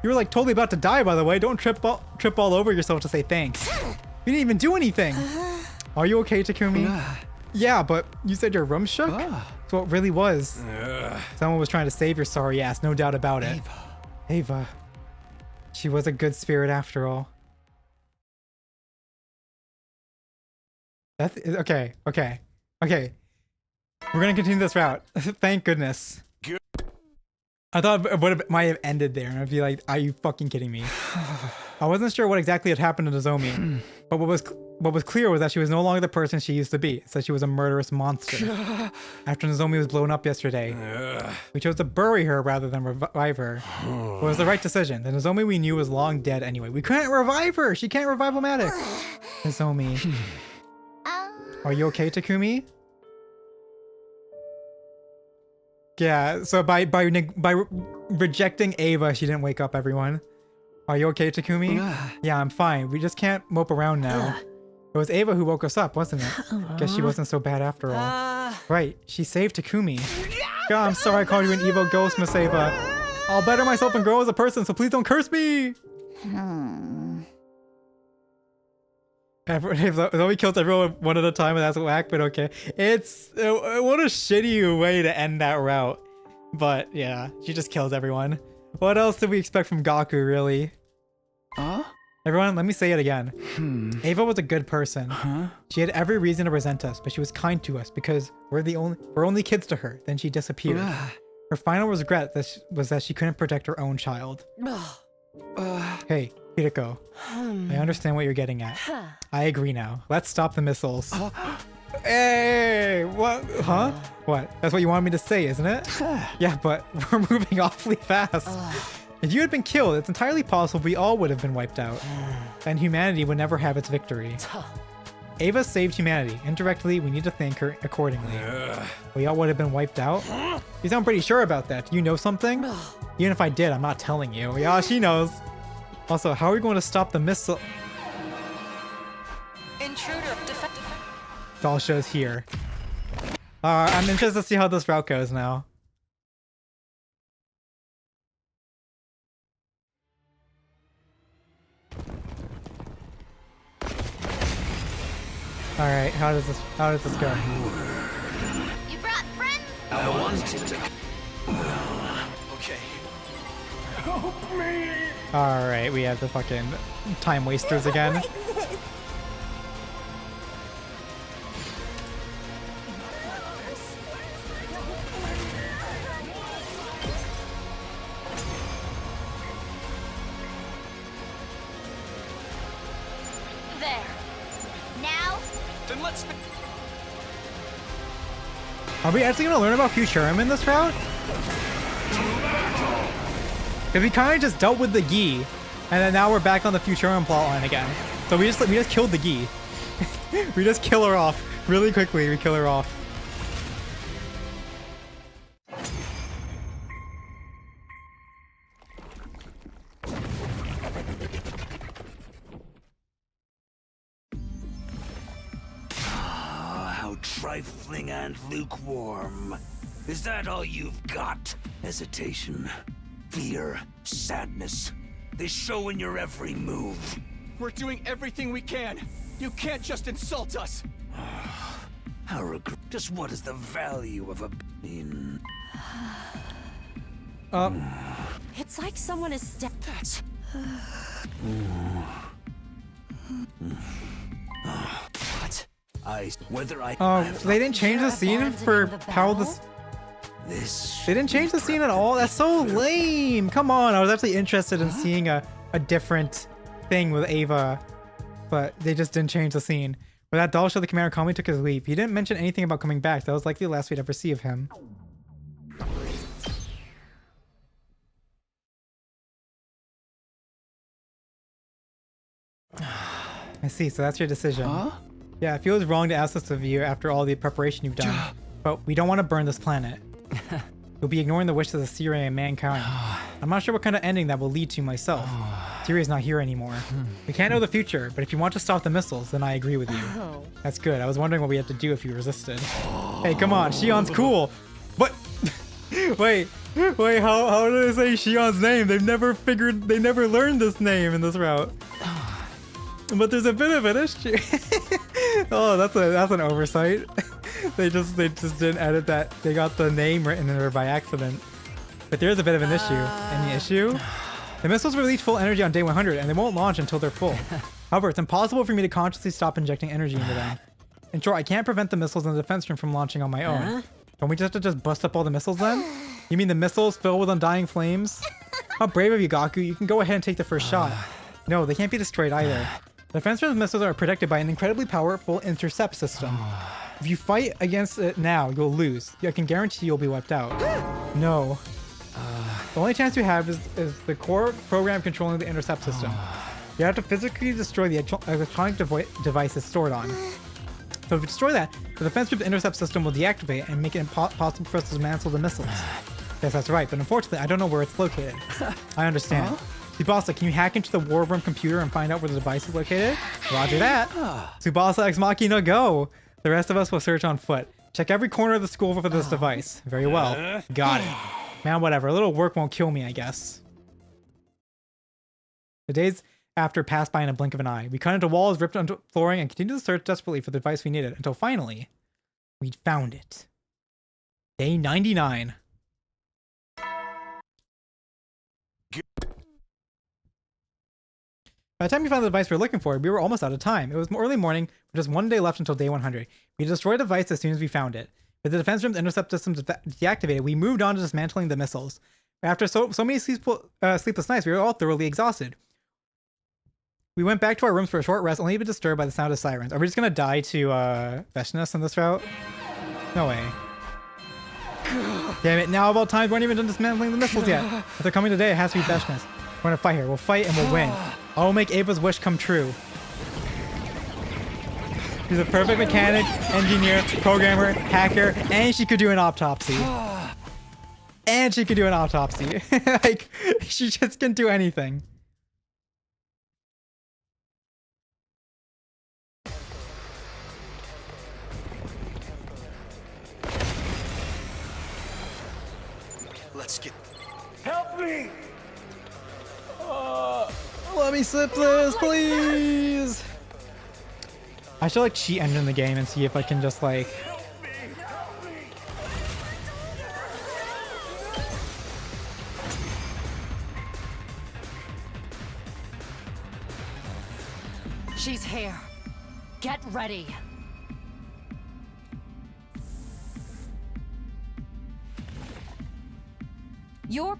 You were like totally about to die, by the way. Don't trip all over yourself to say thanks. You didn't even do anything. Are you okay, Takumi? Yeah, but you said your room shook? So it really was. Someone was trying to save your sorry ass, no doubt about it. Ava. She was a good spirit after all. That's okay. We're gonna continue this route. Thank goodness. I thought it might have ended there, and I'd be like, "Are you fucking kidding me?" I wasn't sure what exactly had happened to Nozomi, but what was clear was that she was no longer the person she used to be. It said she was a murderous monster. After Nozomi was blown up yesterday, we chose to bury her rather than revive her. It was the right decision. The Nozomi we knew was long dead anyway. We couldn't revive her. She can't revive-o-matic. Nozomi, are you okay, Takumi? Yeah, so by rejecting Ava, she didn't wake up, everyone. Are you okay, Takumi? Yeah, I'm fine. We just can't mope around now. It was Ava who woke us up, wasn't it? Guess she wasn't so bad after all. Right, she saved Takumi. God, I'm sorry I called you an evil ghost, Miss Ava. I'll better myself and grow as a person, so please don't curse me! Zoe kills everyone one at a time, and that's whack, but okay. It's what a shitty way to end that route. But yeah, she just kills everyone. What else did we expect from Gaku, really? Everyone, let me say it again. Ava was a good person. She had every reason to resent us, but she was kind to us because we're only kids to her. Then she disappeared. Her final regret was that she couldn't protect her own child. Hey, Hideko, I understand what you're getting at. I agree now. Let's stop the missiles. Hey, what? Huh? What? That's what you wanted me to say, isn't it? Yeah, but we're moving awfully fast. If you had been killed, it's entirely possible we all would have been wiped out. And humanity would never have its victory. Ava saved humanity. Indirectly, we need to thank her accordingly. We all would have been wiped out? You sound pretty sure about that. Do you know something? Even if I did, I'm not telling you. Yeah, she knows. Also, how are we going to stop the missile?
Intruder,
Doll shows here. I'm interested to see how this route goes now. All right, how does this go?
You brought friends?
I wanted to.
Okay.
All right, we have the fucking time wasters again.
let's...
Are we actually gonna learn about Futurum in this route? Because we kind of just dealt with the Gi, and then now we're back on the Futurum plotline again. So we just killed the Gi. We just kill her off really quickly. We kill her off.
How trifling and lukewarm. Is that all you've got? Hesitation, fear, sadness. They show in your every move.
We're doing everything we can. You can't just insult us.
How just what is the value of a bean?
It's like someone is
That's... What?
They didn't change the scene for how this... They didn't change the scene at all? That's so lame! Come on, I was actually interested in seeing a different thing with Ava, but they just didn't change the scene. Where that doll showed the commander calmly took his leave. He didn't mention anything about coming back. That was likely the last we'd ever see of him. I see, so that's your decision.
Huh?
Yeah, it feels wrong to ask this of you after all the preparation you've done, but we don't want to burn this planet. You'll be ignoring the wishes of Syria and mankind. I'm not sure what kind of ending that will lead to myself. Syria's not here anymore. We can't know the future, but if you want to stop the missiles, then I agree with you. That's good. I was wondering what we had to do if you resisted. Hey, come on, Shion's cool. What? wait, how did I say Shion's name? They never learned this name in this route. But there's a bit of an issue. Oh, that's an oversight. They just didn't edit that. They got the name written in there by accident. But there's a bit of an issue. Any issue? The missiles release full energy on day 100, and they won't launch until they're full. However, it's impossible for me to consciously stop injecting energy into them. In short, I can't prevent the missiles in the defense room from launching on my own. Don't we just have to bust up all the missiles then? You mean the missiles filled with undying flames? How brave of you, Gaku. You can go ahead and take the first shot. No, they can't be destroyed either. The defense room missiles are protected by an incredibly powerful intercept system. If you fight against it now, you'll lose. I can guarantee you'll be wiped out. No. The only chance you have is the core program controlling the intercept system. You have to physically destroy the electronic device it's stored on. So if you destroy that, the defense group's intercept system will deactivate and make it impossible for us to dismantle the missiles. Yes, that's right, but unfortunately, I don't know where it's located. I understand. Tsubasa, can you hack into the war room computer and find out where the device is located? Roger that. Tsubasa Ex Machina, go! The rest of us will search on foot. Check every corner of the school for this device. Very well. Got it. Man, whatever. A little work won't kill me, I guess. The days after passed by in a blink of an eye. We cut into walls, ripped onto flooring, and continued to search desperately for the device we needed, until finally, we found it. Day 99. By the time we found the device we were looking for, we were almost out of time. It was early morning, with just one day left until day 100. We destroyed the device as soon as we found it. With the defense room's intercept system deactivated, we moved on to dismantling the missiles. After so many sleepless nights, we were all thoroughly exhausted. We went back to our rooms for a short rest, only to be disturbed by the sound of sirens. Are we just gonna die to Veshness on this route? No way. Damn it, now of all times, we weren't even done dismantling the missiles yet. If they're coming today, it has to be Veshness. We're gonna fight here. We'll fight and we'll win. I will make Ava's wish come true. She's a perfect mechanic, engineer, programmer, hacker, and she could do an autopsy. And she could do an autopsy. Like, she just can do anything.
Let's get...
Help me!
Let me sip this, please! I should like cheat enter in the game and see if I can just like...
She's here. Get ready. Your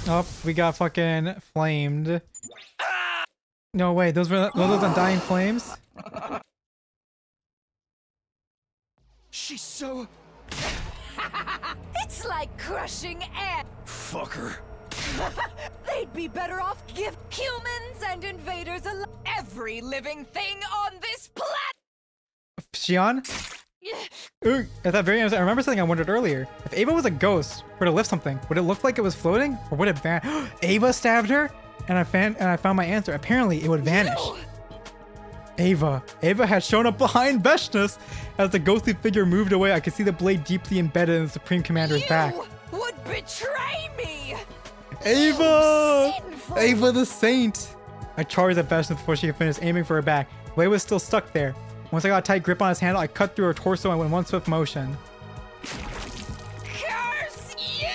Oh, we got fucking flamed. No way, those were those undying flames?
She's so...
It's like crushing air.
Fucker.
They'd be better off give humans and invaders every living thing on this planet.
Xion? Ooh, at that very end, I remember something I wondered earlier. If Ava was a ghost, were to lift something, would it look like it was floating? Or would it vanish? Ava stabbed her? And I found my answer. Apparently, it would vanish. Ava had shown up behind Veshnas. As the ghostly figure moved away, I could see the blade deeply embedded in the Supreme Commander's back.
Would betray me.
Ava!
Sinful.
Ava the Saint! I charged at Veshnas before she could finish aiming for her back. The blade was still stuck there. Once I got a tight grip on his handle, I cut through her torso and went in one swift motion.
Curse you!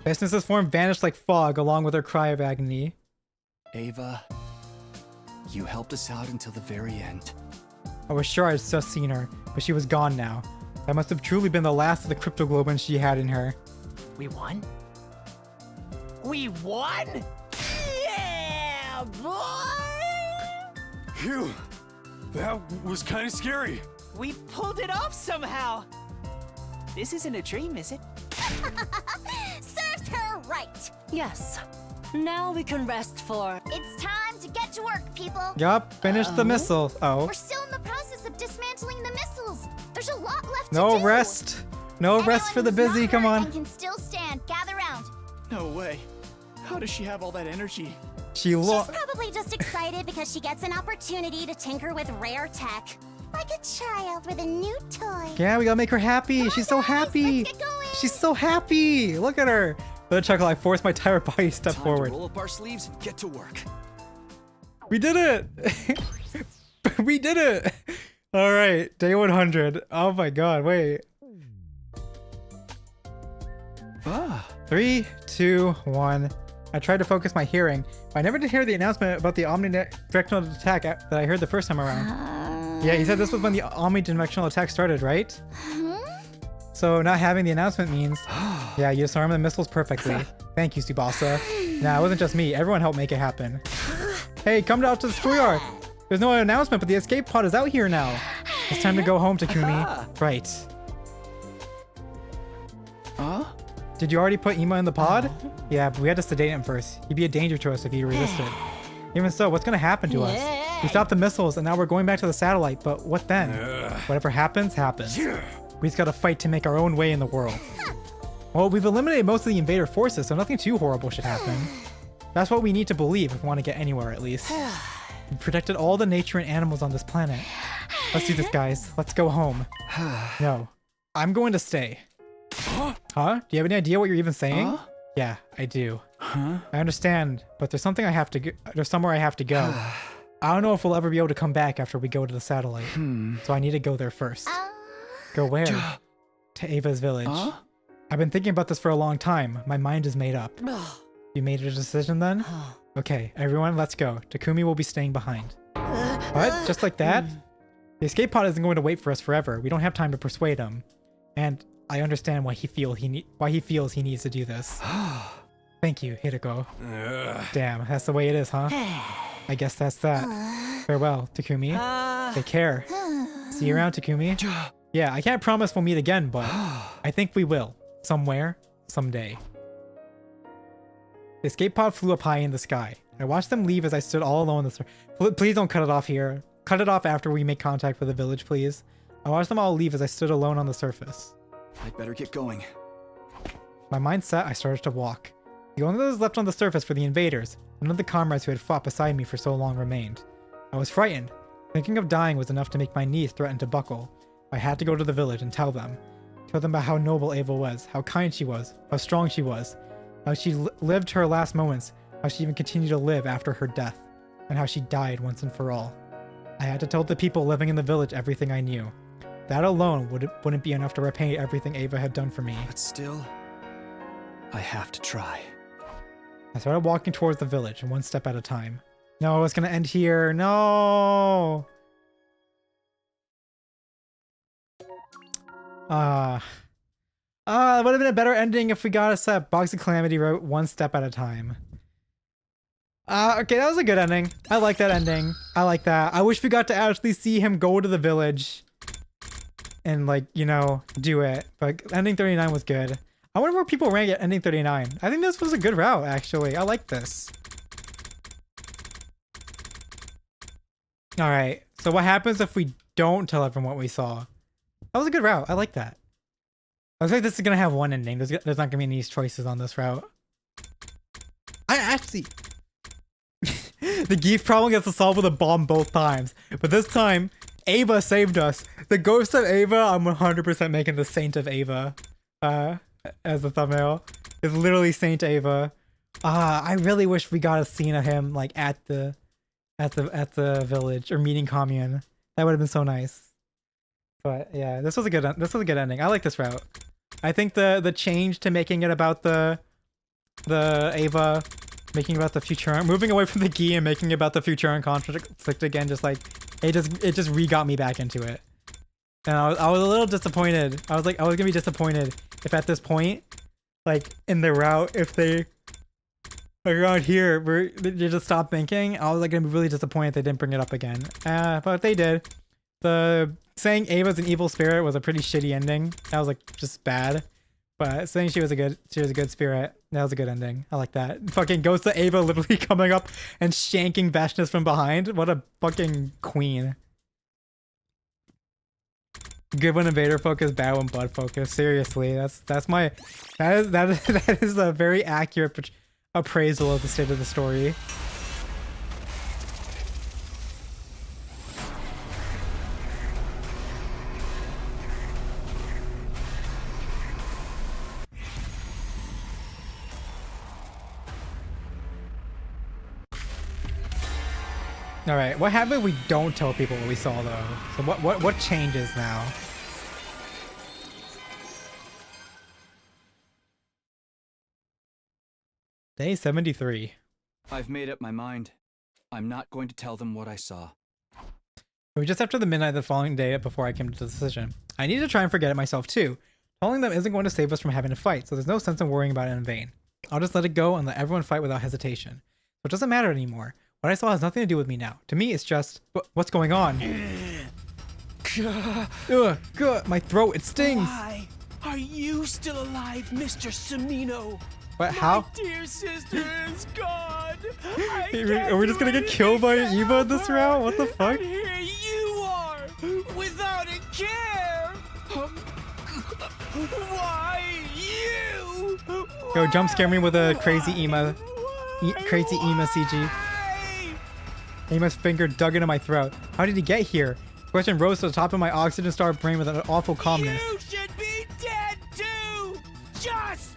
Veshnas' form vanished like fog, along with her cry of agony.
Ava, you helped us out until the very end.
I was sure I'd just seen her, but she was gone now. That must have truly been the last of the cryptoglobins she had in her.
We won? We won? Yeah, boy!
Phew. That was kind of scary.
We pulled it off somehow. This isn't a dream, is it?
Serves her right.
Yes. Now we can rest for.
It's time to get to work, people.
Yup, finish the missile. Oh.
We're still in the process of dismantling the missiles. There's a lot left to
No
do.
rest. No rest for the
Anyone who's
busy,
not
come
hurt
on.
and can still stand. Gather round.
No way. How does she have all that energy?
She
She's
lost.
probably just excited because she gets an opportunity to tinker with rare tech. Like a child with a new toy.
Yeah, we gotta make her happy.
Come on,
She's so
guys,
happy.
let's get going.
She's so happy. Look at her. With a chuckle, I forced my entire body to step
Time
forward.
to roll up our sleeves and get to work.
We did it. We did it. All right, day 100. Oh my god, wait.
Ah.
3, 2, 1. I tried to focus my hearing, but I never did hear the announcement about the omnidirectional attack that I heard the first time around. Yeah, he said this was when the omnidirectional attack started, right? So not having the announcement means, yeah, you disarmed the missiles perfectly. Thank you, Tsubasa. Nah, it wasn't just me. Everyone helped make it happen. Hey, come out to the schoolyard. There's no announcement, but the escape pod is out here now. It's time to go home, Takumi. Right.
Huh?
Did you already put Ima in the pod? Yeah, but we had to sedate him first. He'd be a danger to us if he resisted. Even so, what's gonna happen to us? We stopped the missiles and now we're going back to the satellite, but what then? Whatever happens, happens. We just gotta fight to make our own way in the world. Well, we've eliminated most of the invader forces, so nothing too horrible should happen. That's what we need to believe if we want to get anywhere, at least. We protected all the nature and animals on this planet. Let's do this, guys. Let's go home. No. I'm going to stay. Huh? Do you have any idea what you're even saying?
Huh?
Yeah, I do.
Huh?
I understand, but there's something I have to go. There's somewhere I have to go. I don't know if we'll ever be able to come back after we go to the satellite. So I need to go there first. Go where? To Ava's village.
Huh?
I've been thinking about this for a long time. My mind is made up. You made a decision then? Okay, everyone, let's go. Takumi will be staying behind. What? Just like that? The escape pod isn't going to wait for us forever. We don't have time to persuade him. And I understand why he feels he needs to do this. Thank you, Hideko. Damn, that's the way it is, huh? I guess that's that. Farewell, Takumi. Take care. See you around, Takumi. Yeah, I can't promise we'll meet again, but I think we will. Somewhere, someday. The escape pod flew up high in the sky. I watched them leave as I stood all alone. Please don't cut it off here. Cut it off after we make contact with the village, please. I watched them all leave as I stood alone on the surface.
I'd better get going.
My mind set, I started to walk. The only those left on the surface were the invaders. None of the comrades who had fought beside me for so long remained. I was frightened. Thinking of dying was enough to make my knees threaten to buckle. I had to go to the village and tell them. Tell them about how noble Ava was, how kind she was, how strong she was, how she lived her last moments, how she even continued to live after her death, and how she died once and for all. I had to tell the people living in the village everything I knew. That alone wouldn't be enough to repay everything Ava had done for me.
But still, I have to try.
I started walking towards the village, one step at a time. No, it's gonna end here. No! It would have been a better ending if we got a set Box of Calamity wrote one step at a time. Okay, that was a good ending. I like that ending. I like that. I wish we got to actually see him go to the village and, like, you know, do it. But ending 39 was good. I wonder where people rank at ending 39. I think this was a good route, actually. I like this. Alright, so what happens if we don't tell everyone what we saw? That was a good route. I like that. I was like, this is gonna have one ending. There's not gonna be any choices on this route. I actually... The Geef problem gets to solve with a bomb both times. But this time, Ava saved us. The ghost of Ava, I'm 100% making the Saint of Ava as the thumbnail. It's literally Saint Ava. I really wish we got a scene of him like at the village or meeting commune. That would have been so nice. But yeah, this was a good ending. I like this route. I think the change to making it about the Ava, making it about the future, moving away from the Gi and making it about the future and conflict again, just like it just re-got me back into it. And I was a little disappointed. I was gonna be disappointed if at this point, like in the route, if they around here they just stopped thinking. I was like gonna be really disappointed they didn't bring it up again. But they did. The saying Ava's an evil spirit was a pretty shitty ending. That was like just bad. But saying she was a good spirit, that was a good ending. I like that. Fucking Ghost of Ava literally coming up and shanking Vashnis from behind. What a fucking queen. Good when invader focus, bad when blood focus. Seriously, that is a very accurate appraisal of the state of the story. All right, what happens if we don't tell people what we saw though? So what changes now? Day 73.
I've made up my mind. I'm not going to tell them what I saw.
It was just after the midnight of the following day before I came to the decision. I need to try and forget it myself too. Telling them isn't going to save us from having to fight, so there's no sense in worrying about it in vain. I'll just let it go and let everyone fight without hesitation. So it doesn't matter anymore. What I saw has nothing to do with me now. To me, it's just... What's going on? Ugh, my throat, it stings!
Why are you still alive, Mr. Samino?
What, how?
My dear sister is gone!
Are we just gonna get killed by Eva in this round? What the fuck?
And here you are, without a care! Why you?
Yo, jump scare me with a crazy Ema CG. Ema's finger dug into my throat. How did he get here? The question rose to the top of my oxygen-starved brain with an awful calmness.
You should be dead too! Just...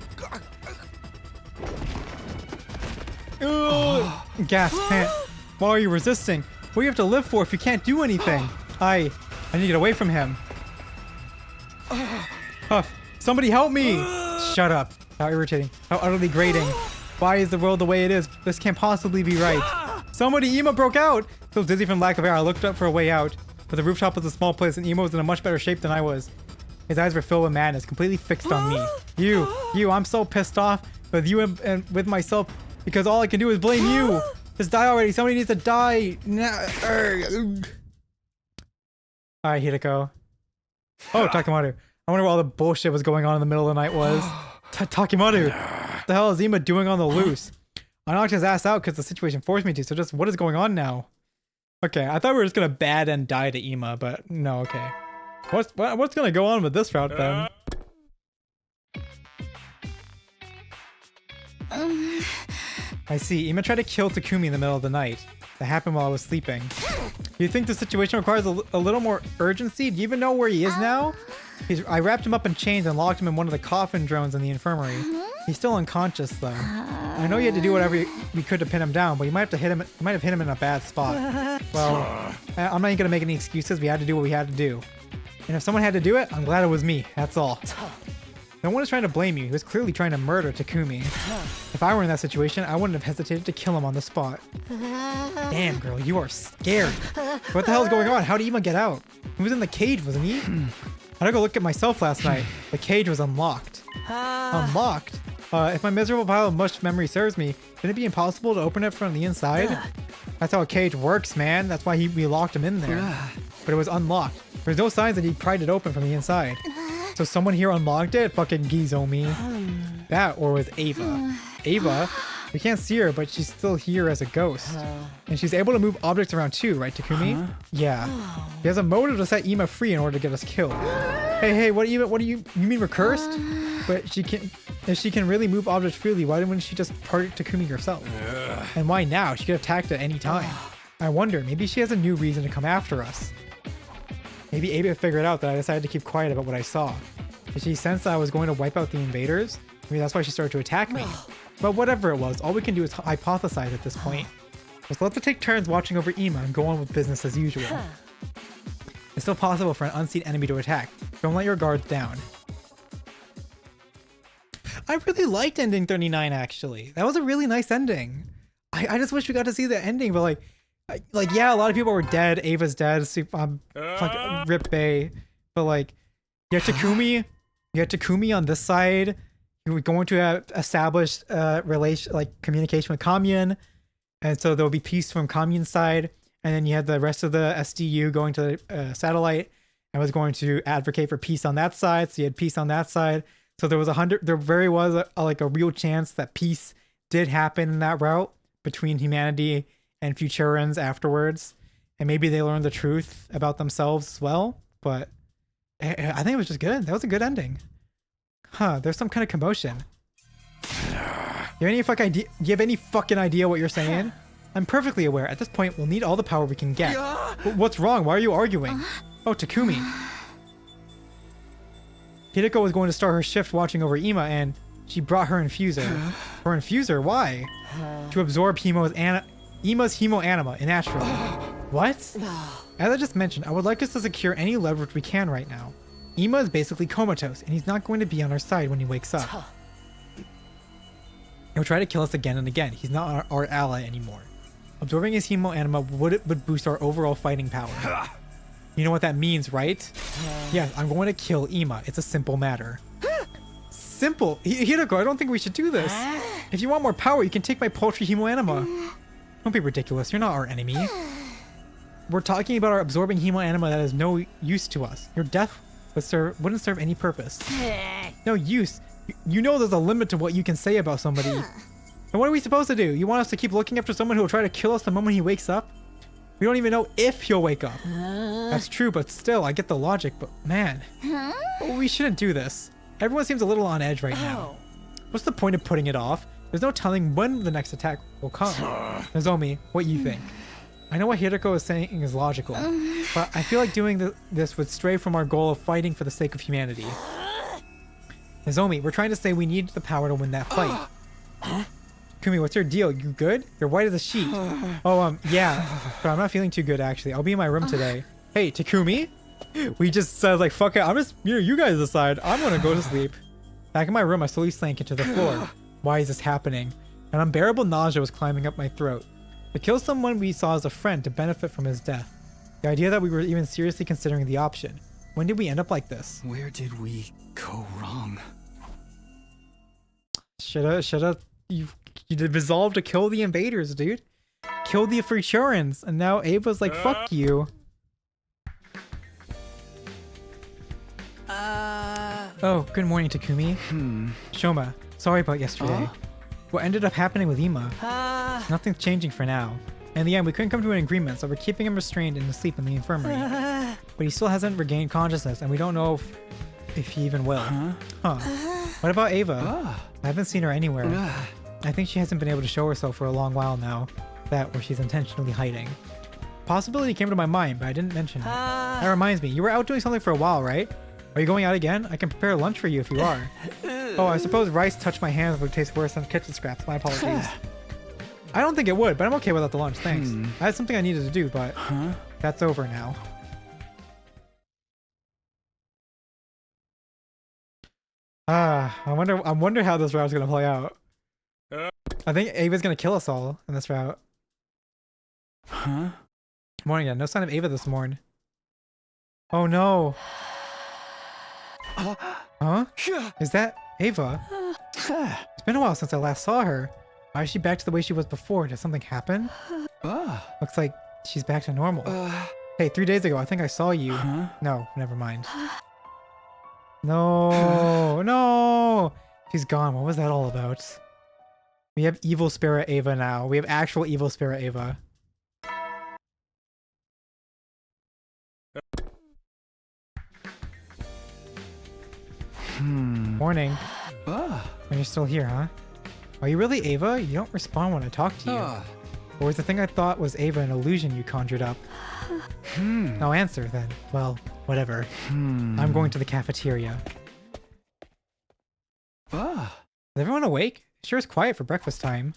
Gasp, pant. Why are you resisting? What do you have to live for if you can't do anything? I need to get away from him. Huff, somebody help me! Shut up. How irritating. How utterly grating. Why is the world the way it is? This can't possibly be right. Somebody, Ema broke out! So dizzy from lack of air, I looked up for a way out. But the rooftop was a small place and Ema was in a much better shape than I was. His eyes were filled with madness, completely fixed on me. You, I'm so pissed off with you and with myself because all I can do is blame you. Just die already, somebody needs to die. Alright, Hideko. Oh, Takemaru. I wonder what all the bullshit was going on in the middle of the night was. Takemaru, what the hell is Ema doing on the loose? I knocked his ass out because the situation forced me to, so just what is going on now? Okay, I thought we were just gonna bad and die to Ema, but no, okay. What's gonna go on with this route then? I see, Ema tried to kill Takumi in the middle of the night. That happened while I was sleeping. Do you think the situation requires a little more urgency? Do you even know where he is now? I wrapped him up in chains and locked him in one of the coffin drones in the infirmary. He's still unconscious though. I know you had to do whatever we could to pin him down, but you might have hit him in a bad spot. Well, I'm not even gonna make any excuses. We had to do what we had to do. And if someone had to do it, I'm glad it was me. That's all. No one is trying to blame you. He was clearly trying to murder Takumi. If I were in that situation, I wouldn't have hesitated to kill him on the spot. Damn, girl, you are scared. What the hell is going on? How did Ema get out? He was in the cage, wasn't he? I had to go look at myself last night. The cage was unlocked. Unlocked? If my miserable pile of mush memory serves me, shouldn't it be impossible to open it from the inside? That's how a cage works, man. That's why we locked him in there. But it was unlocked. There's no signs that he pried it open from the inside. So someone here unlocked it? Fucking Gizomi. That or was Ava. Ava? We can't see her, but she's still here as a ghost. And she's able to move objects around too, right, Takumi? Yeah. She has a motive to set Ima free in order to get us killed. Hey, what do you mean we're cursed? But if she can really move objects freely, why wouldn't she just target Takumi herself? And why now? She could have attacked at any time. I wonder, maybe she has a new reason to come after us. Maybe Ava figured out that I decided to keep quiet about what I saw. Did she sense that I was going to wipe out the invaders? Maybe that's why she started to attack me. But whatever it was, all we can do is hypothesize at this point. Let's let her take turns watching over Ima and go on with business as usual. It's still possible for an unseen enemy to attack. Don't let your guards down. I really liked ending 39 actually. That was a really nice ending. I just wish we got to see the ending, but like yeah, a lot of people were dead. Ava's dead. Rip Bay. But like, you have Takumi on this side. You were going to have established communication with Kamyun, and so there'll be peace from Kamyun's side. And then you had the rest of the SDU going to the satellite and was going to advocate for peace on that side. So you had peace on that side. So there was a real chance that peace did happen in that route between humanity and Futurans afterwards. And maybe they learned the truth about themselves as well. But I think it was just good. That was a good ending. Huh, there's some kind of commotion. Do you have any fucking idea what you're saying? I'm perfectly aware. At this point, we'll need all the power we can get. What's wrong? Why are you arguing? Oh, Takumi. Hideko was going to start her shift watching over Ima, and she brought her infuser. Her infuser? Why? To absorb Ima's hemo anima naturally. What? As I just mentioned, I would like us to secure any leverage we can right now. Ima is basically comatose, and he's not going to be on our side when he wakes up. He'll try to kill us again and again. He's not our ally anymore. Absorbing his hemo anima would boost our overall fighting power. You know what that means, right? Yeah, I'm going to kill Ima. It's a simple matter. Simple? Hideko, I don't think we should do this. If you want more power, you can take my paltry hemo anima. Don't be ridiculous. You're not our enemy. We're talking about our absorbing hemo anima that is no use to us. Your death wouldn't serve any purpose. No use. You know there's a limit to what you can say about somebody. And what are we supposed to do? You want us to keep looking after someone who will try to kill us the moment he wakes up? We don't even know if he'll wake up. That's true, but still, I get the logic, but man. We shouldn't do this. Everyone seems a little on edge right now. What's the point of putting it off? There's no telling when the next attack will come. Nozomi, what you think? I know what Hideko is saying is logical, but I feel like doing this would stray from our goal of fighting for the sake of humanity. Nozomi, we're trying to say we need the power to win that fight. Kumi, what's your deal? You good? You're white as a sheet. Yeah, but I'm not feeling too good actually. I'll be in my room today. Hey, Takumi? We just said like, fuck it, I'm just, you guys decide. I'm gonna go to sleep. Back in my room, I slowly sank into the floor. Why is this happening? An unbearable nausea was climbing up my throat. To kill someone we saw as a friend to benefit from his death. The idea that we were even seriously considering the option. When did we end up like this?
Where did we go wrong?
Shoulda, you did resolve to kill the invaders, dude. Kill the Futurans, and now Ava's like, fuck you. Oh, good morning, Takumi. Shoma, sorry about yesterday. What ended up happening with Ima? Nothing's changing for now. In the end, we couldn't come to an agreement, so we're keeping him restrained and asleep in the infirmary. But he still hasn't regained consciousness, and we don't know if he even will. What about Ava? I haven't seen her anywhere. I think she hasn't been able to show herself for a long while now. That or she's intentionally hiding. Possibility came to my mind, but I didn't mention it. That reminds me, you were out doing something for a while, right? Are you going out again? I can prepare lunch for you if you are. Oh, I suppose rice touched my hands would taste worse than kitchen scraps. My apologies. I don't think it would, but I'm okay without the lunch, thanks. I had something I needed to do, but that's over now. I wonder how this route's gonna play out. I think Ava's gonna kill us all in this route. Morning, yeah. No sign of Ava this morning. Oh no. Huh? Is that Ava? It's been a while since I last saw her. Why is she back to the way she was before? Did something happen? Looks like she's back to normal. Hey, 3 days ago, I think I saw you. No, never mind. No, no! She's gone. What was that all about? We have evil spirit Ava now. We have actual evil spirit Ava. Morning. Are you still here, huh? Are you really Ava? You don't respond when I talk to you. Or was the thing I thought was Ava an illusion you conjured up? No answer then. Well, whatever. I'm going to the cafeteria. Is everyone awake? It sure is quiet for breakfast time.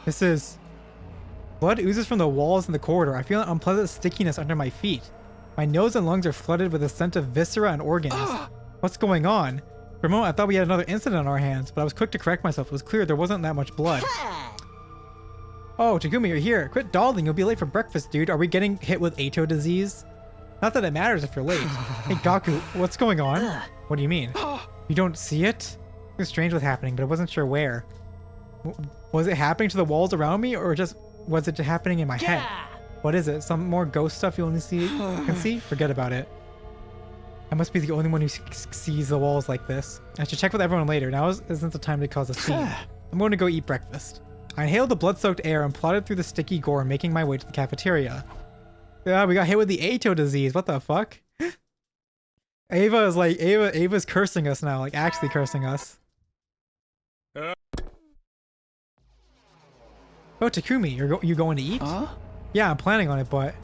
This is... Blood oozes from the walls in the corridor. I feel an unpleasant stickiness under my feet. My nose and lungs are flooded with a scent of viscera and organs. What's going on? For a moment, I thought we had another incident on our hands, but I was quick to correct myself. It was clear there wasn't that much blood. Oh, Takumi, you're here. Quit dawdling. You'll be late for breakfast, dude. Are we getting hit with HO disease? Not that it matters if you're late. Hey, Gaku, what's going on? What do you mean? You don't see it? Something strange was happening, but I wasn't sure where. Was it happening to the walls around me, or just was it happening in my head? What is it? Some more ghost stuff you only can see? Forget about it. I must be the only one who sees the walls like this. I should check with everyone later. Now isn't the time to cause a scene. I'm going to go eat breakfast. I inhaled the blood-soaked air and plodded through the sticky gore, making my way to the cafeteria. Yeah, we got hit with the HO disease. What the fuck? Ava is like, Ava's cursing us now, like actually cursing us. Oh, Takumi, you going to eat? Yeah, I'm planning on it, but...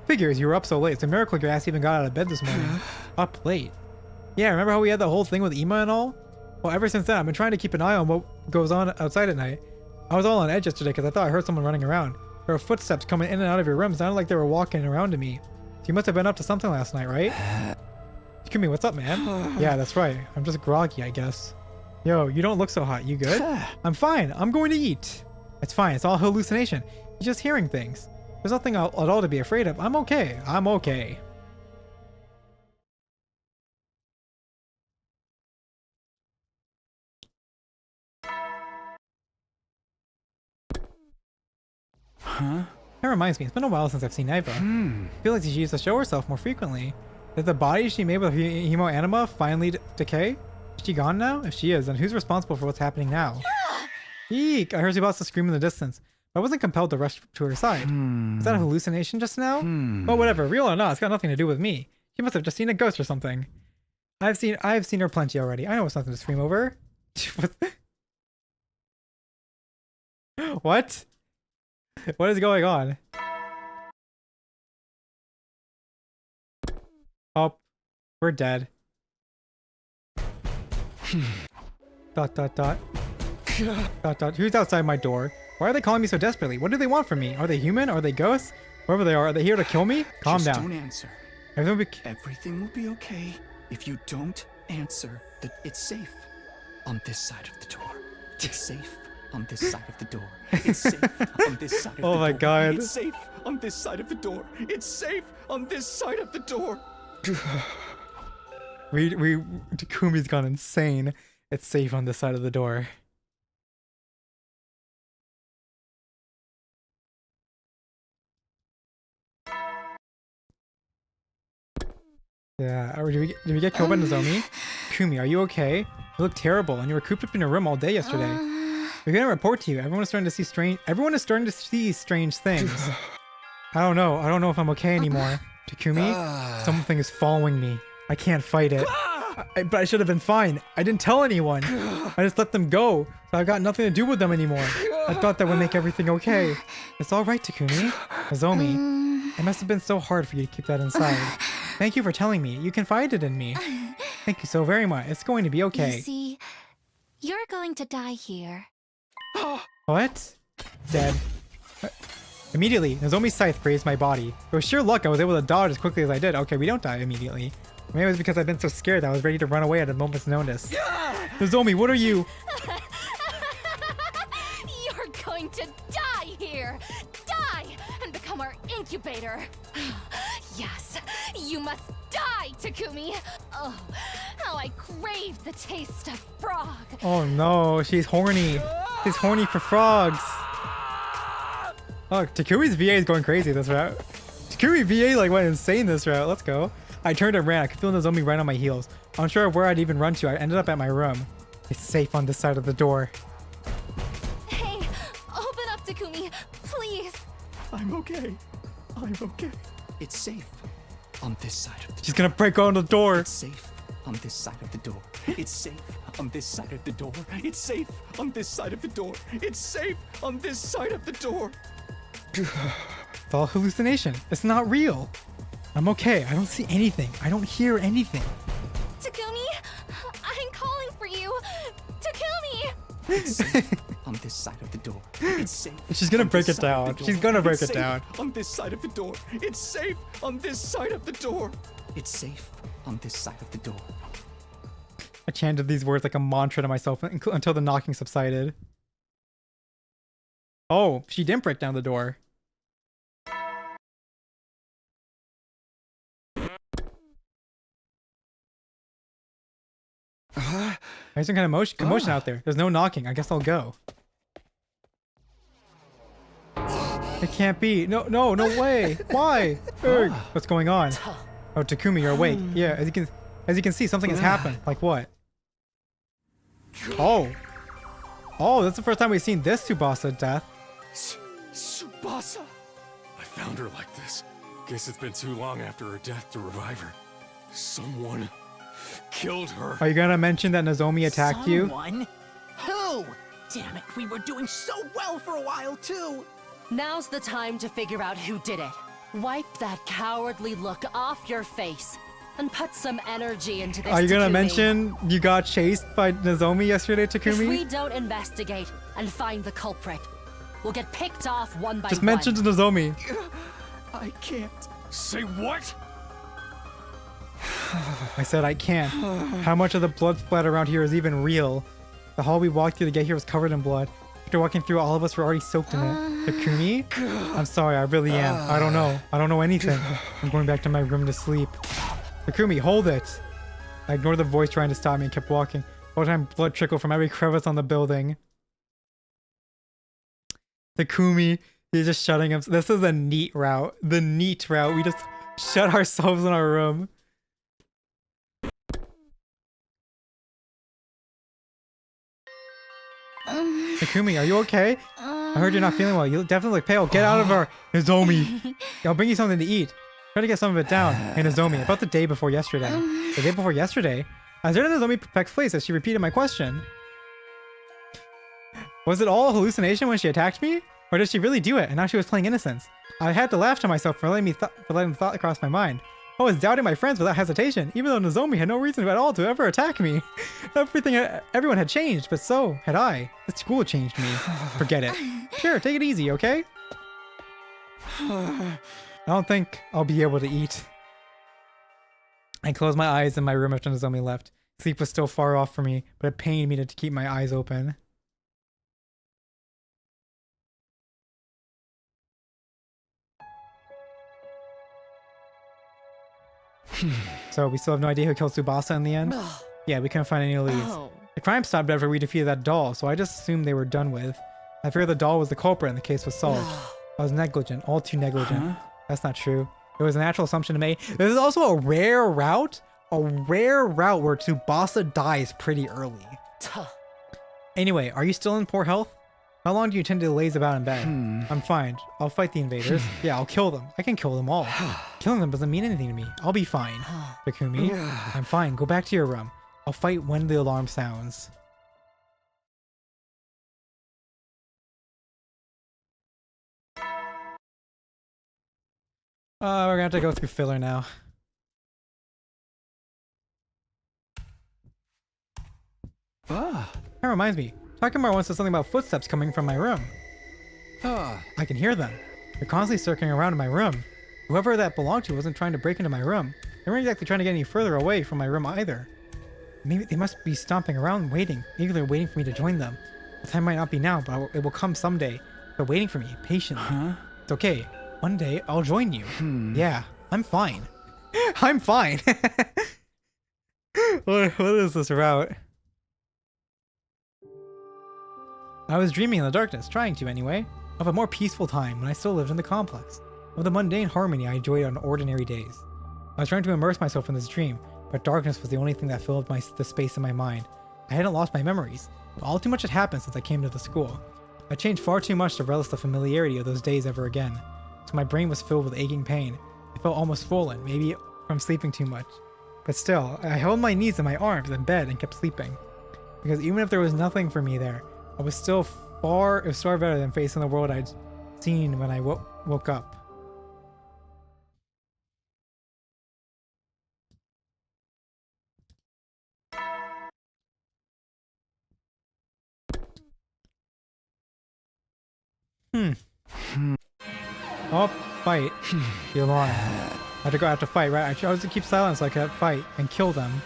Figures, you were up so late. It's a miracle your ass even got out of bed this morning. Up late? Yeah, remember how we had the whole thing with Ima and all? Well, ever since then, I've been trying to keep an eye on what goes on outside at night. I was all on edge yesterday because I thought I heard someone running around. There were footsteps coming in and out of your room. It sounded like they were walking around to me. So you must have been up to something last night, right? Takumi, what's up, man? Yeah, that's right. I'm just groggy, I guess. Yo, you don't look so hot. You good? I'm fine. I'm going to eat. It's fine. It's all hallucination. You're just hearing things. There's nothing at all to be afraid of. I'm okay. I'm okay. That reminds me, it's been a while since I've seen Eva. I feel like she used to show herself more frequently. Did the body she made with hemo anima finally decay? Is she gone now? If she is, then who's responsible for what's happening now? Eek! I heard she about to scream in the distance. I wasn't compelled to rush to her side. Is that a hallucination just now? Well, whatever. Real or not, it's got nothing to do with me. She must have just seen a ghost or something. I've seen her plenty already. I know it's nothing to scream over. What? What is going on? Oh, we're dead. Dot dot dot. Dot dot. Who's outside my door? Why are they calling me so desperately? What do they want from me? Are they human? Are they ghosts? Whoever they are they here to kill me? Calm
Just
down.
Don't answer.
Everything will be okay if you don't answer. It's safe on this side of the door. It's safe on this side of the door. It's safe on this side of the door.
Oh my god.
It's safe on this side of the door. It's safe on this side of the door.
Takumi's gone insane. It's safe on this side of the door. Yeah, did we get killed by Nozomi? Kumi, are you okay? You look terrible, and you were cooped up in your room all day yesterday. We're gonna report to you. Everyone is starting to see strange things. I don't know if I'm okay anymore. Takumi, something is following me. I can't fight it. But I should have been fine. I didn't tell anyone. I just let them go. So I got nothing to do with them anymore. I thought that would make everything okay. It's all right, Takumi. Nozomi, it must have been so hard for you to keep that inside. Thank you for telling me. You confided in me. Thank you so very much. It's going to be okay.
You see, you're going to die here.
What? Dead. Immediately, Nozomi's scythe grazed my body. It was sheer luck I was able to dodge as quickly as I did. Okay, we don't die immediately. Maybe it was because I've been so scared that I was ready to run away at a moment's notice. Nozomi, what are you?
You're going to die here! Die! And become our incubator! Yes, you must die, Takumi! Oh, how I crave the taste of frog.
Oh no, she's horny. She's horny for frogs. Oh, Takumi's VA is going crazy this route. Takumi VA like went insane this route. Let's go. I turned and ran. I could feel Nozomi right on my heels. Unsure of where I'd even run to, I ended up at my room. It's safe on this side of the door.
Hey, open up, Takumi, please.
I'm okay. I'm okay. It's safe on this side of the door.
She's gonna break on the door.
It's safe on this side of the door. It's safe on this side of the door. It's safe on this side of the door. It's safe on this side of the door.
It's all hallucination. It's not real. I'm okay. I don't see anything. I don't hear anything.
Takumi, I'm calling for you. Takumi!
It's safe on this side of the door. It's safe.
She's gonna
on
break
this
it
side of
down.
the
She's
door.
gonna break
It's
it
safe
down.
on this side of the door. It's safe on this side of the door. It's safe on this side of the door.
I chanted these words like a mantra to myself until the knocking subsided. Oh, she didn't break down the door. There's some kind of commotion out there. There's no knocking. I guess I'll go. It can't be. No way. Why? Erg. What's going on? Oh, Takumi, you're awake. Yeah, as you can see, something has happened. Like what? Oh, that's the first time we've seen this Tsubasa death.
Tsubasa.
I found her like this. Guess it's been too long after her death to revive her. Someone killed her.
Are you gonna mention that Nozomi attacked you?
Someone? Who? Damn it, we were doing so well for a while too.
Now's the time to figure out who did it. Wipe that cowardly look off your face and put some energy into this.
Are you gonna
Takumi.
mention you got chased by Nozomi yesterday,
If we
Takumi?
don't investigate and find the culprit, we'll get picked off one by
Just
one.
mention Nozomi.
I can't.
Say what?
I said I can't. How much of the blood splatter around here is even real? The hall we walked through to get here was covered in blood. After walking through, all of us were already soaked in it. Takumi? I'm sorry, I really am. I don't know. I don't know anything. I'm going back to my room to sleep. Takumi, hold it! I ignored the voice trying to stop me and kept walking. All the time, blood trickled from every crevice on the building. Takumi, you're just shutting him. This is a neat route. The neat route. We just shut ourselves in our room. Takumi, are you okay? I heard you're not feeling well. You definitely look pale. Get out of her, Nozomi. I'll bring you something to eat. Try to get some of it down. Hey, Nozomi, about the day before yesterday. The day before yesterday? I was there in Nozomi's perplexed face as she repeated my question. Was it all a hallucination when she attacked me? Or did she really do it and now she was playing innocence? I had to laugh to myself for letting the thought cross my mind. I was doubting my friends without hesitation, even though Nozomi had no reason at all to ever attack me. Everyone had changed, but so had I. The school changed me. Forget it. Sure, take it easy, okay? I don't think I'll be able to eat. I closed my eyes in my room after Nozomi left. Sleep was still far off for me, but it pained me to keep my eyes open. So we still have no idea who killed Tsubasa in the end? Yeah, we couldn't find any leads.
Oh.
The crime stopped after we defeated that doll, so I just assumed they were done with. I figured the doll was the culprit and the case was solved. I was negligent, all too negligent. That's not true. It was a natural assumption to make. This is also a rare route where Tsubasa dies pretty early. Anyway, are you still in poor health? How long do you intend to laze about in bed? I'm fine. I'll fight the invaders. Yeah, I'll kill them. I can kill them all. Killing them doesn't mean anything to me. I'll be fine. Takumi, I'm fine. Go back to your room. I'll fight when the alarm sounds. We're gonna have to go through filler now. That reminds me. Takemura once said something about footsteps coming from my room. I can hear them. They're constantly circling around in my room. Whoever that belonged to wasn't trying to break into my room. They weren't exactly trying to get any further away from my room either. Maybe they must be stomping around waiting, eagerly waiting for me to join them. The time might not be now, but it will come someday. They're waiting for me, patiently. It's okay. One day, I'll join you. Yeah, I'm fine. I'm fine. What is this route? I was dreaming in the darkness, trying to anyway, of a more peaceful time when I still lived in the complex, of the mundane harmony I enjoyed on ordinary days. I was trying to immerse myself in this dream, but darkness was the only thing that filled the space in my mind. I hadn't lost my memories, but all too much had happened since I came to the school. I changed far too much to relish the familiarity of those days ever again, so my brain was filled with aching pain. It felt almost swollen, maybe from sleeping too much. But still, I held my knees in my arms in bed and kept sleeping. Because even if there was nothing for me there, it was far better than facing the world I'd seen when I woke up. Oh, fight. The alarm. I have to fight, right? I chose to keep silent so I could fight and kill them.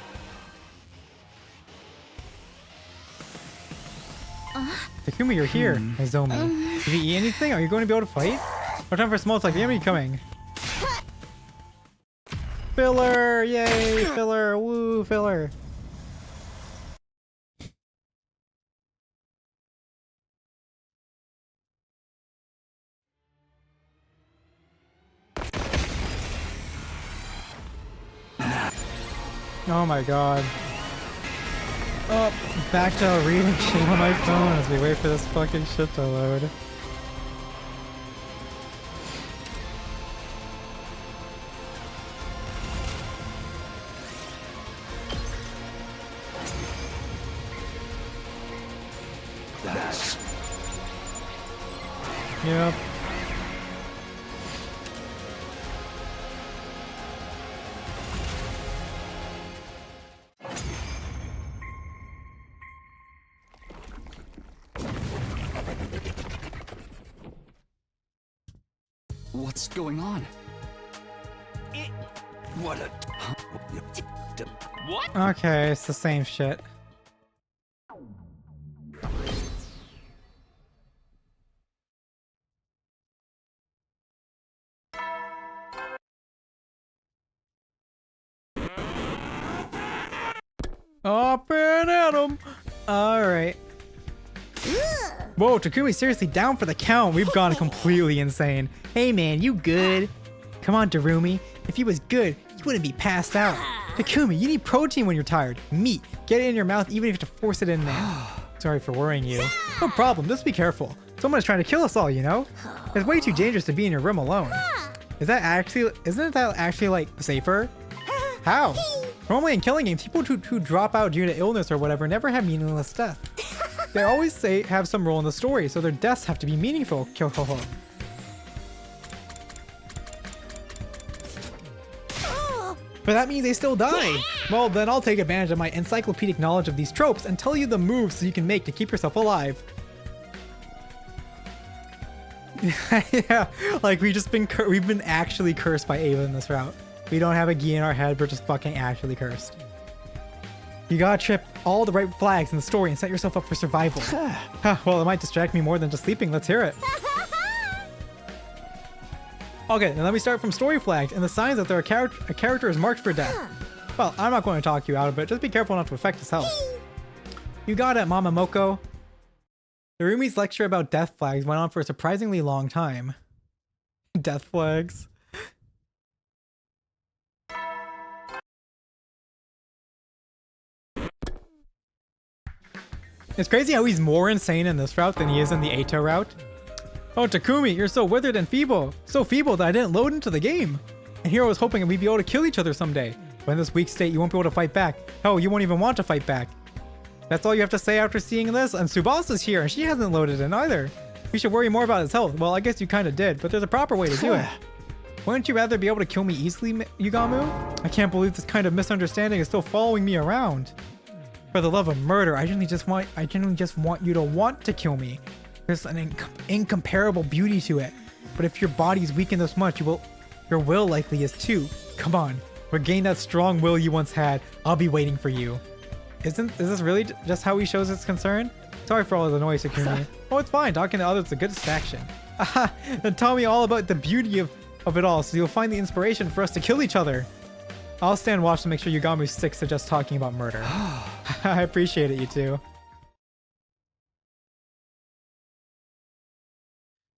Takumi, you're here. Nozomi. Did you eat anything? Are you going to be able to fight? No time for small talk. The enemy coming. Filler! Yay! Filler! Woo! Filler! Oh my god. Oh, back to reading shit on my phone as we wait for this fucking shit to load. Yep.
What's going on? What a...
What?
Okay, it's the same shit. Up and at 'em! Alright. Whoa, Takumi's seriously down for the count. We've gone completely insane. Hey man, you good? Come on, Darumi. If you was good, you wouldn't be passed out. Takumi, you need protein when you're tired. Meat. Get it in your mouth even if you have to force it in there. Sorry for worrying you. No problem, just be careful. Someone is trying to kill us all, you know? It's way too dangerous to be in your room alone. Isn't that actually like safer? How? Normally in killing games, people who drop out due to illness or whatever never have meaningless death. They always have some role in the story, so their deaths have to be meaningful. But that means they still die. Well, then I'll take advantage of my encyclopedic knowledge of these tropes and tell you the moves so you can make to keep yourself alive. Yeah, like we've been actually cursed by Ava in this route. We don't have a gi in our head, we're just fucking actually cursed. You gotta trip all the right flags in the story and set yourself up for survival. Well, it might distract me more than just sleeping. Let's hear it. Okay, now let me start from story flags and the signs that a character is marked for death. Well, I'm not going to talk you out of it. Just be careful not to affect his health. You got it, Mama Moko. Narumi's lecture about death flags went on for a surprisingly long time. Death flags. It's crazy how he's more insane in this route than he is in the Eito route. Oh, Takumi, you're so withered and feeble. So feeble that I didn't load into the game. And here I was hoping we'd be able to kill each other someday. But in this weak state, you won't be able to fight back. Hell, you won't even want to fight back. That's all you have to say after seeing this? And Tsubasa's here, and she hasn't loaded in either. We should worry more about his health. Well, I guess you kind of did, but there's a proper way to do it. Wouldn't you rather be able to kill me easily, Yugamu? I can't believe this kind of misunderstanding is still following me around. For the love of murder, I genuinely just want you to want to kill me. There's an incomparable beauty to it. But if your body's weakened this much, your will likely is too. Come on, regain that strong will you once had. I'll be waiting for you. Is this really just how he shows his concern? Sorry for all the noise, Takumi. Oh, it's fine. Talking to others is a good distraction. Aha! Then tell me all about the beauty of it all, so you'll find the inspiration for us to kill each other. I'll stand watch to make sure Yugami sticks to just talking about murder. I appreciate it, you two.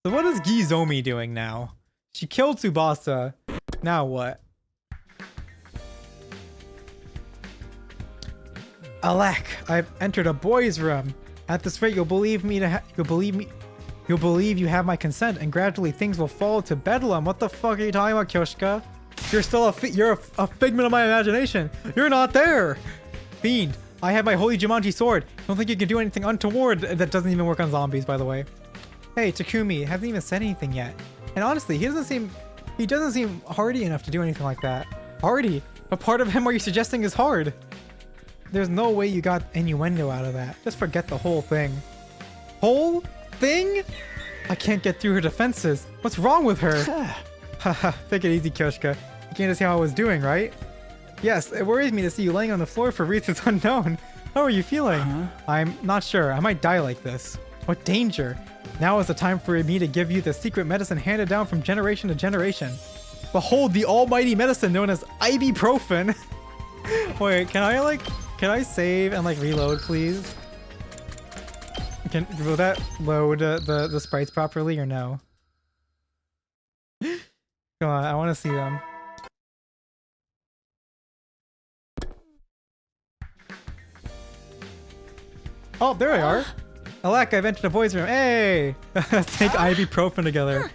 So what is Gizomi doing now? She killed Tsubasa. Now what? Alek, I've entered a boys' room. At this rate, you'll believe you have my consent, and gradually things will fall to bedlam. What the fuck are you talking about, Kyoshika? You're still a figment of my imagination. You're not there. Fiend, I have my holy Jumanji sword. Don't think you can do anything untoward. That doesn't even work on zombies, by the way. Hey, Takumi hasn't even said anything yet. And honestly, he doesn't seem hardy enough to do anything like that. Hardy? What part of him are you suggesting is hard? There's no way you got innuendo out of that. Just forget the whole thing. Whole thing? I can't get through her defenses. What's wrong with her? Haha, take it easy, Kyoshika. You came to see how I was doing, right? Yes, it worries me to see you laying on the floor for reasons unknown. How are you feeling? I'm not sure. I might die like this. What danger? Now is the time for me to give you the secret medicine handed down from generation to generation. Behold the almighty medicine known as ibuprofen. Wait, can I save and like reload, please? Will that load the sprites properly or no? Come on, I want to see them. Oh, there they are. Alek, I've entered a boys' room. Hey! Let's take ibuprofen together.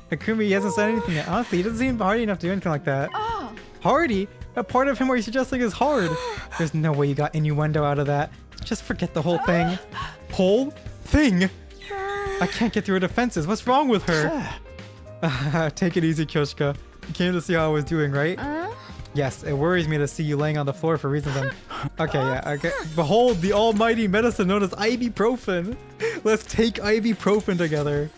Takumi hasn't said anything yet. Honestly, he doesn't seem hardy enough to do anything like that. Hardy? A part of him where you're suggesting is hard. There's no way you got innuendo out of that. Just forget the whole thing. Whole thing? I can't get through her defenses. What's wrong with her? Take it easy, Kyoshika. You came to see how I was doing, right? Yes, it worries me to see you laying on the floor for reasons I'm... Okay, yeah, okay. Behold the almighty medicine known as ibuprofen. Let's take ibuprofen together.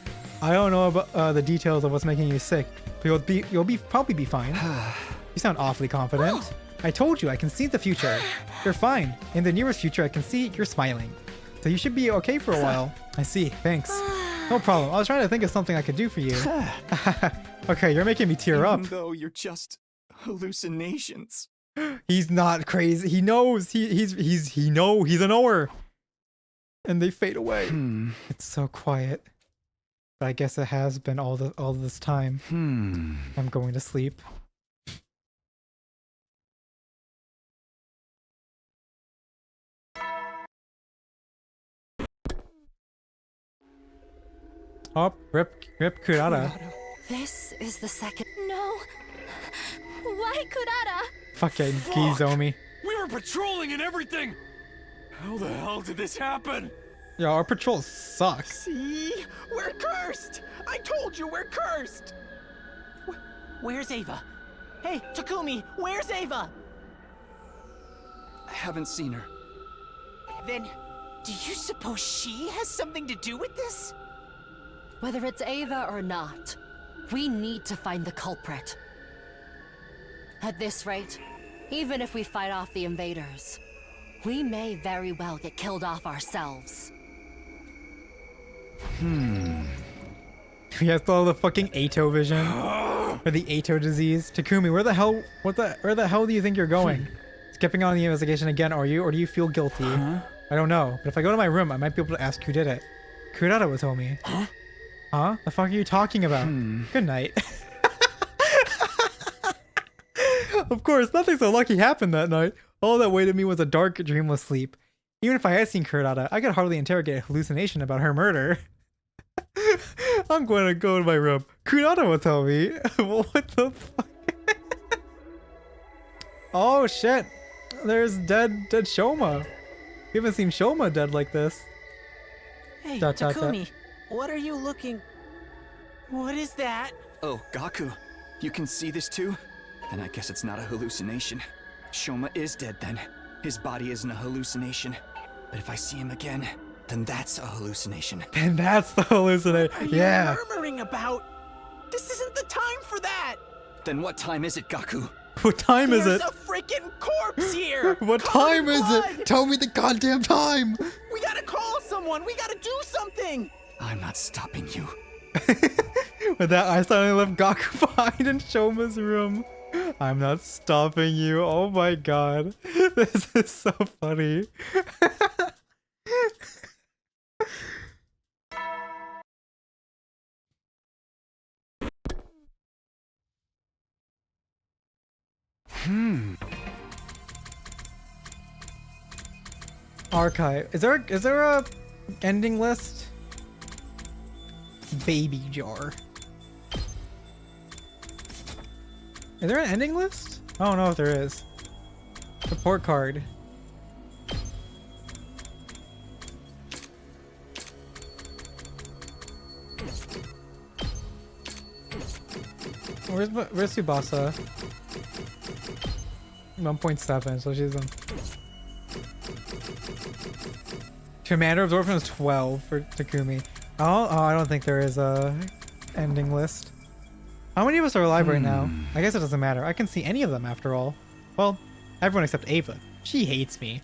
I don't know about the details of what's making you sick, but you'll probably be fine. You sound awfully confident. I told you, I can see the future. You're fine. In the nearest future, I can see you're smiling. So you should be okay for a while. I see, thanks. No problem. I was trying to think of something I could do for you. Okay, you're making me tear up.
Even though you're just hallucinations.
He's not crazy. He knows. He's a knower. And they fade away. It's so quiet. But I guess it has been all this time. I'm going to sleep. Oh, rip Kurata.
This is the second.
No. Why Kurata?
Fucking Gizomi.
We were patrolling and everything! How the hell did this happen?
Yeah, our patrol sucks.
See? We're cursed! I told you we're cursed! Where's Ava? Hey, Takumi, where's Ava?
I haven't seen her.
Then, do you suppose she has something to do with this?
Whether it's Ava or not, we need to find the culprit. At this rate, even if we fight off the invaders, we may very well get killed off ourselves.
He has all the fucking Ato vision. Or the Ato disease. Takumi, where the hell do you think you're going? Skipping on the investigation again, are you? Or do you feel guilty? I don't know. But if I go to my room, I might be able to ask who did it. Kurata would tell me. Huh? The fuck are you talking about? Good night. Of course, nothing so lucky happened that night. All that waited me was a dark, dreamless sleep. Even if I had seen Kurata, I could hardly interrogate a hallucination about her murder. I'm going to go to my room. Kurata will tell me. What the fuck? Oh shit. There's dead Shoma. We haven't seen Shoma dead like this.
Hey, Takumi, what are you looking... What is that?
Oh, Gaku. You can see this too? Then I guess it's not a hallucination. Shoma is dead then. His body isn't a hallucination. But if I see him again, then that's a hallucination.
And that's the hallucination.
What are you murmuring about? This isn't the time for that!
Then what time is it, Gaku?
What time is it?
There's a freaking corpse here!
What
Covered in
time is
blood!
it? Tell me the goddamn time!
We gotta call someone! We gotta do something!
I'm not stopping you.
With that, I suddenly left Gaku behind in Shoma's room. I'm not stopping you. Oh my god. This is so funny. Archive. Is there a ending list? Baby jar. Is there an ending list? I don't know if there is. Report card. Where's Tsubasa? 1.7, so she's on. Commander absorption is 12 for Takumi. I don't think there is a ending list. How many of us are alive right now? I guess it doesn't matter. I can see any of them after all. Well, everyone except Ava. She hates me.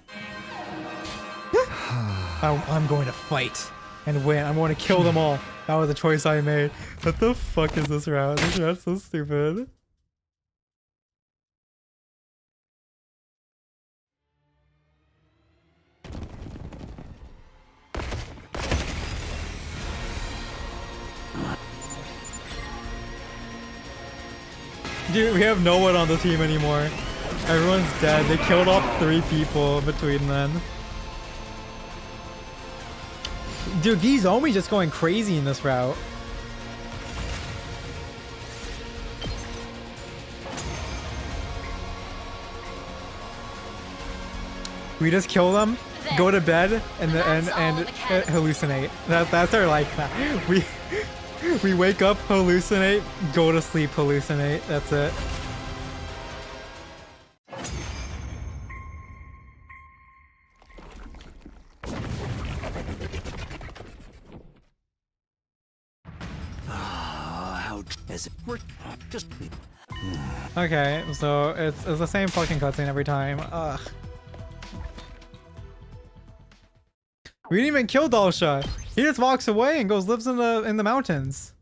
I'm going to fight and win. I'm going to kill them all. That was a choice I made. What the fuck is this route? This route's so stupid. Dude, we have no one on the team anymore. Everyone's dead. They killed off 3 people between then. Dude, Gizomi just going crazy in this route. We just kill them, go to bed, and hallucinate. That's our life. We wake up, hallucinate, go to sleep, hallucinate. That's it. Okay, so it's the same fucking cutscene every time. Ugh. We didn't even kill Dalsha. He just walks away and goes lives in the mountains.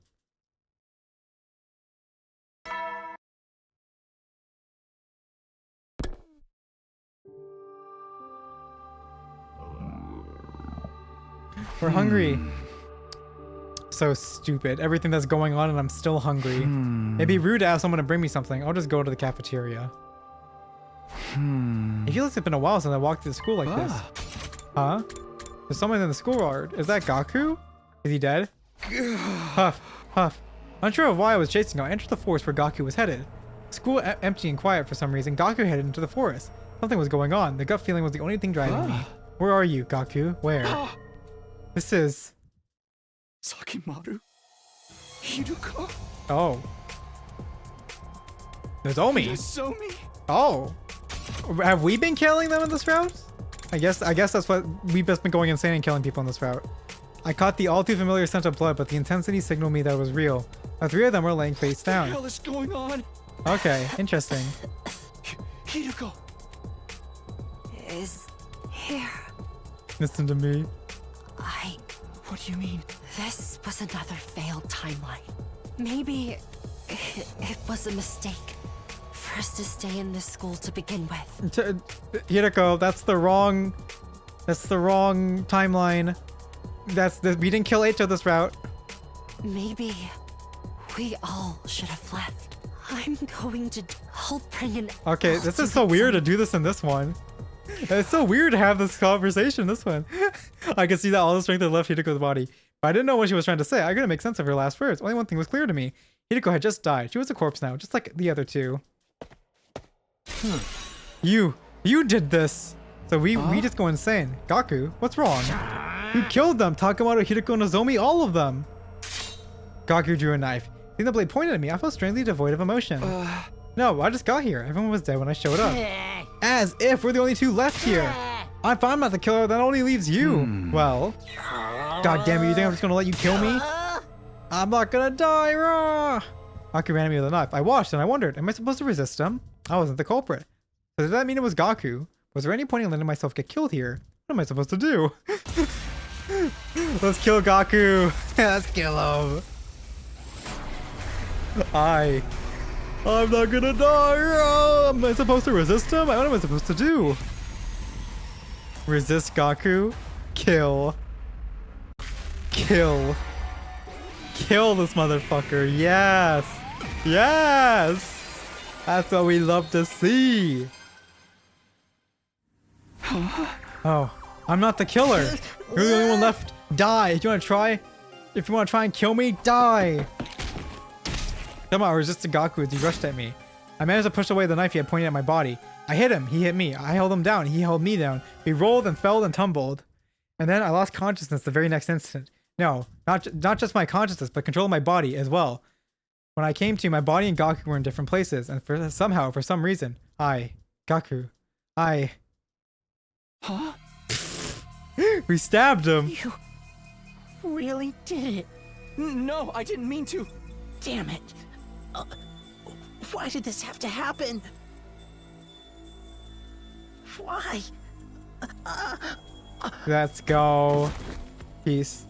We're hungry. So stupid. Everything that's going on and I'm still hungry. It'd be rude to ask someone to bring me something. I'll just go to the cafeteria. It feels like it's been a while since I walked to school like this. Huh? There's someone in the schoolyard. Is that Gaku? Is he dead? Huff, huff. Unsure of why I was chasing him, I entered the forest where Gaku was headed. School empty and quiet for some reason. Gaku headed into the forest. Something was going on. The gut feeling was the only thing driving me. Where are you, Gaku? Where? This is...
Sakimaru? Hiruko?
Oh. Nozomi?
Nozomi?
Oh. Have we been killing them in this route? I guess that's what we've just been going insane and killing people in this route. I caught the all too familiar scent of blood, but the intensity signaled me that it was real. The 3 of them were laying face down.
What the hell is going on?
Okay, interesting.
Hiruko
is here.
Listen to me.
What do you mean?
This was another failed timeline. Maybe it was a mistake for us to stay in this school to begin with.
Hirako, that's the wrong timeline. We didn't kill Eito this route.
Maybe we all should have left. I'm going to help bring an...
Okay, this is so weird to do this in this one. It's so weird to have this conversation in this one. I can see that all the strength had left Hirako's body. But I didn't know what she was trying to say. I couldn't make sense of her last words. Only one thing was clear to me. Hirako had just died. She was a corpse now, just like the other 2. You did this. So we just go insane. Gaku, what's wrong? You killed them. Takemoto, Hirako, Nozomi, all of them. Gaku drew a knife. Seeing the blade pointed at me, I felt strangely devoid of emotion. No, I just got here. Everyone was dead when I showed up. As if we're the only 2 left here. If I'm not the killer, that only leaves you. Well, god damn it, you think I'm just gonna let you kill me? I'm not gonna die, rah! Gaku ran at me with a knife. I watched and I wondered, am I supposed to resist him? I wasn't the culprit. So does that mean it was Gaku? Was there any point in letting myself get killed here? What am I supposed to do? Let's kill Gaku. Let's kill him. I'm not gonna die. Am I supposed to resist him? What am I supposed to do? Resist Gaku? Kill. Kill. Kill this motherfucker. Yes. Yes. That's what we love to see. Oh, I'm not the killer. You're the only one left. Die. If you want to try, and kill me, die. Come on, I resisted Gaku as he rushed at me. I managed to push away the knife he had pointed at my body. I hit him. He hit me. I held him down. He held me down. We rolled and fell and tumbled. And then I lost consciousness the very next instant. No, not just my consciousness, but control of my body as well. When I came to, my body and Gaku were in different places, and for some reason, Gaku,
Huh?
we stabbed him.
You really did it.
No, I didn't mean to.
Damn it. Why did this have to happen? Why?
Let's go. Peace.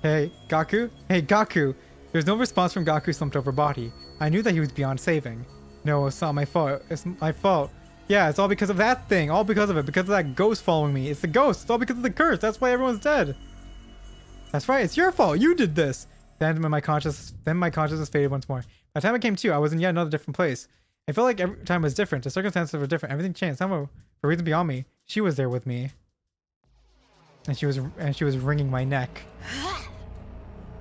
Hey, Gaku? Hey, Gaku! There's no response from Gaku's slumped over body. I knew that he was beyond saving. No, it's not my fault. It's my fault. Yeah, it's all because of that thing. All because of it. Because of that ghost following me. It's the ghost. It's all because of the curse. That's why everyone's dead. That's right. It's your fault. You did this. Then my consciousness faded once more. By the time I came to, I was in yet another different place. I felt like every time was different. The circumstances were different. Everything changed. Somehow, for a reason beyond me, she was there with me. And she was wringing my neck.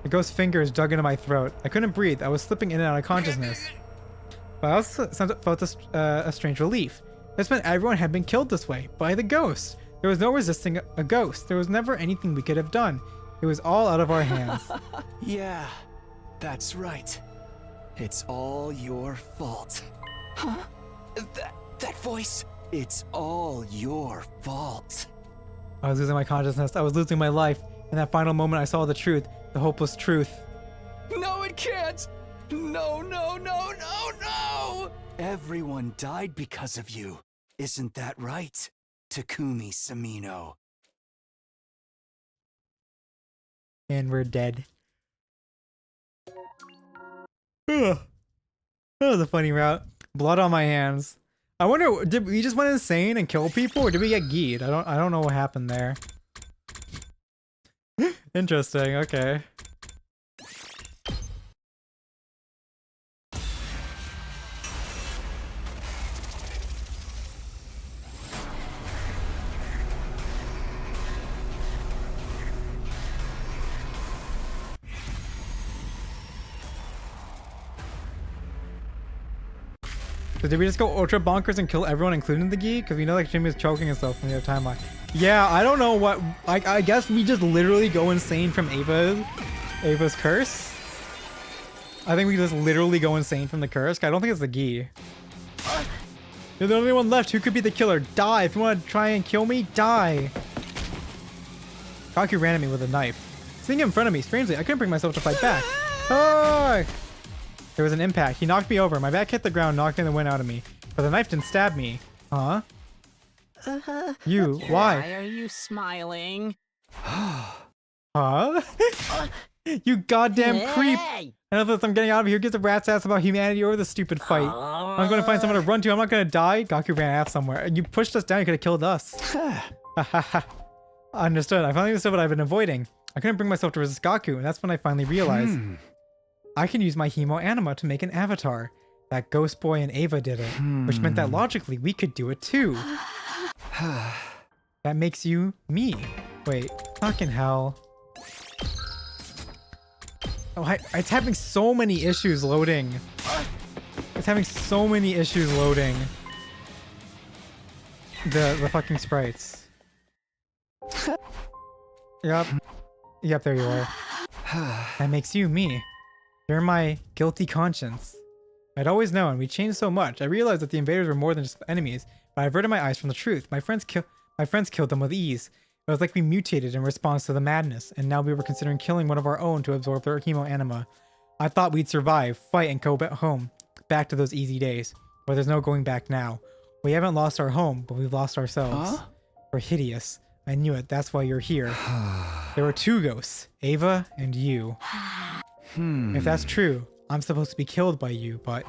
The ghost's fingers dug into my throat. I couldn't breathe. I was slipping in and out of consciousness. But I also felt a strange relief. This meant everyone had been killed this way, by the ghost. There was no resisting a ghost. There was never anything we could have done. It was all out of our hands.
Yeah, that's right. It's all your fault.
Huh? That voice.
It's all your fault.
I was losing my consciousness. I was losing my life. In that final moment, I saw the truth. The hopeless truth.
No, it can't. No, no, no, no, no.
Everyone died because of you. Isn't that right, Takumi Samino?
And we're dead. Ugh. That was a funny route. Blood on my hands. I wonder, did we just went insane and kill people, or did we get geed? I don't know what happened there. Interesting. Okay. So did we just go ultra bonkers and kill everyone, including the Gi? Because we know like Jimmy was choking himself from the other timeline. Yeah, I don't know what. I guess we just literally go insane from Ava's curse. I think we just literally go insane from the curse. I don't think it's the Gi. You're the only one left. Who could be the killer? Die. If you want to try and kill me, die. Gaku ran at me with a knife. Seeing him in front of me, strangely, I couldn't bring myself to fight back. Oh! There was an impact. He knocked me over. My back hit the ground, knocking the wind out of me. But the knife didn't stab me. Huh? You, why?
Why are you smiling?
Huh? You goddamn creep!
Hey!
I know that I'm getting out of here. Gives a rat's ass about humanity or the stupid fight. I'm going to find someone to run to. I'm not going to die. Gaku ran off somewhere. You pushed us down. You could have killed us. Understood. I finally understood what I've been avoiding. I couldn't bring myself to resist Gaku, and that's when I finally realized I can use my Hemo Anima to make an avatar. That Ghost Boy and Ava did it, which meant that logically we could do it too. That makes you me. Wait, fucking hell. Oh, it's having so many issues loading. It's having so many issues loading. The fucking sprites. Yep. Yep, there you are. That makes you me. You're my guilty conscience. I'd always known. We changed so much. I realized that the invaders were more than just enemies, but I averted my eyes from the truth. My friends killed them with ease. It was like we mutated in response to the madness, and now we were considering killing one of our own to absorb their Hemo Anima. I thought we'd survive, fight, and go back home. Back to those easy days. But there's no going back now. We haven't lost our home, but we've lost ourselves.
Huh?
We're hideous. I knew it. That's why you're here. There were two ghosts, Ava and you. If that's true, I'm supposed to be killed by you, but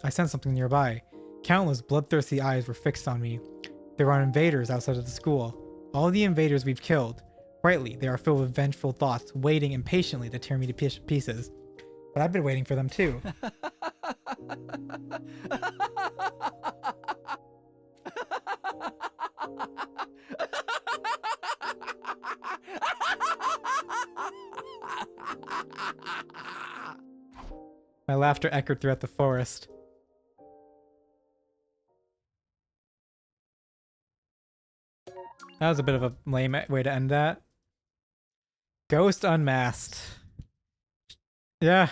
I sensed something nearby. Countless bloodthirsty eyes were fixed on me. There are invaders outside of the school. All the invaders we've killed. Rightly, they are filled with vengeful thoughts, waiting impatiently to tear me to pieces. But I've been waiting for them too. My laughter echoed throughout the forest. That was a bit of a lame way to end that. Ghost unmasked. Yeah.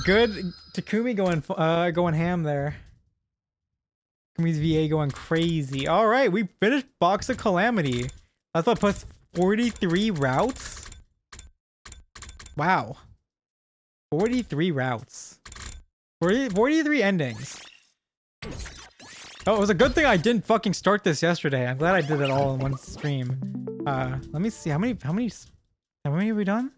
Good. Takumi going ham there. Takumi's VA going crazy. Alright, we finished Box of Calamity. That's what puts 43 routes? Wow. 43 routes. 43 endings. Oh, it was a good thing I didn't fucking start this yesterday. I'm glad I did it all in one stream. Let me see. How many have we done?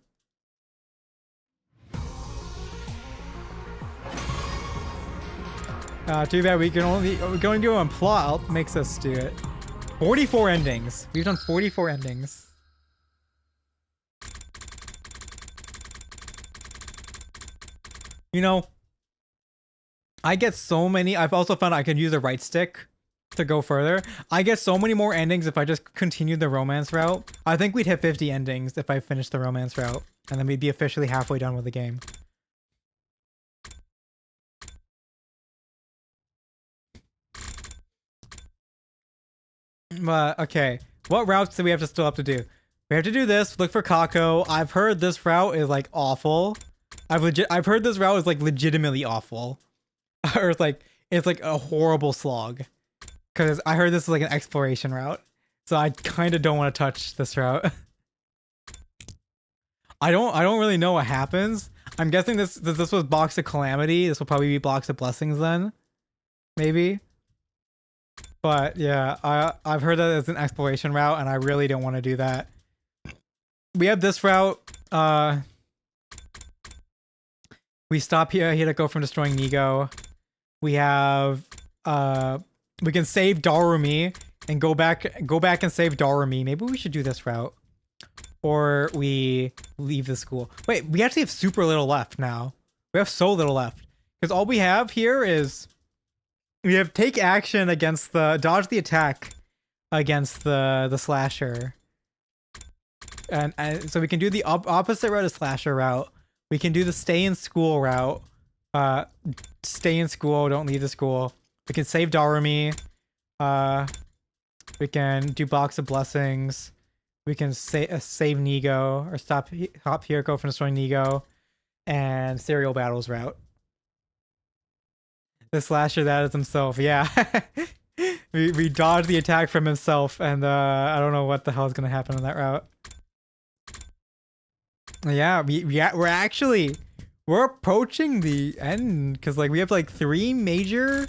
Too bad we can only do one plot makes us do it. 44 endings. We've done 44 endings. You know, I get so many. I've also found I can use a right stick to go further. I get so many more endings if I just continue the romance route. I think we'd hit 50 endings if I finished the romance route, and then we'd be officially halfway done with the game. But okay, what routes do we still have to do? We have to do this. Look for Kako. I've heard this route is like awful. I've heard this route is like legitimately awful. Or it's like a horrible slog. Cause I heard this is like an exploration route. So I kind of don't want to touch this route. I don't really know what happens. I'm guessing this was Box of Calamity. This will probably be Box of Blessings then. Maybe. But yeah, I've heard that it's an exploration route and I really don't want to do that. We have this route. We stop here to go from destroying Nigo. We have we can save Darumi and go back and save Darumi. Maybe we should do this route. Or we leave the school. Wait, we actually have super little left now. We have so little left. Because all we have here is we have take action against dodge the attack against the slasher. And so we can do the opposite route of slasher route. We can do the stay in school route. Stay in school, don't leave the school. We can save Darumi. We can do Box of Blessings. We can save Nigo, or stop here, go from destroying Nigo, and serial battles route. The slasher that is himself, yeah. we dodge the attack from himself, and I don't know what the hell is gonna happen on that route. Yeah, we're approaching the end because like we have like 3 major.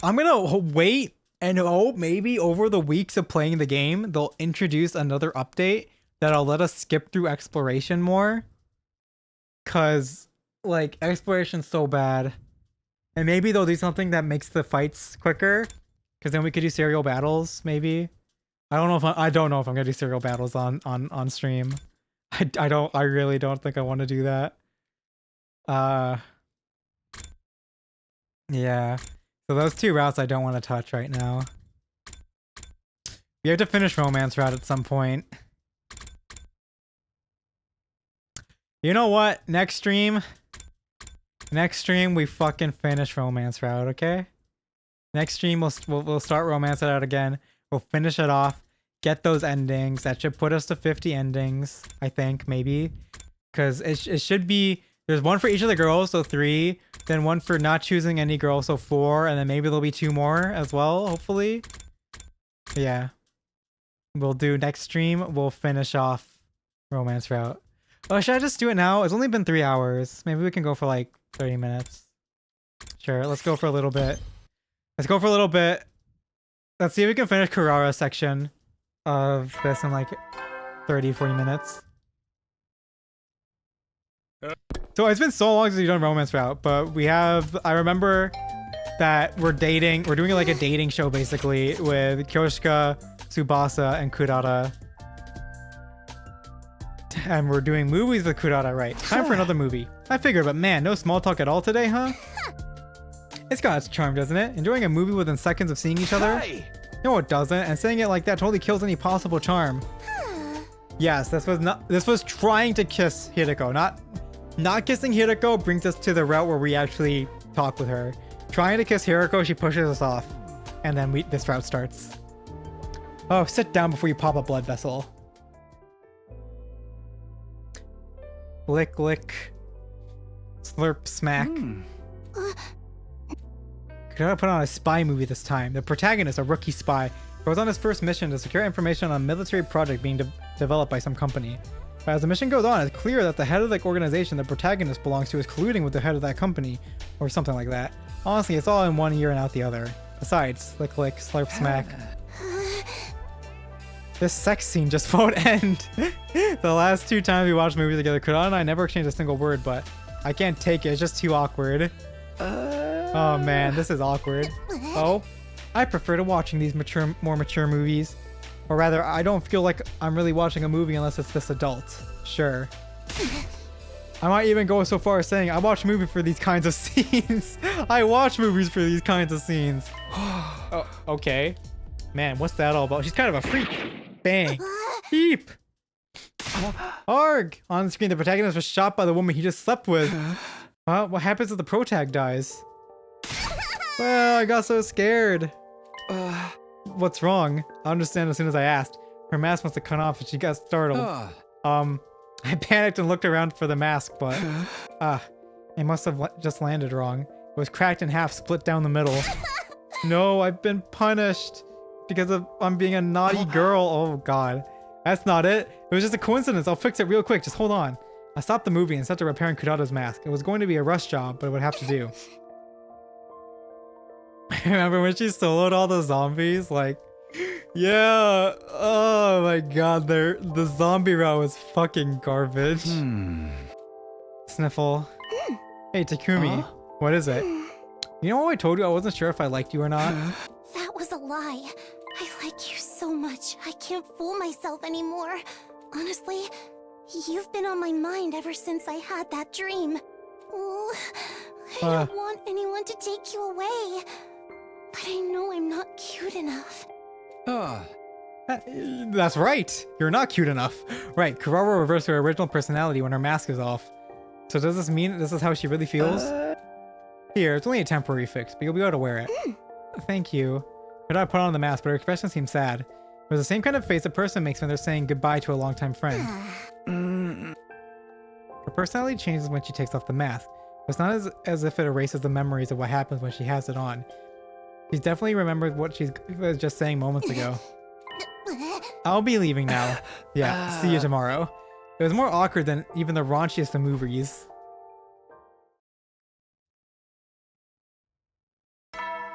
I'm gonna wait and hope maybe over the weeks of playing the game they'll introduce another update that'll let us skip through exploration more. Cause like exploration's so bad, and maybe they'll do something that makes the fights quicker. Cause then we could do serial battles maybe. I don't know if I'm gonna do serial battles on stream. I really don't think I want to do that. Yeah. So those 2 routes I don't want to touch right now. We have to finish romance route at some point. You know what? Next stream we fucking finish romance route, okay? Next stream we'll start romance route again. We'll finish it off. Get those endings. That should put us to 50 endings, I think, maybe. Because it should be... There's 1 for each of the girls, so 3. Then 1 for not choosing any girl, so 4. And then maybe there'll be 2 more as well, hopefully. But yeah. We'll do next stream. We'll finish off romance route. Oh, should I just do it now? It's only been 3 hours. Maybe we can go for like 30 minutes. Sure, let's go for a little bit. Let's go for a little bit. Let's see if we can finish Kurara's section of this in like 30-40 minutes. So it's been so long since we've done romance route, but we have, I remember that we're dating, we're doing like a dating show basically with Kyoshika, Tsubasa, and Kurata. And we're doing movies with Kurata, right? Time for another movie. I figured, but man, no small talk at all today, huh? It's got its charm, doesn't it? Enjoying a movie within seconds of seeing each other?
Hey!
No, it doesn't. And saying it like that totally kills any possible charm. Yes, this was trying to kiss Hiriko. Not kissing Hiriko brings us to the route where we actually talk with her. Trying to kiss Hiriko, she pushes us off. And then this route starts. Oh, sit down before you pop a blood vessel. Lick, lick. Slurp, smack. Gotta put on a spy movie this time. The protagonist, a rookie spy, goes on his first mission to secure information on a military project being developed by some company. But as the mission goes on, it's clear that the head of the organization the protagonist belongs to is colluding with the head of that company, or something like that. Honestly, it's all in one ear and out the other. Besides, lick, lick, slurp, smack. This sex scene just won't end. The last 2 times we watched movies together, Kurata and I never exchanged a single word, but I can't take it. It's just too awkward. Oh man, this is awkward. Oh, I prefer to watching these more mature movies. Or rather, I don't feel like I'm really watching a movie unless it's this adult. Sure. I might even go so far as saying I watch movies for these kinds of scenes. I watch movies for these kinds of scenes. Oh, okay. Man, what's that all about? She's kind of a freak. Bang. Beep. Arg! On the screen, the protagonist was shot by the woman he just slept with. What happens if the protag dies? Well, I got so scared. What's wrong? I understand as soon as I asked. Her mask must have cut off and she got startled. I panicked and looked around for the mask, but it must have just landed wrong. It was cracked in half, split down the middle. No, I've been punished because I'm being a naughty girl. Oh god. That's not it. It was just a coincidence. I'll fix it real quick. Just hold on. I stopped the movie and set to repairing Kurata's mask. It was going to be a rush job, but it would have to do. Remember when she soloed all the zombies? Like, yeah. Oh my god, the zombie route was fucking garbage. Sniffle. Hey, Takumi. What is it? You know what I told you? I wasn't sure if I liked you or not.
That was a lie. I like you so much. I can't fool myself anymore. Honestly, you've been on my mind ever since I had that dream. Oh, I don't want anyone to take you away. But I know I'm not cute enough.
That's right. You're not cute enough. Right, Kurara reversed her original personality when her mask is off. So does this mean this is how she really feels? Here, it's only a temporary fix, but you'll be able to wear it. Thank you. Kurara put on the mask, but her expression seemed sad. It was the same kind of face a person makes when they're saying goodbye to a longtime friend. Her personality changes when she takes off the mask. It's not as if it erases the memories of what happens when she has it on. She's definitely remembered what she was just saying moments ago. I'll be leaving now. Yeah, see you tomorrow. It was more awkward than even the raunchiest of movies.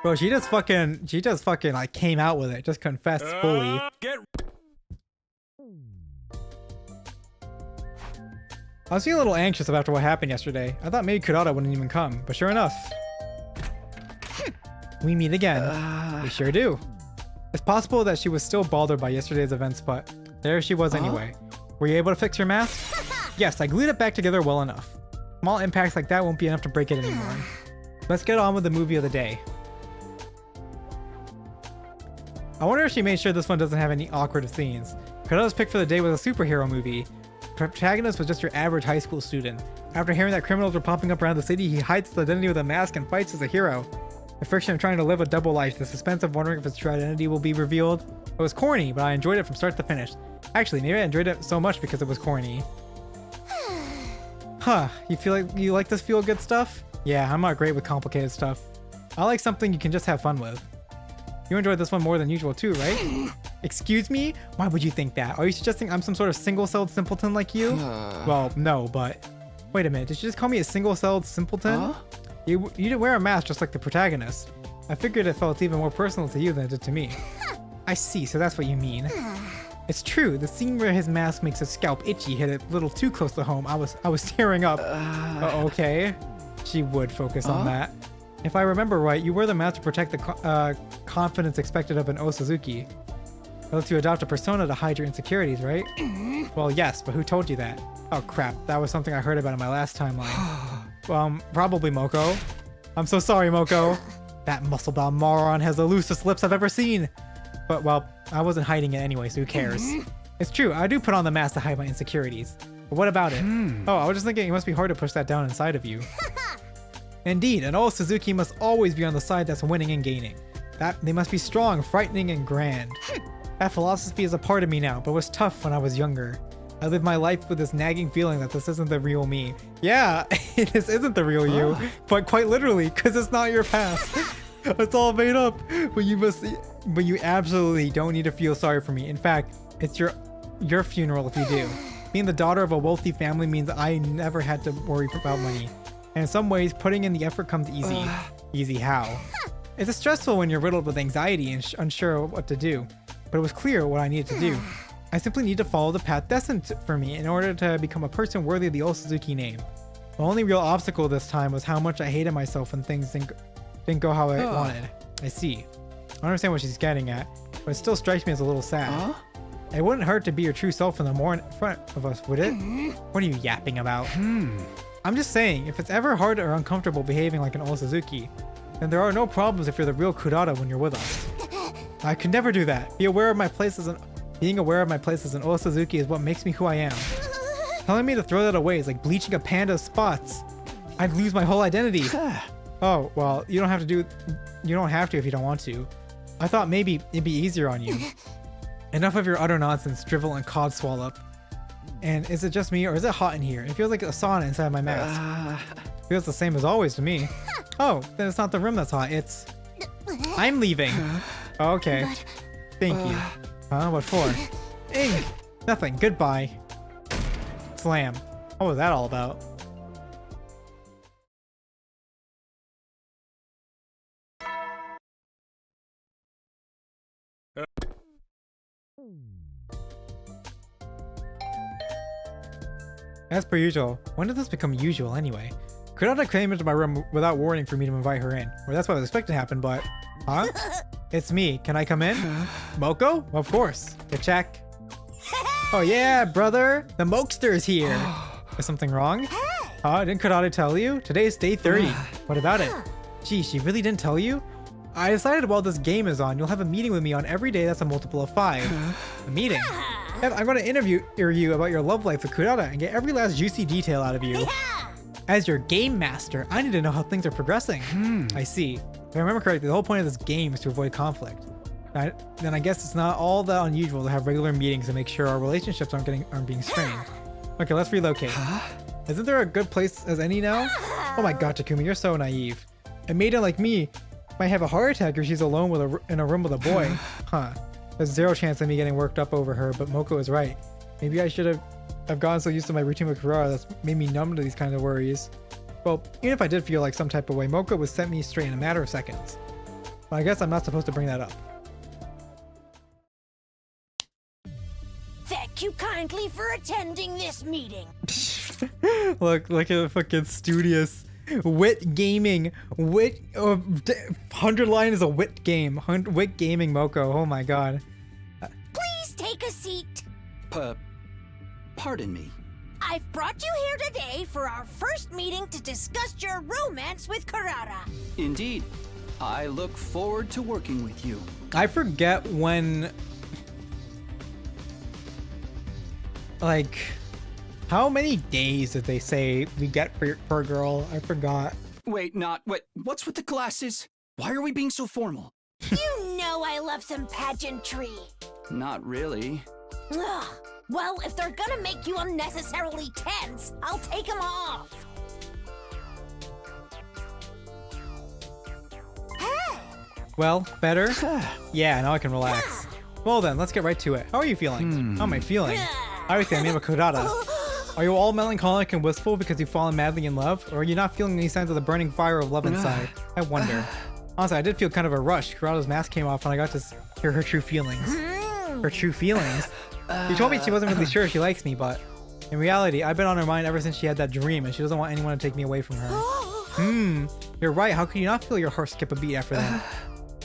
Bro, she just fucking like came out with it. Just confessed fully. I was feeling a little anxious after what happened yesterday. I thought maybe Kurata wouldn't even come, but sure enough. We meet again. We sure do. It's possible that she was still bothered by yesterday's events, but there she was anyway. Were you able to fix your mask? Yes, I glued it back together well enough. Small impacts like that won't be enough to break it anymore. Let's get on with the movie of the day. I wonder if she made sure this one doesn't have any awkward scenes. Kurata's pick for the day was a superhero movie. The protagonist was just your average high school student. After hearing that criminals were popping up around the city, he hides his identity with a mask and fights as a hero. The friction of trying to live a double life, the suspense of wondering if his true identity will be revealed. It was corny, but I enjoyed it from start to finish. Actually, maybe I enjoyed it so much because it was corny. Huh, you feel like you like this feel-good stuff? Yeah, I'm not great with complicated stuff. I like something you can just have fun with. You enjoyed this one more than usual too, right? Excuse me? Why would you think that? Are you suggesting I'm some sort of single-celled simpleton like you? Well, no, but... Wait a minute, did you just call me a single-celled simpleton? You didn't wear a mask just like the protagonist. I figured it felt even more personal to you than it did to me. I see, so that's what you mean. It's true, the scene where his mask makes his scalp itchy hit a little too close to home. I was tearing up. Okay. She would focus on that. If I remember right, you wear the mask to protect the confidence expected of an Osazuki. It lets you adopt a persona to hide your insecurities, right? Well, yes, but who told you that? Oh crap, that was something I heard about in my last timeline. Probably Moko. I'm so sorry, Moko. That muscle-bound moron has the loosest lips I've ever seen. But, well, I wasn't hiding it anyway, so who cares? It's true, I do put on the mask to hide my insecurities. But what about it? Oh, I was just thinking it must be hard to push that down inside of you. Indeed, an old Suzuki must always be on the side that's winning and gaining. They must be strong, frightening, and grand. That philosophy is a part of me now, but was tough when I was younger. I live my life with this nagging feeling that this isn't the real me. Yeah, this isn't the real you, but quite literally, because it's not your past. It's all made up. But you absolutely don't need to feel sorry for me. In fact, it's your funeral if you do. Being the daughter of a wealthy family means I never had to worry about money. And in some ways, putting in the effort comes easy. Easy how? It's stressful when you're riddled with anxiety and unsure what to do. But it was clear what I needed to do. I simply need to follow the path destined for me in order to become a person worthy of the Osazuki name. The only real obstacle this time was how much I hated myself when things didn't go how I wanted. I see. I understand what she's getting at, but it still strikes me as a little sad. It wouldn't hurt to be your true self in the more in front of us, would it? What are you yapping about? I'm just saying, if it's ever hard or uncomfortable behaving like an Osazuki, then there are no problems if you're the real Kurata when you're with us. I could never do that. Being aware of my place as an Osazuki is what makes me who I am. Telling me to throw that away is like bleaching a panda's spots. I'd lose my whole identity. Oh, well, you don't have to if you don't want to. I thought maybe it'd be easier on you. Enough of your utter nonsense, drivel and codswallop. And is it just me or is it hot in here? It feels like a sauna inside my mask. Feels the same as always to me. Oh, then it's not the room that's hot, it's... I'm leaving. Okay. Thank you. Huh? What for? Ing! Nothing. Goodbye. Slam. What was that all about? As per usual. When did this become usual anyway? Kurata came into my room without warning for me to invite her in. Or that's what I was expecting to happen, but... Huh? It's me. Can I come in? Moko? Of course. Check. Oh yeah, brother. The Mokester is here. Is something wrong? Huh? Didn't Kurata tell you? Today's day 30. What about it? Gee, she really didn't tell you? I decided while this game is on, you'll have a meeting with me on every day that's a multiple of 5. A meeting? Yep, I'm going to interview you about your love life with Kurata and get every last juicy detail out of you. As your game master, I need to know how things are progressing. I see. If I remember correctly, the whole point of this game is to avoid conflict. Then I guess it's not all that unusual to have regular meetings to make sure our relationships aren't being strained. Okay, let's relocate. Isn't there a good place as any now? Oh my god, Takumi, you're so naive. A maiden like me might have a heart attack if she's alone in a room with a boy. Huh. There's zero chance of me getting worked up over her, but Moko is right. Maybe I should have gotten so used to my routine with Kurata that's made me numb to these kind of worries. Well, even if I did feel like some type of way, Moko would set me straight in a matter of seconds. But I guess I'm not supposed to bring that up.
Thank you kindly for attending this meeting.
Look at the fucking studious. Wit gaming. 100 line is a wit game. Wit gaming Moko. Oh my god.
Please take a seat.
Pardon me.
I've brought you here today for our first meeting to discuss your romance with Kurata.
Indeed. I look forward to working with you.
I forget when... Like... How many days did they say we get for a girl? I forgot.
Wait, what's with the glasses? Why are we being so formal?
You know I love some pageantry.
Not really.
Ugh. Well, if they're gonna make you unnecessarily tense, I'll take them off. Hey!
Well, better? Yeah, now I can relax. Well then, let's get right to it. How are you feeling? How am I feeling? Obviously, I'm with Kurata. Are you all melancholic and wistful because you've fallen madly in love? Or are you not feeling any signs of the burning fire of love inside? I wonder. Honestly, I did feel kind of a rush. Kurata's mask came off and I got to hear her true feelings. Her true feelings? She told me she wasn't really sure if she likes me, but in reality, I've been on her mind ever since she had that dream, and she doesn't want anyone to take me away from her. You're right. How could you not feel your heart skip a beat after that?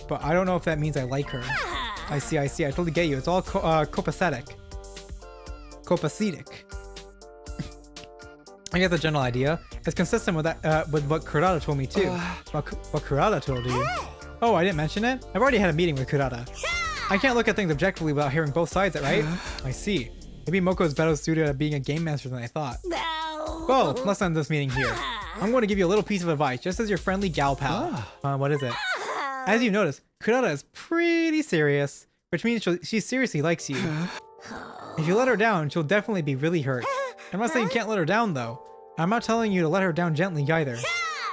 But I don't know if that means I like her. I see. I totally get you. It's all copacetic. Copacetic. I get the general idea. It's consistent with that, with what Kurata told me too. What Kurata told you? Oh, I didn't mention it? I've already had a meeting with Kurata. I can't look at things objectively without hearing both sides, right? I see. Maybe Moko is better suited at being a game master than I thought. Well, let's end this meeting here. I'm going to give you a little piece of advice, just as your friendly gal pal. What is it? As you notice, Kurata is pretty serious, which means she seriously likes you. If you let her down, she'll definitely be really hurt. I'm not saying you can't let her down, though. I'm not telling you to let her down gently either.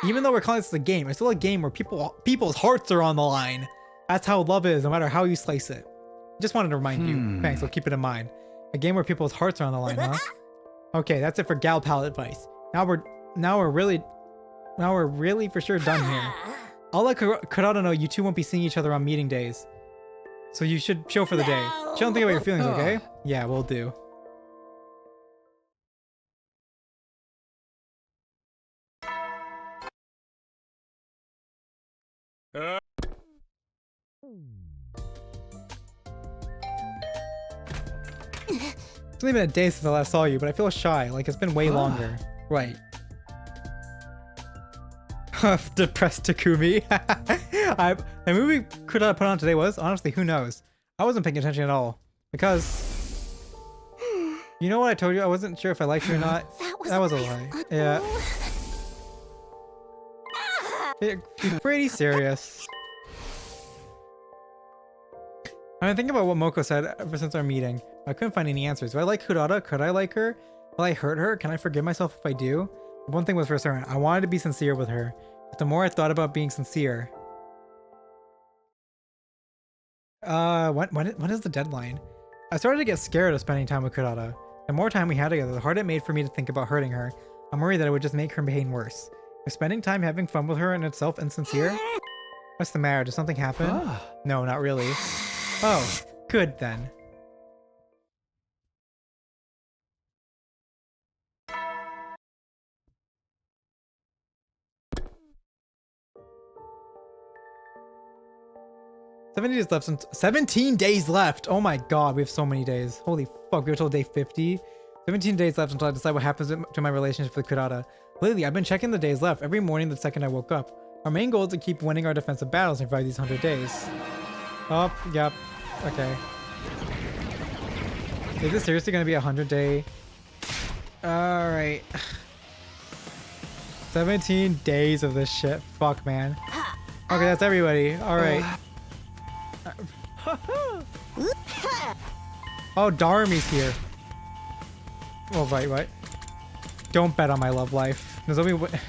Even though we're calling this a game, it's still a game where people's hearts are on the line. That's how love is, no matter how you slice it. Just wanted to remind you. Thanks, I'll keep it in mind. A game where people's hearts are on the line, huh? Okay, that's it for gal pal advice. Now we're really for sure done here. I'll let Kurata know you two won't be seeing each other on meeting days. So you should chill for the day. Chill and think about your feelings, okay? Yeah, we'll do. It's only been a day since I last saw you, but I feel shy, like it's been way longer. Right. Depressed Takumi. The movie Kurata put on today was, honestly, who knows? I wasn't paying attention at all. Because... You know what I told you? I wasn't sure if I liked you or not. That was a lie. Yeah. She's pretty serious. I've been thinking about what Moko said ever since our meeting. I couldn't find any answers. Do I like Kurata? Could I like her? Will I hurt her? Can I forgive myself if I do? One thing was for certain. I wanted to be sincere with her. But the more I thought about being sincere... When is the deadline? I started to get scared of spending time with Kurata. The more time we had together, the harder it made for me to think about hurting her. I'm worried that it would just make her pain worse. Is spending time having fun with her in itself insincere? What's the matter? Did something happen? No, not really. Oh, good then. Left. 17 days left. Oh my god, we have so many days. Holy fuck, we have till day 50. 17 days left until I decide what happens to my relationship with Kurata. Lately, I've been checking the days left every morning the second I woke up. Our main goal is to keep winning our defensive battles and survive these 100 days. Oh, yep. Okay. Is this seriously gonna be a 100-day? Alright. 17 days of this shit. Fuck, man. Okay, that's everybody. Alright. Oh, Darumi's here. Oh, right, what? Don't bet on my love life. Nozomi,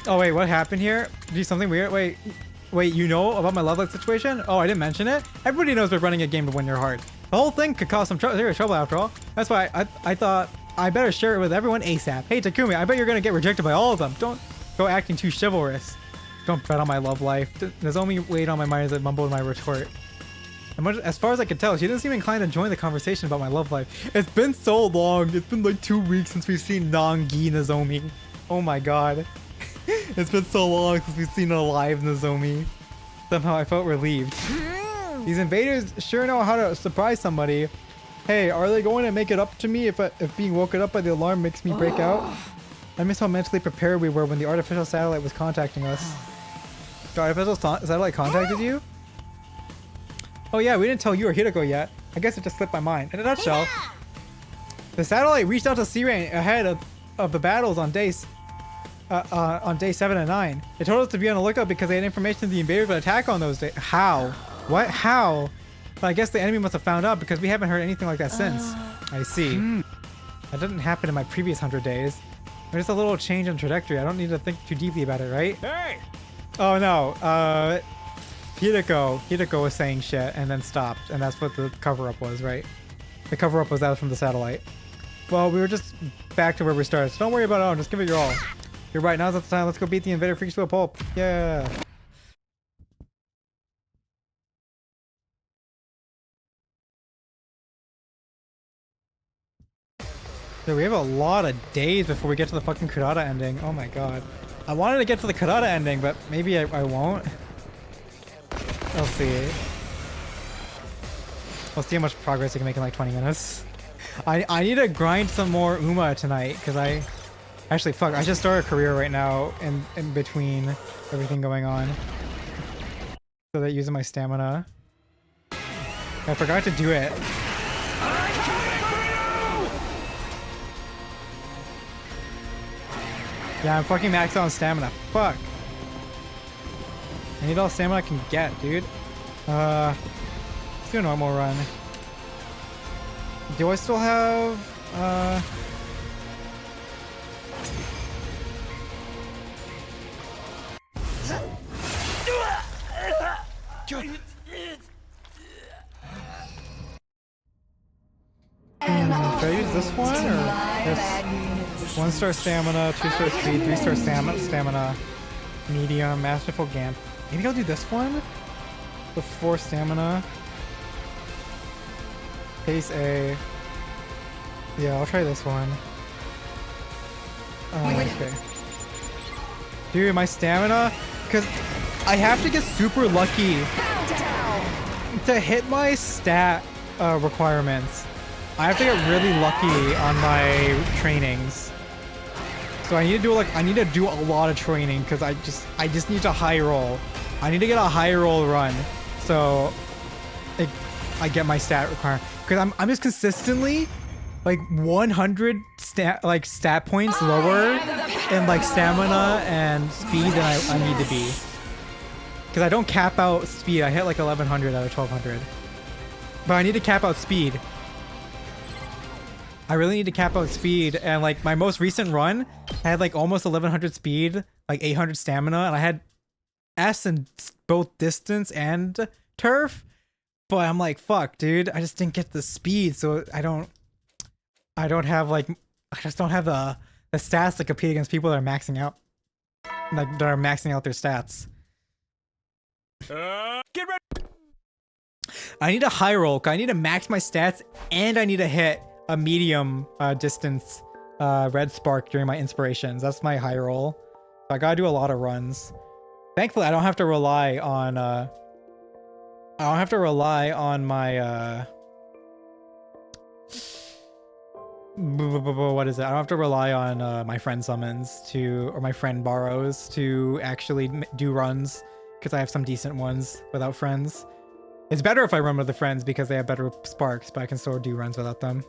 oh, wait, what happened here? Do something weird? Wait, you know about my love life situation? Oh, I didn't mention it? Everybody knows we're running a game to win your heart. The whole thing could cause some serious trouble after all. That's why I thought I better share it with everyone ASAP. Hey, Takumi, I bet you're gonna get rejected by all of them. Don't go acting too chivalrous. Don't bet on my love life. Nozomi weighed on my mind as I mumbled my retort. As far as I could tell, she didn't seem inclined to join the conversation about my love life. It's been so long. It's been like 2 weeks since we've seen Nangi Nozomi. Oh my god. It's been so long since we've seen a live Nozomi. Somehow I felt relieved. These invaders sure know how to surprise somebody. Hey, are they going to make it up to me if being woken up by the alarm makes me break out? I miss how mentally prepared we were when the artificial satellite was contacting us. The artificial satellite contacted you? Oh yeah, we didn't tell you or Hideko yet. I guess it just slipped my mind. In a nutshell, the satellite reached out to C-Rain ahead of the battles on day 7 and 9. They told us to be on the lookout because they had information that the invaders would attack on those days. How? What? How? But I guess the enemy must have found out because we haven't heard anything like that since. I see. That didn't happen in my previous 100 days. There's just a little change in trajectory. I don't need to think too deeply about it, right?
Hey!
Oh no, Hideko was saying shit and then stopped, and that's what the cover-up was, right? The cover-up was out from the satellite. Well, we were just back to where we started, so don't worry about it, just give it your all. You're right, now's not the time, let's go beat the invader freaks to a pulp. Yeah! Dude, we have a lot of days before we get to the fucking Kurata ending. Oh my god. I wanted to get to the Kurata ending, but maybe I won't. I'll see. We'll see how much progress I can make in like 20 minutes. I need to grind some more Uma tonight, because I... Actually, fuck, I should start a career right now in between everything going on. So that using my stamina. I forgot to do it. Yeah, I'm fucking maxed out on stamina. Fuck. I need all the stamina I can get, dude. Let's do a normal run. Do I still have, should I use this one or this? 1-star stamina, 2-star speed, 3-star stamina, medium, masterful Gant. Maybe I'll do this one? The 4 stamina. Pace A. Yeah, I'll try this one. Okay. Dude, my stamina, because I have to get super lucky to hit my stat requirements. I have to get really lucky on my trainings. So I need to do a lot of training because I just need to high roll. I need to get a high roll run. So I get my stat requirement. Because I'm just consistently like 100 stat points lower in like stamina and speed than I need to be. Because I don't cap out speed. I hit like 1100 out of 1200. But I need to cap out speed. I really need to cap out speed, and like my most recent run, I had like almost 1100 speed, like 800 stamina, and I had S in both distance and turf. But I'm like, fuck, dude, I just didn't get the speed, so I don't have like, I just don't have the stats to compete against people that are maxing out, like that are maxing out their stats.
Get ready.
I need a high roll. I need to max my stats, and I need to hit a medium distance red spark during my inspirations. That's my high roll. So I gotta do a lot of runs. Thankfully, I don't have to rely on my what is it? I don't have to rely on my friend summons or my friend borrows to actually do runs, because I have some decent ones without friends. It's better if I run with the friends because they have better sparks, but I can still do runs without them.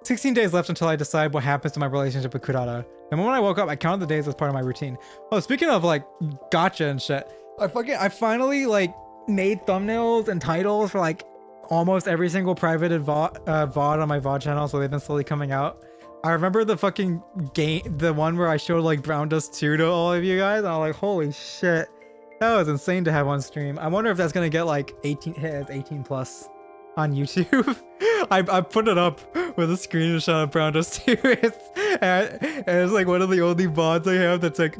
16 days left until I decide what happens to my relationship with Kurata. The moment I woke up, I counted the days as part of my routine. Oh, speaking of like gacha and shit, I finally like made thumbnails and titles for like almost every single private VOD on my VOD channel, so they've been slowly coming out. I remember the fucking game, the one where I showed like Brown Dust 2 to all of you guys, and I'm like, holy shit, that was insane to have on stream. I wonder if that's gonna get like 18 plus on YouTube. I put it up with a screenshot of Brown Dust 2. It's like one of the only VODs I have that's like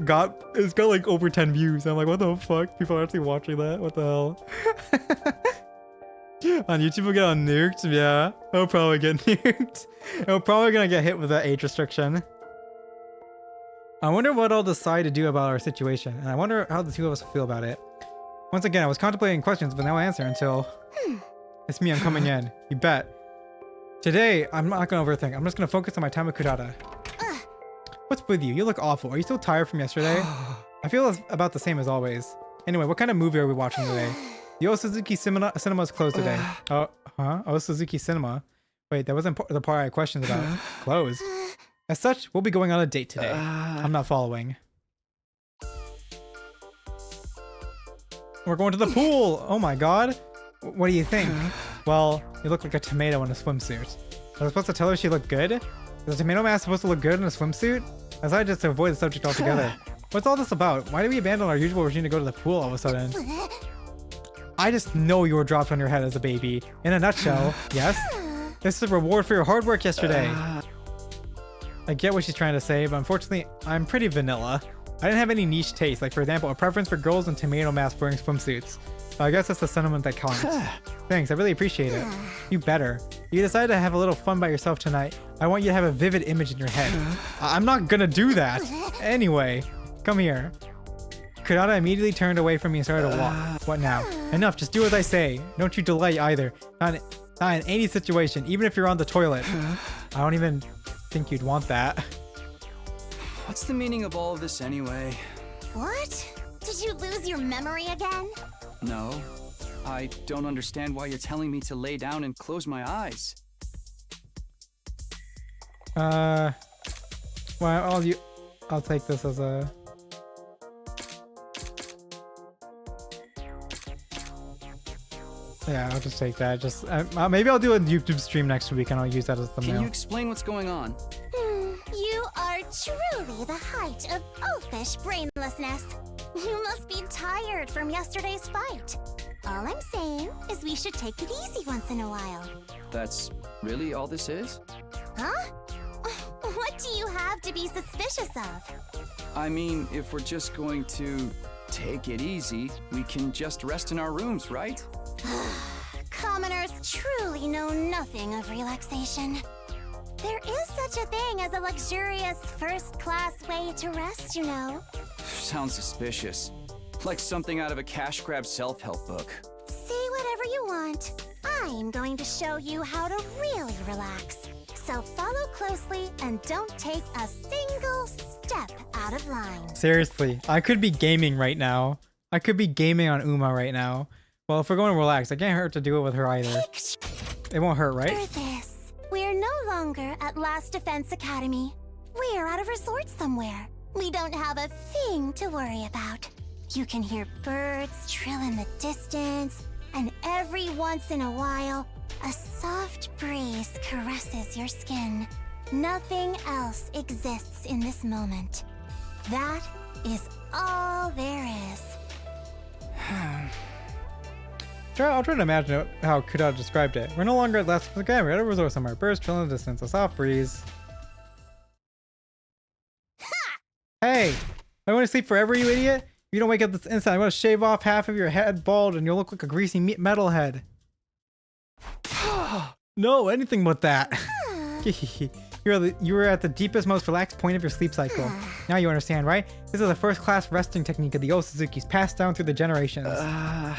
it's got like over 10 views. I'm like, what the fuck? People are actually watching that? What the hell? On YouTube, we'll get on nuked. Yeah, it'll probably get nuked. It'll probably gonna get hit with that age restriction. I wonder what I'll decide to do about our situation, and I wonder how the two of us will feel about it. Once again, I was contemplating questions, but now I answer until... It's me, I'm coming in. You bet. Today, I'm not gonna overthink. I'm just gonna focus on my time with Kurata. What's with you? You look awful. Are you still tired from yesterday? I feel about the same as always. Anyway, what kind of movie are we watching today? The Old Suzuki Cinema is closed today. Oh, huh? Oh, Suzuki Cinema. Wait, that wasn't the part I had questions about. Closed. As such, we'll be going on a date today. I'm not following. We're going to the pool! Oh my god. What do you think? Well, you look like a tomato in a swimsuit. Was I supposed to tell her she looked good? Is a tomato mask supposed to look good in a swimsuit? I decided just to avoid the subject altogether. What's all this about? Why did we abandon our usual routine to go to the pool all of a sudden? I just know you were dropped on your head as a baby. In a nutshell, yes? This is a reward for your hard work yesterday. I get what she's trying to say, but unfortunately, I'm pretty vanilla. I didn't have any niche taste, like for example, a preference for girls in tomato mask wearing swimsuits. I guess that's the sentiment that counts. Thanks, I really appreciate it. You better. You decided to have a little fun by yourself tonight. I want you to have a vivid image in your head. I'm not gonna do that. Anyway, come here. Kurata immediately turned away from me and started to walk. What now? Enough, just do as I say. Don't you delay either. Not in any situation, even if you're on the toilet. I don't even think you'd want that.
What's the meaning of all of this anyway?
What? Did you lose your memory again?
No. I don't understand why you're telling me to lay down and close my eyes.
Well, I'll take this as a... Yeah, I'll just take that. Just maybe I'll do a YouTube stream next week and I'll use that as the thumbnail.
Can you explain what's going on?
You are truly the height of oafish brainlessness. You must be tired from yesterday's fight. All I'm saying is we should take it easy once in a while.
That's really all this is?
Huh? What do you have to be suspicious of?
I mean, if we're just going to take it easy, we can just rest in our rooms, right?
Commoners truly know nothing of relaxation. There is such a thing as a luxurious first-class way to rest, you know.
Sounds suspicious. Like something out of a cash grab self-help book.
Say whatever you want. I'm going to show you how to really relax. So follow closely and don't take a single step out of line.
Seriously, I could be gaming right now. I could be gaming on Uma right now. Well, if we're going to relax, I can't hurt to do it with her either. It won't hurt, right?
Picture this. We're no longer at Last Defense Academy. We're at a resort somewhere. We don't have a thing to worry about. You can hear birds trill in the distance, and every once in a while, a soft breeze caresses your skin. Nothing else exists in this moment. That is all there is.
I'll try to imagine how Kurata described it. We're no longer at Last Defense Academy. We're at a resort somewhere. Birds trill in the distance, a soft breeze. Hey! I want to sleep forever, you idiot! If you don't wake up this instant, I'm going to shave off half of your head bald and you'll look like a greasy metalhead. No, anything but that. You were at the deepest, most relaxed point of your sleep cycle. Now you understand, right? This is a first-class resting technique of the old Suzuki's passed down through the generations.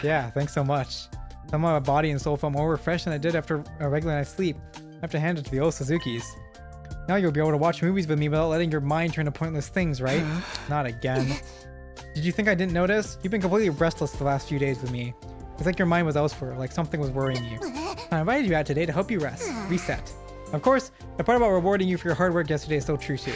Yeah, thanks so much. Somehow my body and soul felt more refreshed than I did after a regular night's sleep. I have to hand it to the old Suzuki's. Now you'll be able to watch movies with me without letting your mind turn to pointless things, right? Not again. Did you think I didn't notice? You've been completely restless the last few days with me. It's like your mind was elsewhere, like something was worrying you. I invited you out today to help you rest, reset. Of course, the part about rewarding you for your hard work yesterday is still true too.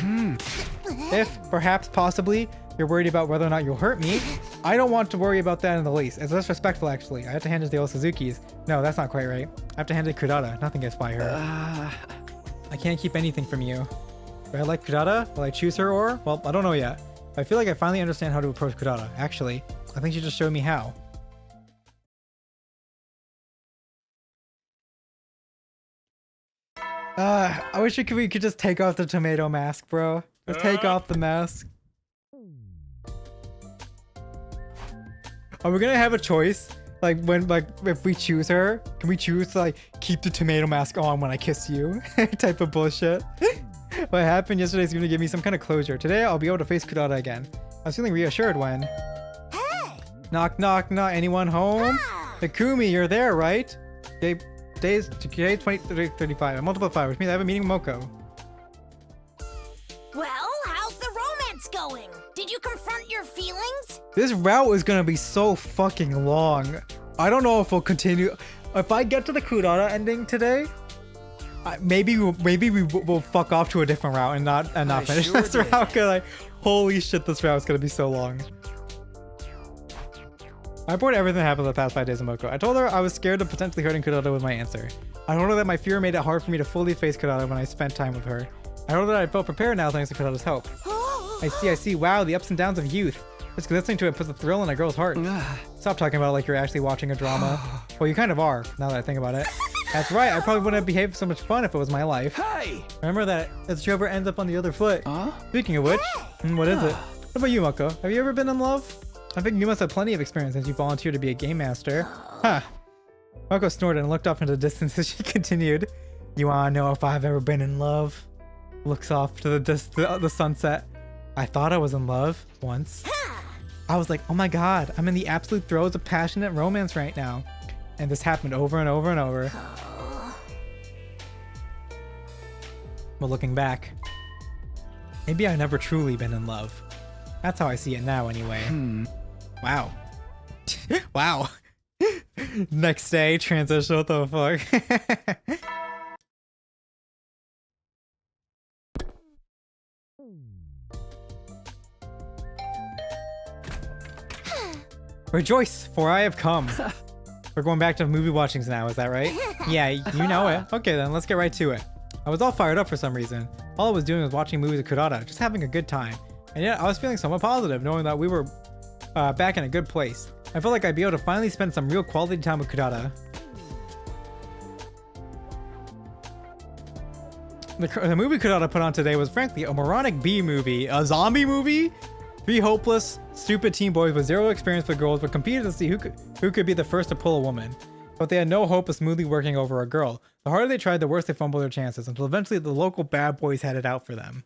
If, perhaps, possibly, you're worried about whether or not you'll hurt me, I don't want to worry about that in the least. It's disrespectful, actually. I have to hand it to the old Suzuki's. No, that's not quite right. I have to hand it to Kurata. Nothing gets by her. I can't keep anything from you. Do I like Kurata? Will I choose her or? Well, I don't know yet. I feel like I finally understand how to approach Kurata. Actually, I think she just showed me how. I wish we could just take off the tomato mask, bro. Just take off the mask. Are we gonna have a choice? Like if we choose her, can we choose to like keep the tomato mask on when I kiss you? Type of bullshit. What happened yesterday is gonna give me some kind of closure. Today I'll be able to face Kurata again. I was feeling reassured when...
Hey!
Knock knock, not anyone home? Takumi, you're there, right? Okay, today 2035. I multiple 5, which means I have a meeting with Moko.
Well, how's the romance going? Did you confront your feelings?
This route is gonna be so fucking long. I don't know if we'll continue. If I get to the Kurata ending today, maybe we'll fuck off to a different route and not finish
sure
this
did.
route. Cause like, holy shit, this route's gonna be so long. I reported everything that happened the past 5 days of Moko. I told her I was scared of potentially hurting Kurata with my answer. I told her that my fear made it hard for me to fully face Kurata when I spent time with her. I told her that I felt prepared now thanks to Kurata's help. I see. Wow, the ups and downs of youth. Just listening to it puts a thrill in a girl's heart. Stop talking about it like you're actually watching a drama. Well, you kind of are, now that I think about it. That's right, I probably wouldn't have behaved so much fun if it was my life.
Hey!
Remember that as Trevor ends up on the other foot.
Huh?
Speaking of which, what is it? What about you, Moko? Have you ever been in love? I think you must have plenty of experience since you volunteered to be a game master. Huh. Marco snorted and looked off into the distance as she continued. You wanna know if I've ever been in love? Looks off to the sunset. I thought I was in love once. I was like, oh my god, I'm in the absolute throes of passionate romance right now. And this happened over and over and over. But looking back, maybe I've never truly been in love. That's how I see it now anyway. Wow. Wow. Next day, transition, what the fuck? Rejoice, for I have come. We're going back to movie watchings now, is that right? Yeah, you know it. Okay then, let's get right to it. I was all fired up for some reason. All I was doing was watching movies with Kurata, just having a good time. And yet, I was feeling somewhat positive, knowing that we were back in a good place. I felt like I'd be able to finally spend some real quality time with Kurata. The movie Kurata put on today was frankly a moronic B movie. A zombie movie? 3 hopeless, stupid teen boys with zero experience with girls would compete to see who could be the first to pull a woman. But they had no hope of smoothly working over a girl. The harder they tried, the worse they fumbled their chances, until eventually the local bad boys had it out for them.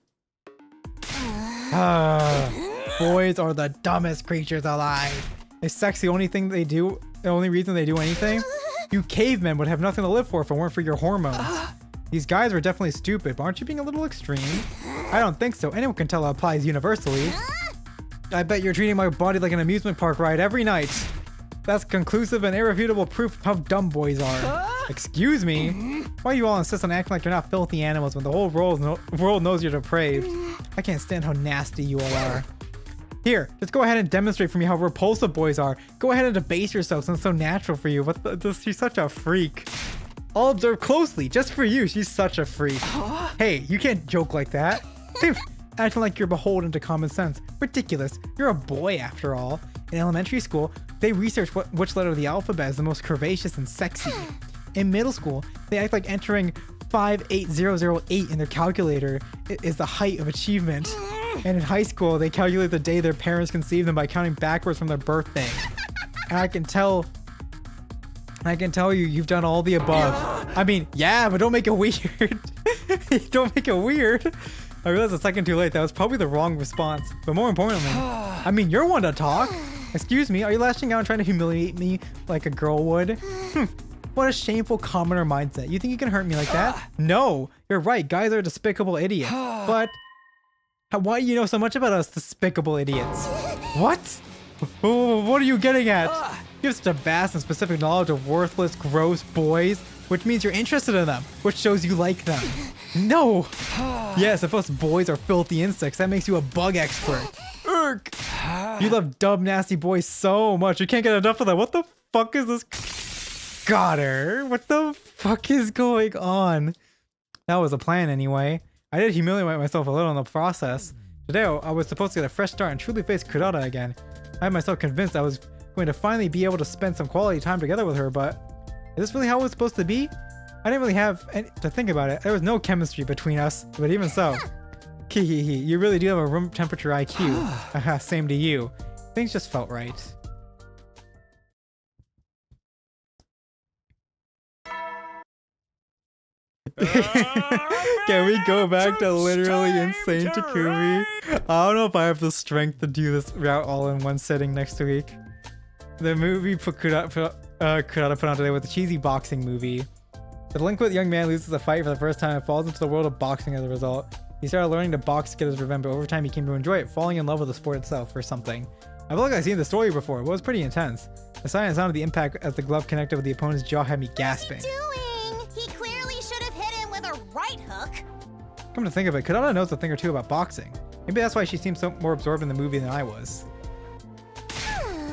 Boys are the dumbest creatures alive. Is sex the only thing they do? The only reason they do anything? You cavemen would have nothing to live for if it weren't for your hormones. These guys were definitely stupid, but aren't you being a little extreme? I don't think so. Anyone can tell it applies universally. I bet you're treating my body like an amusement park ride every night. That's conclusive and irrefutable proof of how dumb boys are. Excuse me? Why do you all insist on acting like you're not filthy animals when the whole world knows you're depraved? I can't stand how nasty you all are. Here, just go ahead and demonstrate for me how repulsive boys are. Go ahead and debase yourself since it's so natural for you. She's such a freak. I'll observe closely, just for you. She's such a freak. Hey, you can't joke like that. Acting like you're beholden to common sense. Ridiculous. You're a boy after all. In elementary school, they research which letter of the alphabet is the most curvaceous and sexy. In middle school, they act like entering 58008 in their calculator is the height of achievement. And in high school, they calculate the day their parents conceived them by counting backwards from their birthday. And I can tell you, you've done all the above. I mean, yeah, but don't make it weird. Don't make it weird. I realized a second too late. That was probably the wrong response. But more importantly, I mean, you're one to talk. Excuse me, are you lashing out and trying to humiliate me like a girl would? What a shameful commoner mindset. You think you can hurt me like that? No, you're right. Guys are despicable idiots. But why do you know so much about us despicable idiots? What? What are you getting at? You have such a vast and specific knowledge of worthless, gross boys, which means you're interested in them, which shows you like them. No! Yes, if us boys are filthy insects, that makes you a bug expert. Urgh! You love dumb, nasty boys so much, you can't get enough of them. What the fuck is this? Got her. What the fuck is going on? That was a plan anyway. I did humiliate myself a little in the process. Today, I was supposed to get a fresh start and truly face Kurata again. I had myself convinced I was going to finally be able to spend some quality time together with her, but is this really how it was supposed to be? I didn't really have to think about it. There was no chemistry between us, but even so. Kihihi, you really do have a room temperature IQ. Haha, same to you. Things just felt right. Can we go back to literally insane Takumi? I don't know if I have the strength to do this route all in one sitting next week. The movie Kurata put on today was a cheesy boxing movie. The delinquent young man loses a fight for the first time and falls into the world of boxing as a result. He started learning to box to get his revenge, but over time he came to enjoy it, falling in love with the sport itself or something. I feel like I've seen the story before. It was pretty intense. The silent sound of the impact as the glove connected with the opponent's jaw had me gasping.
What's he doing? He clearly should have hit him with a right hook.
Come to think of it, Kurata knows a thing or two about boxing. Maybe that's why she seemed so more absorbed in the movie than I was.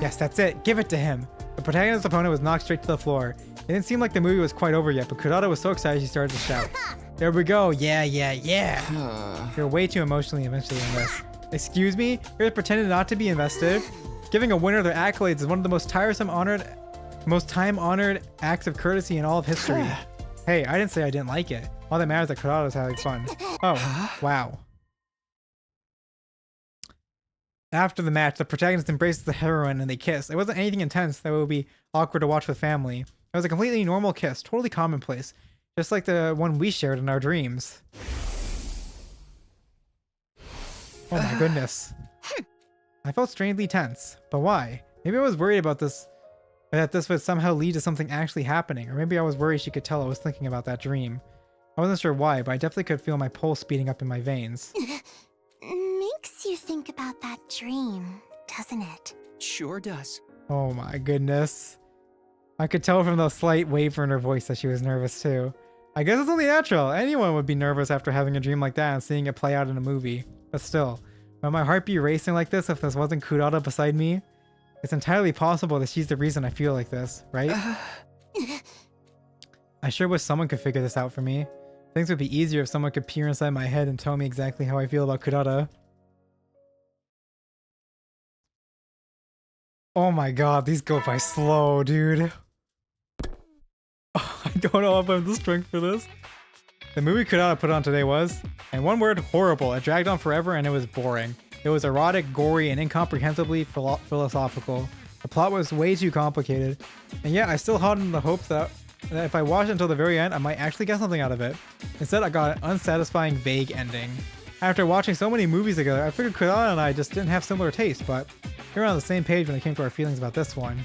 Yes, that's it. Give it to him. The protagonist's opponent was knocked straight to the floor. It didn't seem like the movie was quite over yet, but Kurata was so excited she started to shout. There we go. Yeah, yeah, yeah. You're way too emotionally invested in this. Excuse me? You're pretending not to be invested? Giving a winner their accolades is one of the most time-honored acts of courtesy in all of history. Hey, I didn't say I didn't like it. All that matters is that Kurata's having fun. Oh, wow. After the match, the protagonist embraces the heroine and they kiss. It wasn't anything intense that would be awkward to watch with family. It was a completely normal kiss, totally commonplace, just like the one we shared in our dreams. Oh my goodness. I felt strangely tense, but why? Maybe I was worried about this, that this would somehow lead to something actually happening, or maybe I was worried she could tell I was thinking about that dream. I wasn't sure why, but I definitely could feel my pulse speeding up in my veins.
Makes you think about that dream, doesn't it?
Sure does.
Oh my goodness. I could tell from the slight waver in her voice that she was nervous too. I guess it's only natural. Anyone would be nervous after having a dream like that and seeing it play out in a movie. But still, would my heart be racing like this if this wasn't Kurata beside me? It's entirely possible that she's the reason I feel like this, right? I sure wish someone could figure this out for me. Things would be easier if someone could peer inside my head and tell me exactly how I feel about Kurata. Oh my god, these go by slow, dude. Oh, I don't know if I have the strength for this. The movie Kurata put on today was, in one word, horrible. It dragged on forever and it was boring. It was erotic, gory, and incomprehensibly philosophical. The plot was way too complicated. And yet, I still held in the hopes that if I watched it until the very end, I might actually get something out of it. Instead, I got an unsatisfying, vague ending. After watching so many movies together, I figured Kurata and I just didn't have similar tastes, but we were on the same page when it came to our feelings about this one.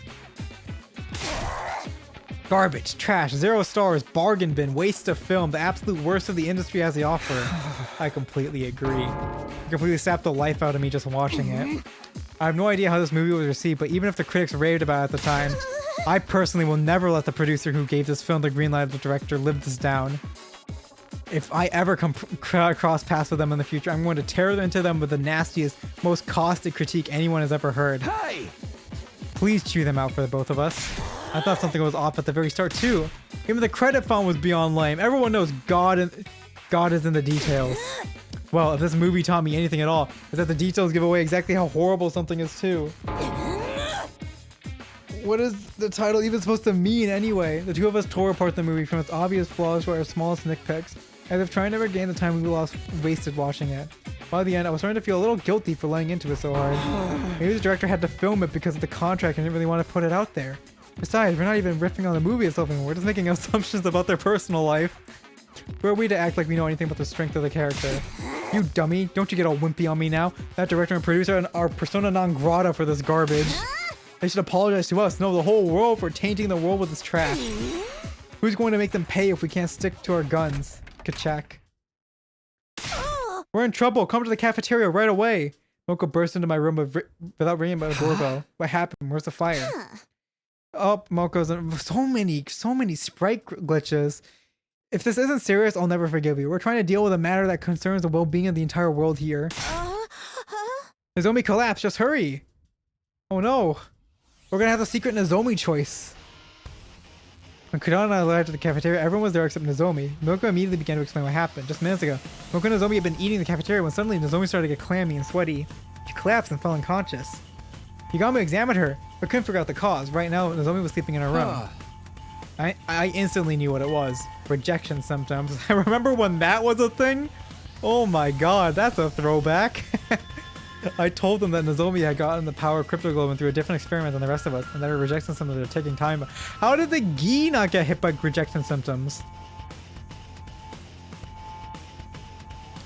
Garbage, trash, 0 stars, bargain bin, waste of film, the absolute worst of the industry has to offer. I completely agree. It completely sapped the life out of me just watching it. I have no idea how this movie was received, but even if the critics raved about it at the time, I personally will never let the producer who gave this film the green light of the director live this down. If I ever come cross paths with them in the future, I'm going to tear into them with the nastiest, most caustic critique anyone has ever heard.
Hey!
Please chew them out for the both of us. I thought something was off at the very start too. Even the credit font was beyond lame. Everyone knows God is in the details. Well, if this movie taught me anything at all, is that the details give away exactly how horrible something is too. What is the title even supposed to mean anyway? The two of us tore apart the movie from its obvious flaws to our smallest nitpicks, as if trying to regain the time we lost wasted watching it. By the end, I was starting to feel a little guilty for laying into it so hard. Maybe the director had to film it because of the contract and didn't really want to put it out there. Besides, we're not even riffing on the movie itself anymore, we're just making assumptions about their personal life. Who are we to act like we know anything about the strength of the character? You dummy, don't you get all wimpy on me now? That director and producer are persona non grata for this garbage. They should apologize to us, no, the whole world, for tainting the world with this trash. Who's going to make them pay if we can't stick to our guns? Kachak. We're in trouble, come to the cafeteria right away. Moko burst into my room without ringing my doorbell. What happened? Where's the fire? Oh, Moko's so many sprite glitches. If this isn't serious, I'll never forgive you. We're trying to deal with a matter that concerns the well-being of the entire world here. Nozomi collapsed, just hurry. Oh no. We're gonna have the secret Nozomi choice. When Kurata and I arrived at the cafeteria, everyone was there except Nozomi. Moko immediately began to explain what happened. Just minutes ago, Moko and Nozomi had been eating in the cafeteria when suddenly Nozomi started to get clammy and sweaty. She collapsed and fell unconscious. Higami examined her, but couldn't figure out the cause. Right now, Nozomi was sleeping in her room. I instantly knew what it was. Rejection symptoms. I remember when that was a thing? Oh my god, that's a throwback. I told them that Nozomi had gotten the power of Cryptoglobin through a different experiment than the rest of us, and that her rejection symptoms are taking time. How did the Gi not get hit by rejection symptoms?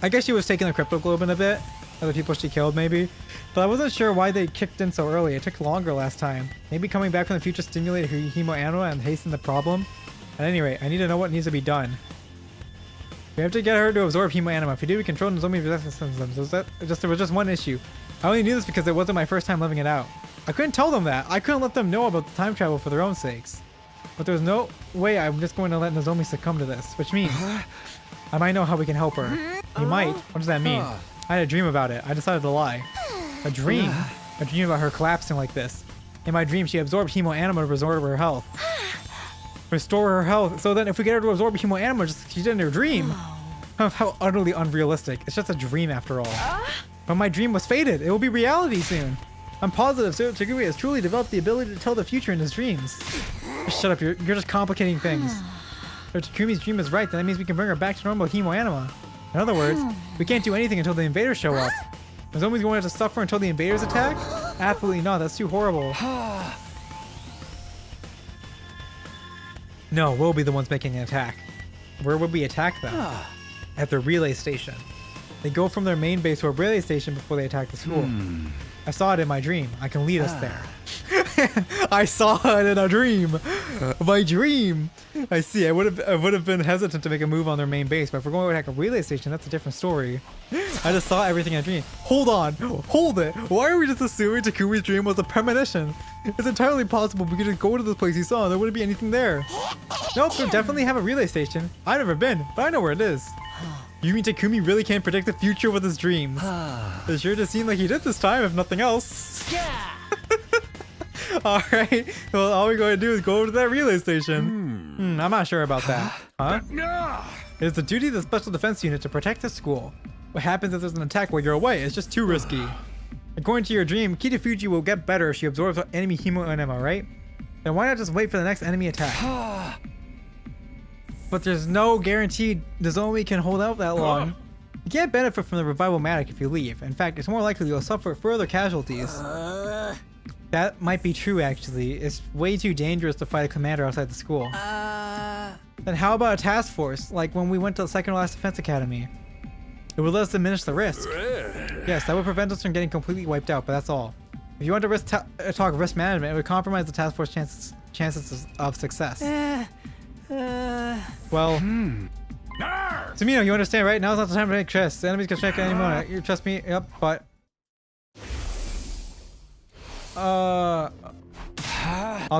I guess she was taking the Cryptoglobin a bit, other people she killed maybe, but I wasn't sure why they kicked in so early. It took longer last time. Maybe coming back from the future stimulated her hemoanima and hastened the problem? At any rate, I need to know what needs to be done. We have to get her to absorb hemoanima. If we do, we control Nozomi's resistance symptoms. There was just one issue. I only knew this because it wasn't my first time living it out. I couldn't tell them that. I couldn't let them know about the time travel for their own sakes. But there's no way I'm just going to let Nozomi succumb to this, which means I might know how we can help her. You might? What does that mean? I had a dream about it. I decided to lie. A dream? A dream about her collapsing like this. In my dream, she absorbed hemoanima to restore her health. Restore her health. So then if we get her to absorb hemoanima, just she did in her dream. How utterly unrealistic. It's just a dream after all. But my dream was fated. It will be reality soon. I'm positive Toguri has truly developed the ability to tell the future in his dreams. Just shut up. You're just complicating things. If Takumi's dream is right, then that means we can bring her back to normal hemoanima. In other words, we can't do anything until the invaders show up. Nozomi's going to have to suffer until the invaders attack? Absolutely not. That's too horrible. No, we'll be the ones making an attack. Where would we attack them? At the relay station. They go from their main base to a relay station before they attack the school. I saw it in my dream. I can lead us there. I saw it in a dream. My dream. I see. I would have been hesitant to make a move on their main base, but if we're going to attack a relay station, that's a different story. I just saw everything in a dream. Hold on. Hold it. Why are we just assuming Takumi's dream was a premonition? It's entirely possible we could just go to this place he saw and there wouldn't be anything there. Nope, they definitely have a relay station. I've never been, but I know where it is. You mean Takumi really can't predict the future with his dreams? It sure does seem like he did this time, if nothing else.
Yeah.
Alright, well all we're going to do is go over to that relay station. I'm not sure about that. Huh? It's the duty of the Special Defense Unit to protect the school. What happens if there's an attack while you're away? It's just too risky. According to your dream, Kitafuji will get better if she absorbs enemy hemo enema, right? Then why not just wait for the next enemy attack? But there's no guarantee Nozomi can hold out that long. You can't benefit from the revival matic if you leave. In fact, it's more likely you'll suffer further casualties. That might be true, actually. It's way too dangerous to fight a commander outside the school. Then how about a task force, like when we went to the second to last defense academy? It would let us diminish the risk. Yes, that would prevent us from getting completely wiped out, but that's all. If you want to talk risk management, it would compromise the task force chances of success. Well, Tamino, you understand, right? Now's not the time to make stress. The enemies can strike at any moment. You trust me? Yep, but... I'll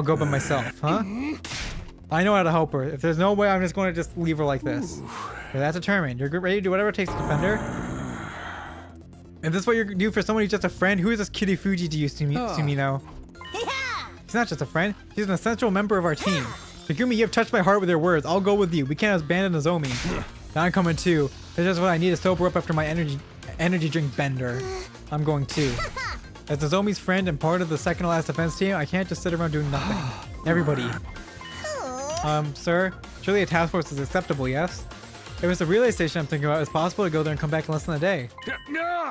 go by myself, huh? I know how to help her. If there's no way, I'm just going to just leave her like this. Okay, that's determined. You're ready to do whatever it takes to defend her? If this is what you're do for someone who's just a friend, who is this Kitafuji to you, Sumino? He's not just a friend. He's an essential member of our team. Takumi, you have touched my heart with your words. I'll go with you. We can't abandon Nozomi. Now I'm coming too. That's just what I need to sober up after my energy drink bender. I'm going too. As Nozomi's friend and part of the second to last defense team, I can't just sit around doing nothing. Everybody. Sir, surely a task force is acceptable, yes? If it's the relay station I'm thinking about, it's possible to go there and come back in less than a day.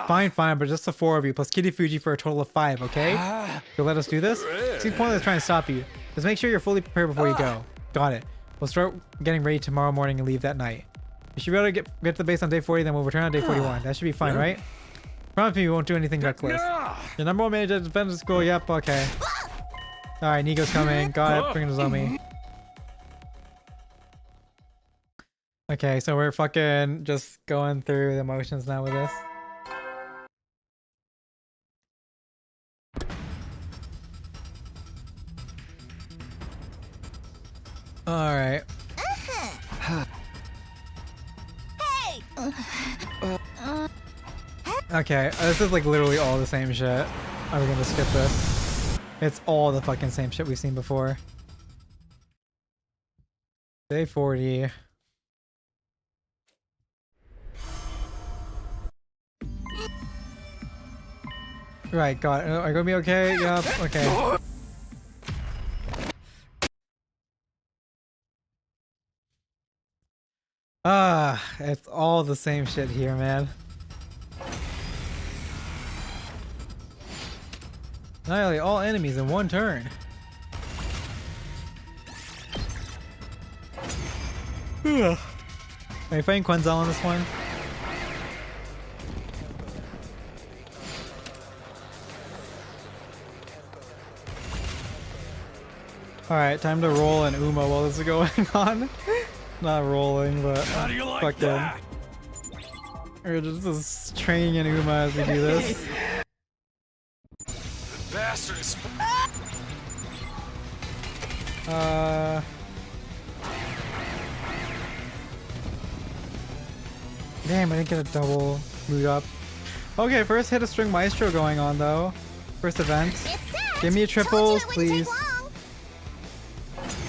Fine, but just the 4 of you, plus Kitafuji for a total of 5, okay? You'll let us do this? Seems pointless trying to stop you. Just make sure you're fully prepared before you go. Got it. We'll start getting ready tomorrow morning and leave that night. You should be able to get to the base on day 40, then we'll return on day 41. That should be fine, right? Promise me we won't do anything reckless. Your number 1 manager defends the school. Yep, okay. Alright, Nigo's coming. Got it. Bring Nozomi. Okay, so we're fucking just going through the motions now with this. Alright. Okay, this is like literally all the same shit. Are we gonna skip this? It's all the fucking same shit we've seen before. Day 40. Right, got it. Are you gonna be okay? Yup, okay. It's all the same shit here, man. Annihilate all enemies in 1 turn. Are you fighting Quenzel on this one? Alright, time to roll an Uma while this is going on. Not rolling, but fucking. We're just training an Uma as we do this.
Bastard is.
Damn, I didn't get a double loot up. Okay, first hit a string maestro going on though. First event. Give me a triples, please.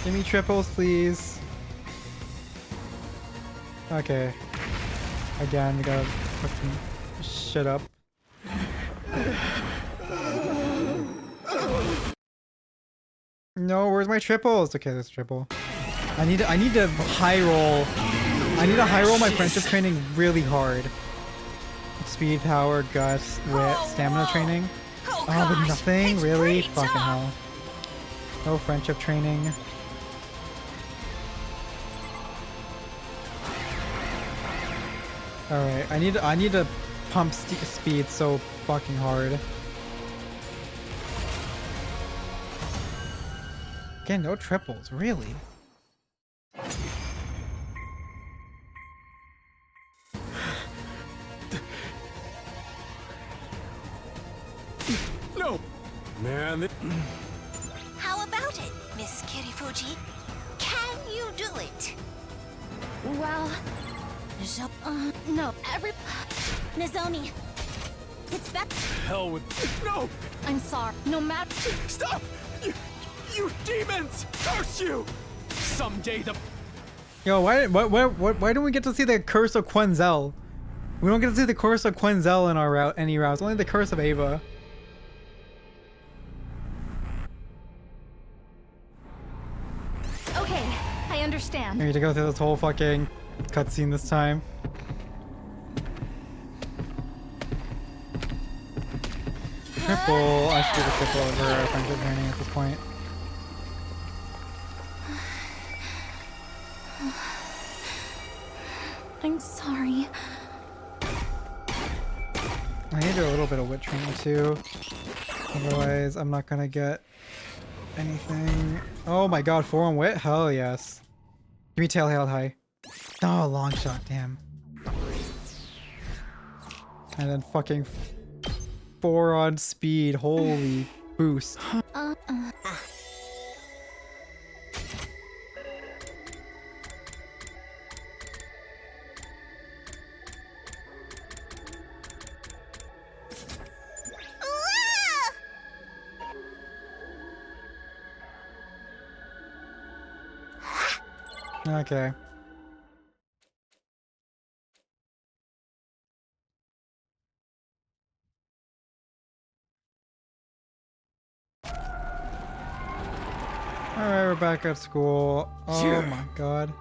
Give me triples, please. Okay. Again, we gotta fucking shut up. No, where's my triples? Okay, that's triple. I need to high roll. I need to high roll my friendship training really hard. Speed, power, guts, wit, stamina training.
Oh,
Oh, but
gosh,
nothing?
it's
Really?
pretty
Fucking
tough.
hell. No friendship training. Alright, I need to pump speed so fucking hard. Again, no triples, really?
No! Man,
How about it, Miss Kirifuji? Can you do it?
Well, no,
Nozomi, it's back.
hell with... No!
I'm sorry. No matter.
Stop! You demons! Curse you! Someday the
Yo, why don't we get to see the Curse of Quenzel? We don't get to see the Curse of Quenzel in our any routes, only the Curse of Ava.
Okay, I understand.
I need to go through this whole fucking cutscene this time. Triple. I should do the triple over friendship training at this point.
I'm sorry.
I need to do a little bit of wit training too. Otherwise, I'm not gonna get anything. Oh my god, 4 on wit? Hell yes. Give me tail held high. Oh, long shot, damn. And then fucking 4 on speed. Holy boost. Okay. Alright, we're back at school. Oh my god.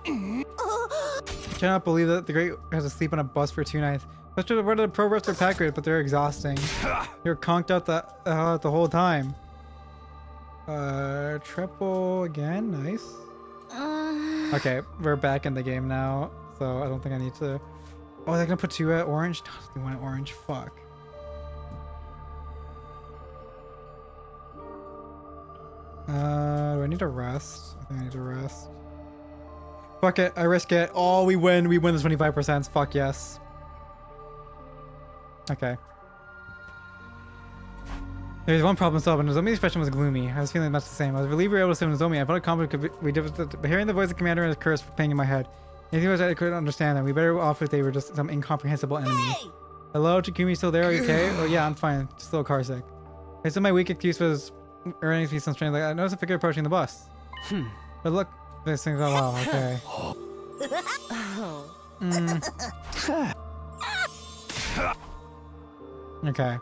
I cannot believe that the Great has to sleep on a bus for 2 nights. Let's just the pro wrestler pack rate, but they're exhausting. You're conked out the whole time. Triple again, nice. Okay, we're back in the game now, so I don't think I need to. Oh, they're gonna put 2 at orange? No, they want orange. Fuck. Do I need to rest? I think I need to rest. Fuck it, I risk it. Oh, we win. We win the 25%. Fuck yes. Okay. There's one problem solved, and Nozomi's expression was gloomy. I was feeling much the same. I was relieved we were able to save Nozomi. I felt confident we did, but hearing the voice of the commander and his curse playing in my head. Anything was I couldn't understand them. We better off if they were just some incomprehensible enemy.
Hey!
Hello, Takumi, still there? Are you okay? Oh yeah, I'm fine. Just a little car sick. I said my weak excuse was earning me some strength. Like I noticed a figure approaching the bus. But look, this thing's oh wow, okay. Okay.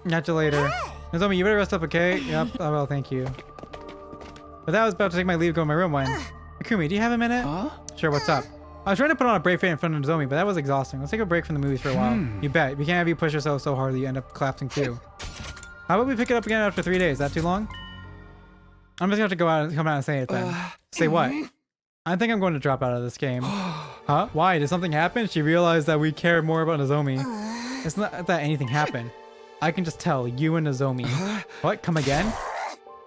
Catch you later. Nozomi, you better rest up, okay? Yep, I will, thank you. But that was about to take my leave, go to my room when. Akumi, do you have a minute?
Huh?
Sure, what's up? I was trying to put on a brave face in front of Nozomi, but that was exhausting. Let's take a break from the movies for a while. You bet. We can't have you push yourself so hard that you end up collapsing too. How about we pick it up again after 3 days? Is that too long? I'm just gonna have to go out and come out and say it then. Say what? I think I'm going to drop out of this game. Huh? Why? Did something happen? She realized that we care more about Nozomi. It's not that anything happened. I can just tell, you and Nozomi. What? Come again?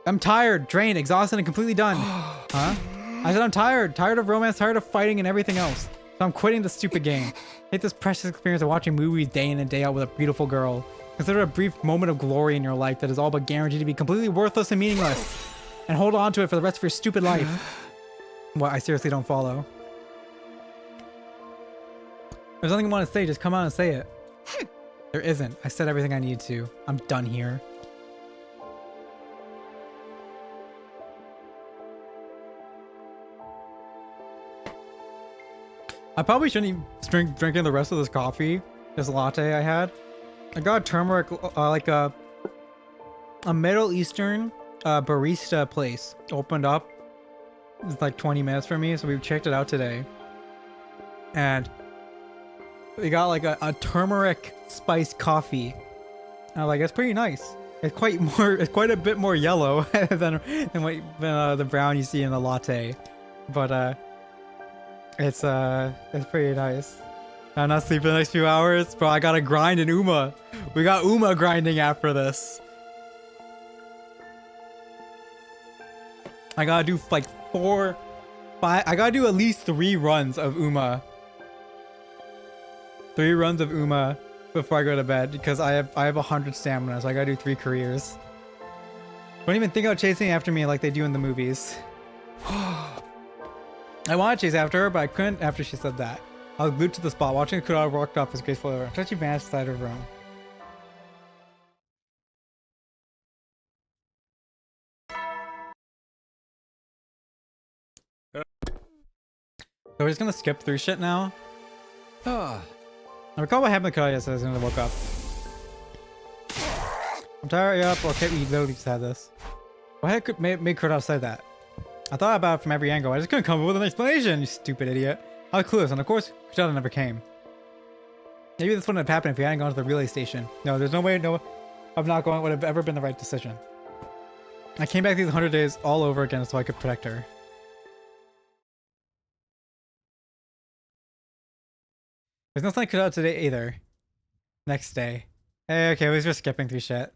I'm tired, drained, exhausted, and completely done. Huh? I said I'm tired. Tired of romance, tired of fighting and everything else. So I'm quitting this stupid game. Hate this precious experience of watching movies day in and day out with a beautiful girl. Consider a brief moment of glory in your life that is all but guaranteed to be completely worthless and meaningless. And hold on to it for the rest of your stupid life. What? I seriously don't follow. There's nothing I want to say, just come out and say it. There isn't. I said everything I needed to. I'm done here. I probably shouldn't even drinking the rest of this coffee, this latte I had. I got turmeric, like a Middle Eastern barista place opened up. It's like 20 minutes for me, so we checked it out today. And We got like a turmeric spiced coffee. And I'm like, it's pretty nice. It's quite a bit more yellow than the brown you see in the latte. But it's pretty nice. I'm not sleeping the next few hours, bro. I gotta grind in Uma. We got Uma grinding after this. I gotta do like 4, 5. I gotta do at least 3 runs of Uma. 3 runs of Uma before I go to bed because I have 100 stamina, so I gotta do 3 careers. Don't even think about chasing after me like they do in the movies. I want to chase after her, but I couldn't after she said that. I was glued to the spot, watching the Kurata walked off as graceful over. Until she vanished inside her room. So we're just gonna skip through shit now. I recall what happened to Kurata yesterday as soon as I woke up. I'm tired, yep, okay, we literally just had this. Why made Kurata say that? I thought about it from every angle. I just couldn't come up with an explanation, you stupid idiot. I was clueless, and of course, Kurata never came. Maybe this wouldn't have happened if we hadn't gone to the relay station. No, there's no way of not going would have ever been the right decision. I came back these 100 days all over again so I could protect her. There's no sign of Kurata today either. Next day. Hey, okay, we was just skipping through shit.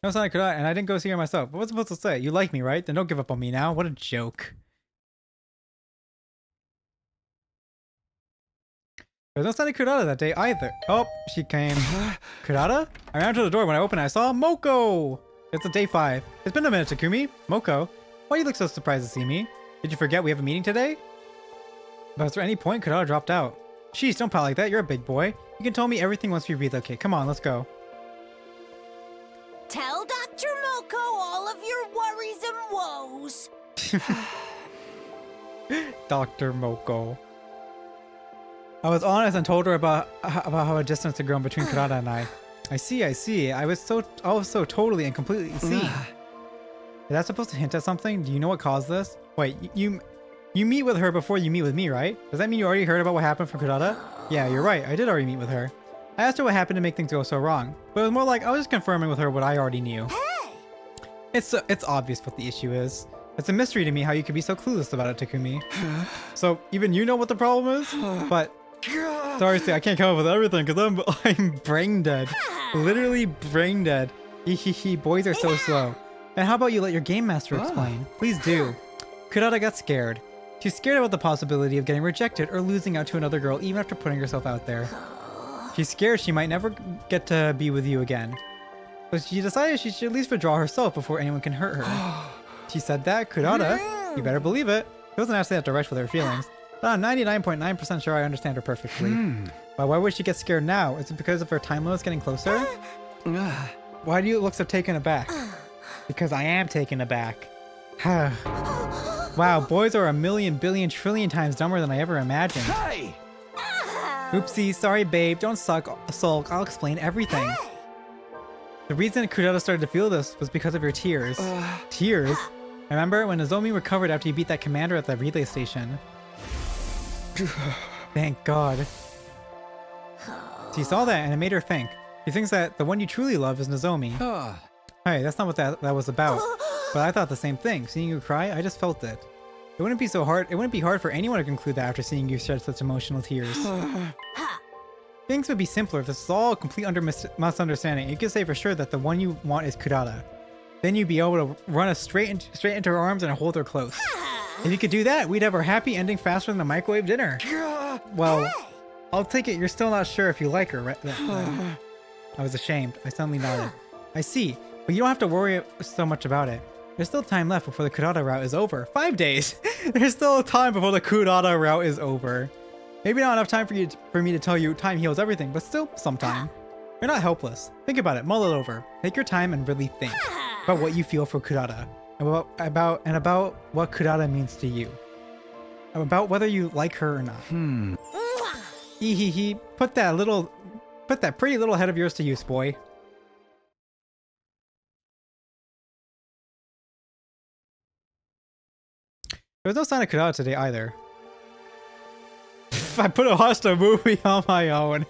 No sign of Kurata, and I didn't go see her myself. What was I supposed to say? You like me, right? Then don't give up on me now. What a joke. There's no sign of Kurata that day either. Oh, she came. Kurata? I ran to the door. When I opened it, I saw Moko! It's a day 5. It's been a minute, Takumi. Moko, why do you look so surprised to see me? Did you forget we have a meeting today? But is there any point? Kurata dropped out. Sheesh, don't pout like that. You're a big boy. You can tell me everything once we relocate. Come on, let's go.
Tell Dr. Moko all of your worries and woes.
Dr. Moko. I was honest and told her about how a distance had grown between Kurata and I. I see. I was so totally and completely seen. Is that supposed to hint at something? Do you know what caused this? Wait, you meet with her before you meet with me, right? Does that mean you already heard about what happened from Kurata? Yeah, you're right. I did already meet with her. I asked her what happened to make things go so wrong, but it was more like I was just confirming with her what I already knew.
Hey!
It's obvious what the issue is. It's a mystery to me how you could be so clueless about it, Takumi. So even you know what the problem is? But sorry, I can't come up with everything because I'm brain dead. Literally brain dead. Hehehe, boys are so slow. And how about you let your game master explain? Please do. Kurata got scared. She's scared about the possibility of getting rejected or losing out to another girl even after putting herself out there. She's scared she might never get to be with you again. But she decided she should at least withdraw herself before anyone can hurt her. She said that, Kurata, you better believe it. She wasn't actually that direct with her feelings. But I'm 99.9% sure I understand her perfectly. But why would she get scared now? Is it because of her time limits getting closer? Why do you look so taken aback? Because I am taken aback. Wow, boys are a million, billion, trillion times dumber than I ever imagined.
Hey!
Oopsie, sorry babe, don't sulk, I'll explain everything. The reason Kurata started to feel this was because of your tears. Tears? Remember when Nozomi recovered after you beat that commander at the relay station? Thank God. She saw that and it made her think. She thinks that the one you truly love is Nozomi. Hey, that's not what that was about. But I thought the same thing. Seeing you cry, I just felt it. It wouldn't be hard for anyone to conclude that after seeing you shed such emotional tears. Things would be simpler if this is all a complete misunderstanding. You could say for sure that the one you want is Kurata. Then you'd be able to run straight into her arms and hold her close. If you could do that, we'd have our happy ending faster than a microwave dinner. Well, I'll take it you're still not sure if you like her, right? I was ashamed. I suddenly nodded. I see, but you don't have to worry so much about it. There's still time left before the Kurata route is over. 5 days! There's still time before the Kurata route is over. Maybe not enough time for me to tell you time heals everything, but still some time. You're not helpless. Think about it, mull it over. Take your time and really think about what you feel for Kurata. About what Kurata means to you. About whether you like her or not. Put that pretty little head of yours to use, boy. There was no sign of Kurata today either. I watched a movie on my own.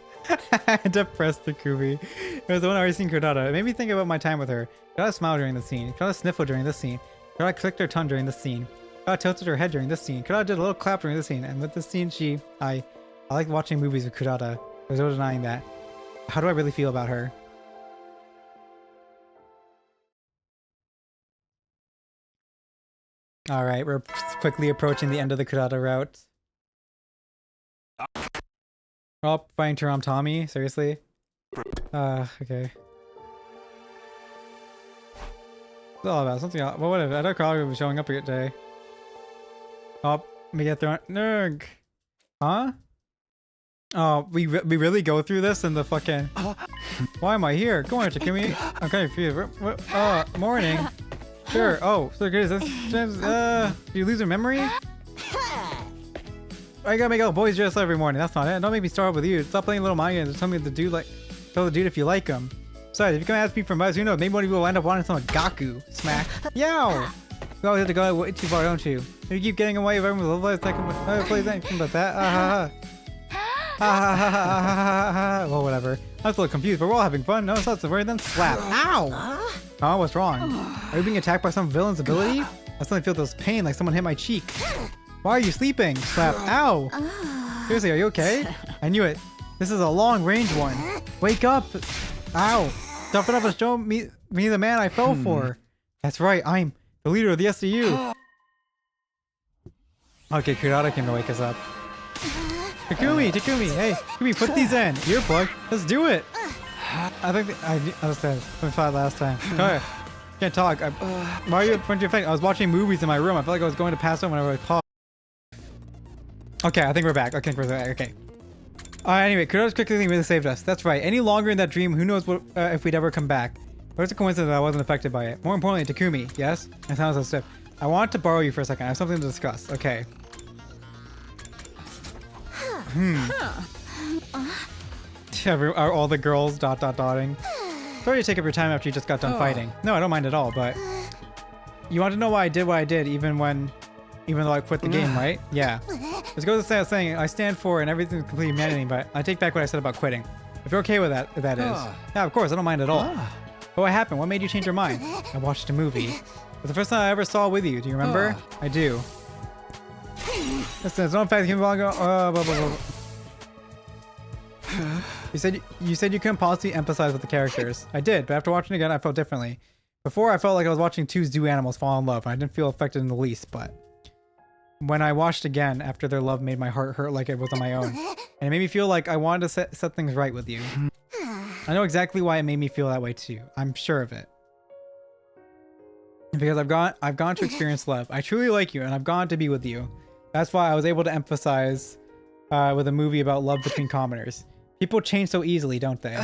I had to press Takumi. It was the one I already seen Kurata. It made me think about my time with her. Kurata smiled during the scene. Kurata sniffled during this scene. Kurata clicked her tongue during this scene. Kurata tilted her head during this scene. Kurata did a little clap during this scene. And with this scene, I like watching movies with Kurata. There's no denying that. How do I really feel about her? Alright, we're quickly approaching the end of the Kurata route. Oh, fighting Taram Tommy? Seriously? Okay. It's all about something else. Well, whatever. I don't Kurata will be showing up here today. Oh, me get thrown. Nurg! Huh? Oh, we really go through this in the fucking... Why am I here? Go on, Takumi. I'm kind of confused. Morning. Sure. Oh, so good. Did you lose your memory? I gotta make all boys dress every morning. That's not it. Don't make me start up with you. Stop playing little mind games and tell me the dude tell the dude if you like him. Besides, if you come ask me for advice, who knows? Maybe one of you will end up wanting some Gaku. Smack. Yow! You always have to go way too far, don't you? You keep getting away with everyone's love life. Please think about that. Well, whatever. I was a little confused, but we're all having fun. No, it's not so worry then. Slap. Ow! Oh, what's wrong? Are you being attacked by some villain's ability? I suddenly feel this pain like someone hit my cheek. Why are you sleeping? Slap. Ow! Seriously, are you okay? I knew it. This is a long-range one. Wake up! Ow! Toughen up and show me the man I fell for. That's right, I'm the leader of the SCU. Okay, Kurata came to wake us up. Takumi, hey, Takumi, put these in. Earplug, let's do it. I think I understand. We fought last time. Okay, can't talk. Why are you affected? I was watching movies in my room. I felt like I was going to pass out whenever I paused. Okay, I think we're back. Okay, we're back. Okay. Anyway, Kurata's quickly really saved us. That's right. Any longer in that dream, who knows what if we'd ever come back. But it's a coincidence that I wasn't affected by it. More importantly, Takumi, yes? That sounds so stiff. I want to borrow you for a second. I have something to discuss. Okay. Are all the girls dotting? Sorry to take up your time after you just got done fighting. No, I don't mind at all, but... You want to know why I did what I did even though I quit the game, right? Yeah. This goes without saying, I stand for and everything's complete humanity, but I take back what I said about quitting. If you're okay with that, if that is. Yeah, of course, I don't mind at all. But what happened? What made you change your mind? I watched a movie. It was the first time I ever saw with you. Do you remember? I do. Listen, it's not in fact him blah, blah, blah, blah. You said you couldn't possibly empathize with the characters. I did, but after watching it again, I felt differently. Before, I felt like I was watching two zoo animals fall in love, and I didn't feel affected in the least, but... When I watched again, after their love made my heart hurt like it was on my own. And it made me feel like I wanted to set things right with you. I know exactly why it made me feel that way too. I'm sure of it. Because I've gone to experience love. I truly like you, and I've gone to be with you. That's why I was able to emphasize with a movie about love between commoners. People change so easily, don't they?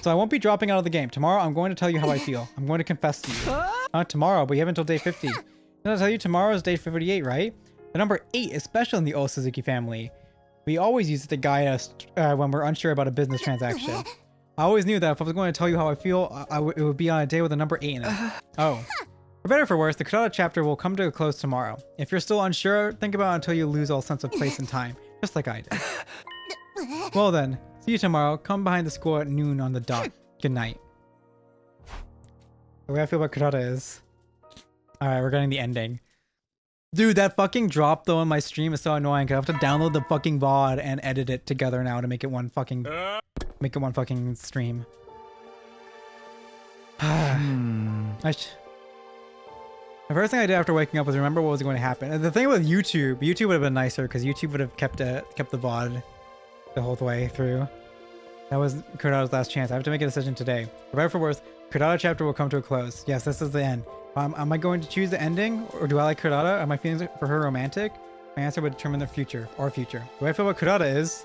So I won't be dropping out of the game. Tomorrow, I'm going to tell you how I feel. I'm going to confess to you. Not tomorrow, but you have until day 50. Did I tell you tomorrow is day 58, right? The number 8 is special in the old Suzuki family. We always use it to guide us when we're unsure about a business transaction. I always knew that if I was going to tell you how I feel, it would be on a day with a number 8 in it. Oh. For better or for worse, the Kurata chapter will come to a close tomorrow. If you're still unsure, think about it until you lose all sense of place and time, just like I did. Well then, see you tomorrow. Come behind the school at noon on the dot. Good night. The way I feel about Kurata is... Alright, we're getting the ending. Dude, that fucking drop though in my stream is so annoying. I have to download the fucking VOD and edit it together now to make it one fucking stream. The first thing I did after waking up was remember what was going to happen. And the thing with YouTube would have been nicer because YouTube would have kept the VOD the whole way through. That was Kurata's last chance. I have to make a decision today. For better or for worse, Kurata chapter will come to a close. Yes, this is the end. Am I going to choose the ending, or do I like Kurata? Are my feelings for her romantic? My answer would determine the future, our future. The way I feel about Kurata is...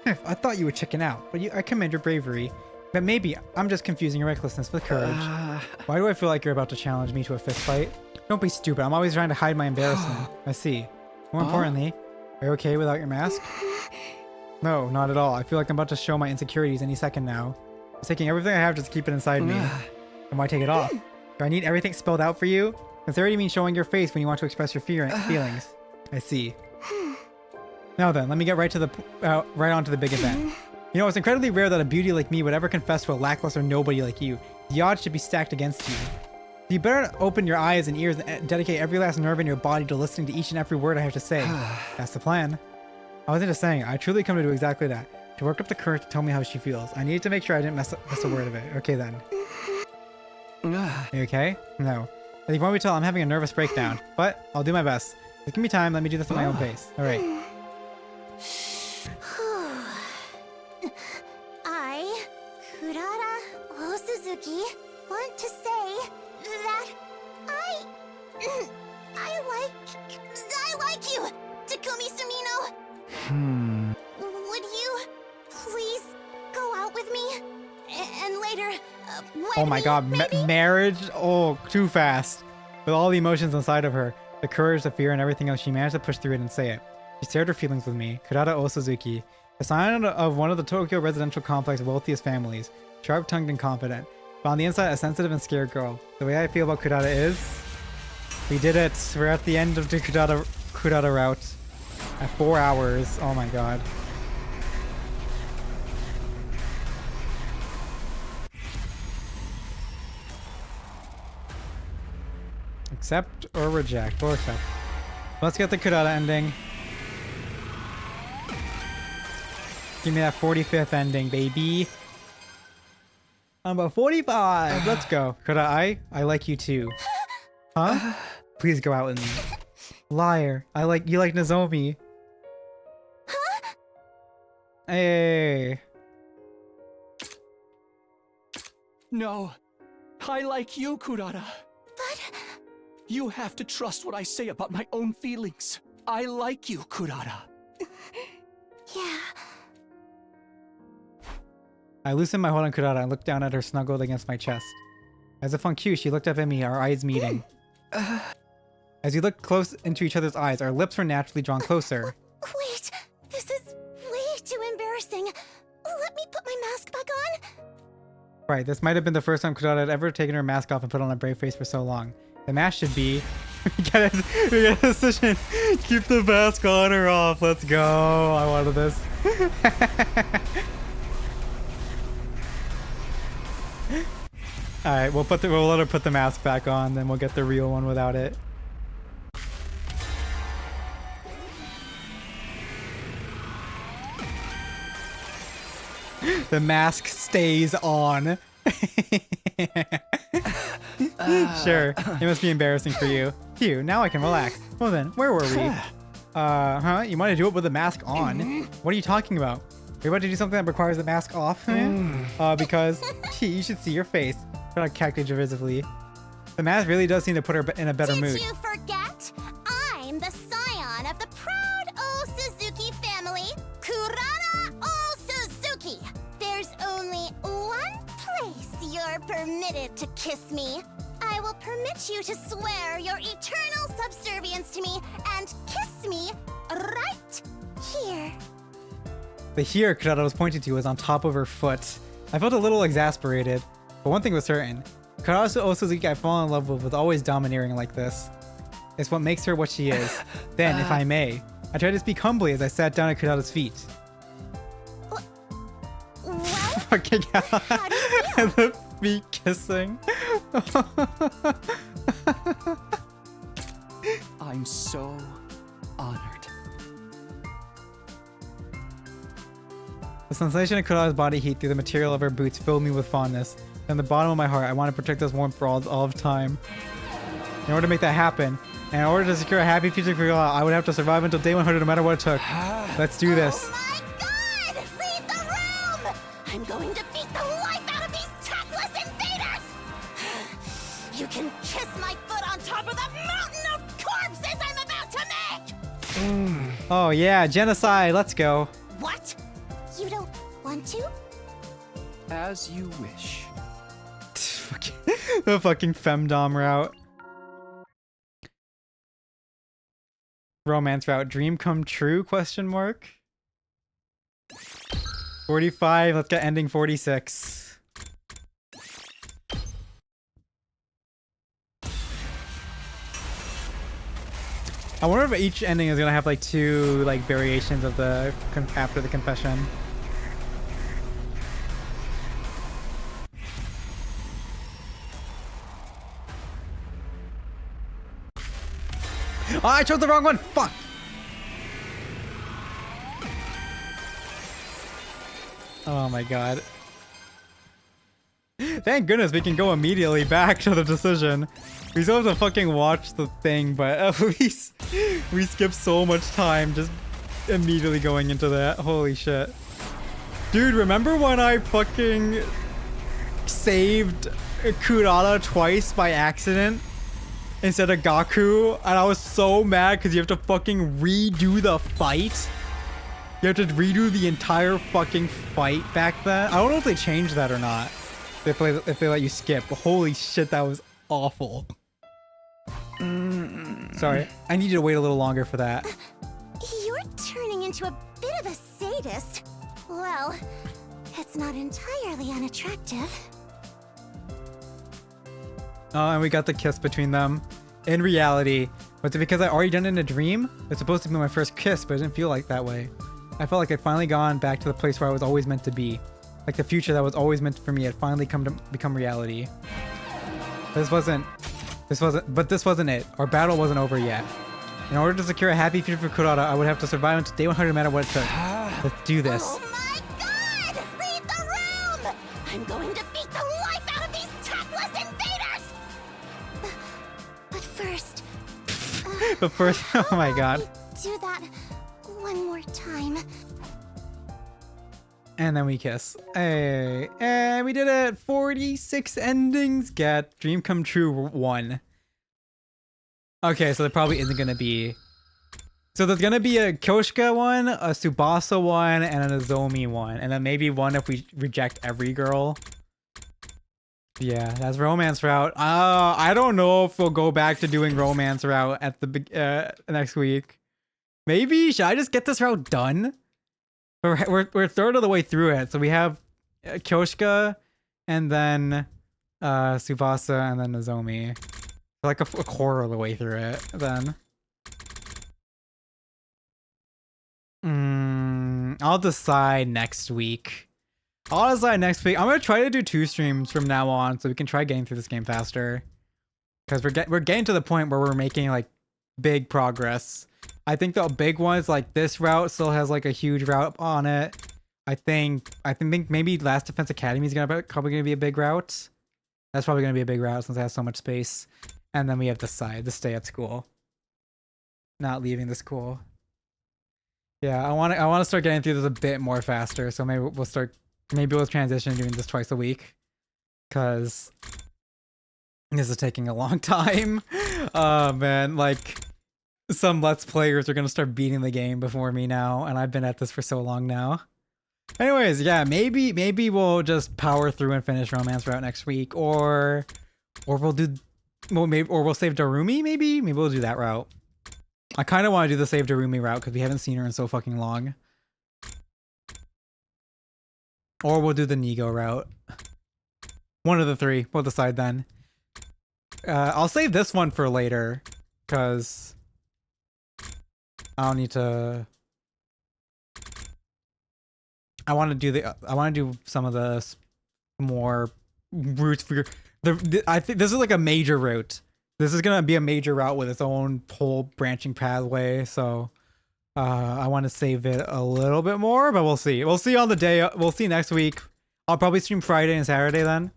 I thought you would chicken out, but I commend your bravery. But maybe I'm just confusing your recklessness with courage. Why do I feel like you're about to challenge me to a fist fight? Don't be stupid. I'm always trying to hide my embarrassment. I see. More importantly, are you okay without your mask? No, not at all. I feel like I'm about to show my insecurities any second now. I'm taking everything I have just to keep it inside me. And why take it off? Do I need everything spelled out for you? Sincerity means showing your face when you want to express your feelings. I see. Now then, let me get right onto the big event. You know, it's incredibly rare that a beauty like me would ever confess to a lackluster nobody like you. The odds should be stacked against you. You better open your eyes and ears and dedicate every last nerve in your body to listening to each and every word I have to say. That's the plan. I wasn't just saying, I truly come to do exactly that. To work up the courage to tell me how she feels. I need to make sure I didn't miss a word of it. Okay then. You okay? No. If you want me to tell, I'm having a nervous breakdown. But I'll do my best. Just give me time, let me do this at my own pace. Alright.
I, Kurara Suzuki, want to say that I like you, Takumi Sumino. Would you please go out with me? And later,
oh my god, marriage? Oh, too fast. With all the emotions inside of her, the courage, the fear, and everything else, she managed to push through it and say it. She shared her feelings with me, Kurata Suzuki, a scion of one of the Tokyo residential complex's wealthiest families, sharp-tongued and confident, but on the inside a sensitive and scared girl. The way I feel about Kurata is... we did it! We're at the end of the Kurata route. At 4 hours. Oh my god. Accept or reject? Or accept. Let's get the Kurata ending. Give me that 45th ending, baby. Number 45. Let's go. Kurata, I like you too. Huh? Please go out with me. Liar. You like Nozomi.
Huh?
Hey.
No, I like you, Kurata.
But...
You have to trust what I say about my own feelings. I like you, Kurata.
yeah.
I loosened my hold on Kurata and looked down at her snuggled against my chest. As if on cue, she looked up at me, our eyes meeting. As we looked close into each other's eyes, our lips were naturally drawn closer.
Wait, this is way too embarrassing. Let me put my mask back on.
Right, this might have been the first time Kurata had ever taken her mask off and put on a brave face for so long. The mask should be... we got a decision. Keep the mask on or off. Let's go. I wanted this. Alright, we'll let her put the mask back on, then we'll get the real one without it. The mask stays on. Sure, it must be embarrassing for you. Phew, now I can relax. Well then, where were we? Huh? You want to do it with the mask on? What are you talking about? You're about to do something that requires the mask off? Because you should see your face. Not cacti derisively. The mask really does seem to put her in a better mood.
Did you forget? I'm the scion of the proud O Suzuki family, Kurara O Suzuki. There's only one place you're permitted to kiss me. I will permit you to swear your eternal subservience to me and kiss me right here.
The here Kurata was pointing to was on top of her foot. I felt a little exasperated, but one thing was certain. Kurata O Suzuki I fall in love with was always domineering like this. It's what makes her what she is. Then, if I may, I tried to speak humbly as I sat down at Kurata's feet.
Well,
Fucking hell.
how do you feel?
The feet kissing.
I'm so honored.
The sensation of Kurata's body heat through the material of her boots filled me with fondness. From the bottom of my heart, I want to protect this warmth for all of time. In order to make that happen, and in order to secure a happy future for Kurata, I would have to survive until day 100 no matter what it took. Let's do this.
Oh my god! Leave the room! I'm going to beat the life out of these tactless invaders! You can kiss my foot on top of the mountain of corpses I'm about to make!
Oh yeah, genocide, let's go.
What? You don't want to?
As you wish.
The fucking femdom route. Romance route. Dream come true? Question mark. 45. Let's get ending 46. I wonder if each ending is gonna have like 2 like variations of the after the confession. Oh, I chose the wrong one. Fuck. Oh my god. Thank goodness we can go immediately back to the decision. We still have to fucking watch the thing, but at least we skipped so much time just immediately going into that. Holy shit. Dude, remember when I fucking saved Kurata twice by accident instead of Gaku? And I was so mad because you have to fucking redo the fight. You have to redo the entire fucking fight back then. I don't know if they changed that or not. If they let you skip. But holy shit, that was awful. Sorry, I need you to wait a little longer for that.
You're turning into a bit of a sadist. Well, it's not entirely unattractive.
Oh, and we got the kiss between them. In reality, was it because I already done it in a dream? It's supposed to be my first kiss, but it didn't feel like that way. I felt like I'd finally gone back to the place where I was always meant to be. Like the future that was always meant for me had finally come to become reality. This wasn't it. Our battle wasn't over yet. In order to secure a happy future for Kurata, I would have to survive until day 100 no matter what it took. Let's do this.
Oh my god! Leave the room! I'm going to beat the life out of these tactless invaders! But first...
But first, oh my god.
Do that one more time.
And then we kiss. Hey, and we did it. 46 endings. Get dream come true 1. Okay, so there probably isn't gonna be. So there's gonna be a Kyoshika one, a Tsubasa one, and a Nozomi one, and then maybe one if we reject every girl. Yeah, that's romance route. I don't know if we'll go back to doing romance route at the next week. Maybe should I just get this route done? We're third of the way through it, so we have Kyoshika, and then Tsubasa, and then Nozomi. We're like a quarter of the way through it. Then I'll decide next week. I'm gonna try to do 2 streams from now on, so we can try getting through this game faster. Because we're getting to the point where we're making like big progress. I think the big ones like this route still has like a huge route on it. I think maybe Last Defense Academy is probably gonna be a big route. That's probably gonna be a big route since it has so much space. And then we have the stay at school. Not leaving the school. Yeah, I want to start getting through this a bit more faster. So maybe we'll transition to doing this twice a week. Cause this is taking a long time. Oh man, like some Let's Players are gonna start beating the game before me now, and I've been at this for so long now. Anyways, yeah, maybe we'll just power through and finish Romance Route next week, or we'll save Darumi. Maybe we'll do that route. I kind of want to do the save Darumi route because we haven't seen her in so fucking long. Or we'll do the Nigo route. One of the 3. We'll decide then. I'll save this one for later because I don't need to. I want to do some of the more routes for I think this is like a major route. This is gonna be a major route with its own whole branching pathway. So I want to save it a little bit more, but we'll see. We'll see on the day. We'll see next week. I'll probably stream Friday and Saturday then,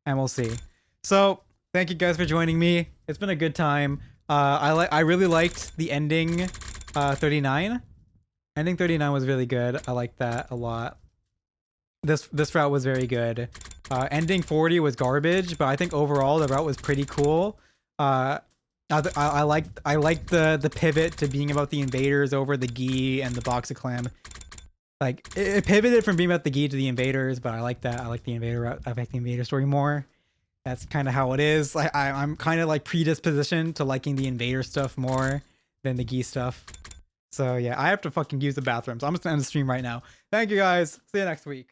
and we'll see. So thank you guys for joining me. It's been a good time. I really liked the ending 39. Ending 39 was really good. I liked that a lot. This route was very good. Ending 40 was garbage, but I think overall the route was pretty cool. I liked the pivot to being about the invaders over the gi and the box of clam. Like it pivoted from being about the gi to the invaders, but I like that. I like the invader route. I like the invader story more. That's kind of how it is. I'm kind of like predispositioned to liking the invader stuff more than the gi stuff. So yeah, I have to fucking use the bathroom. So I'm just gonna end the stream right now. Thank you guys. See you next week.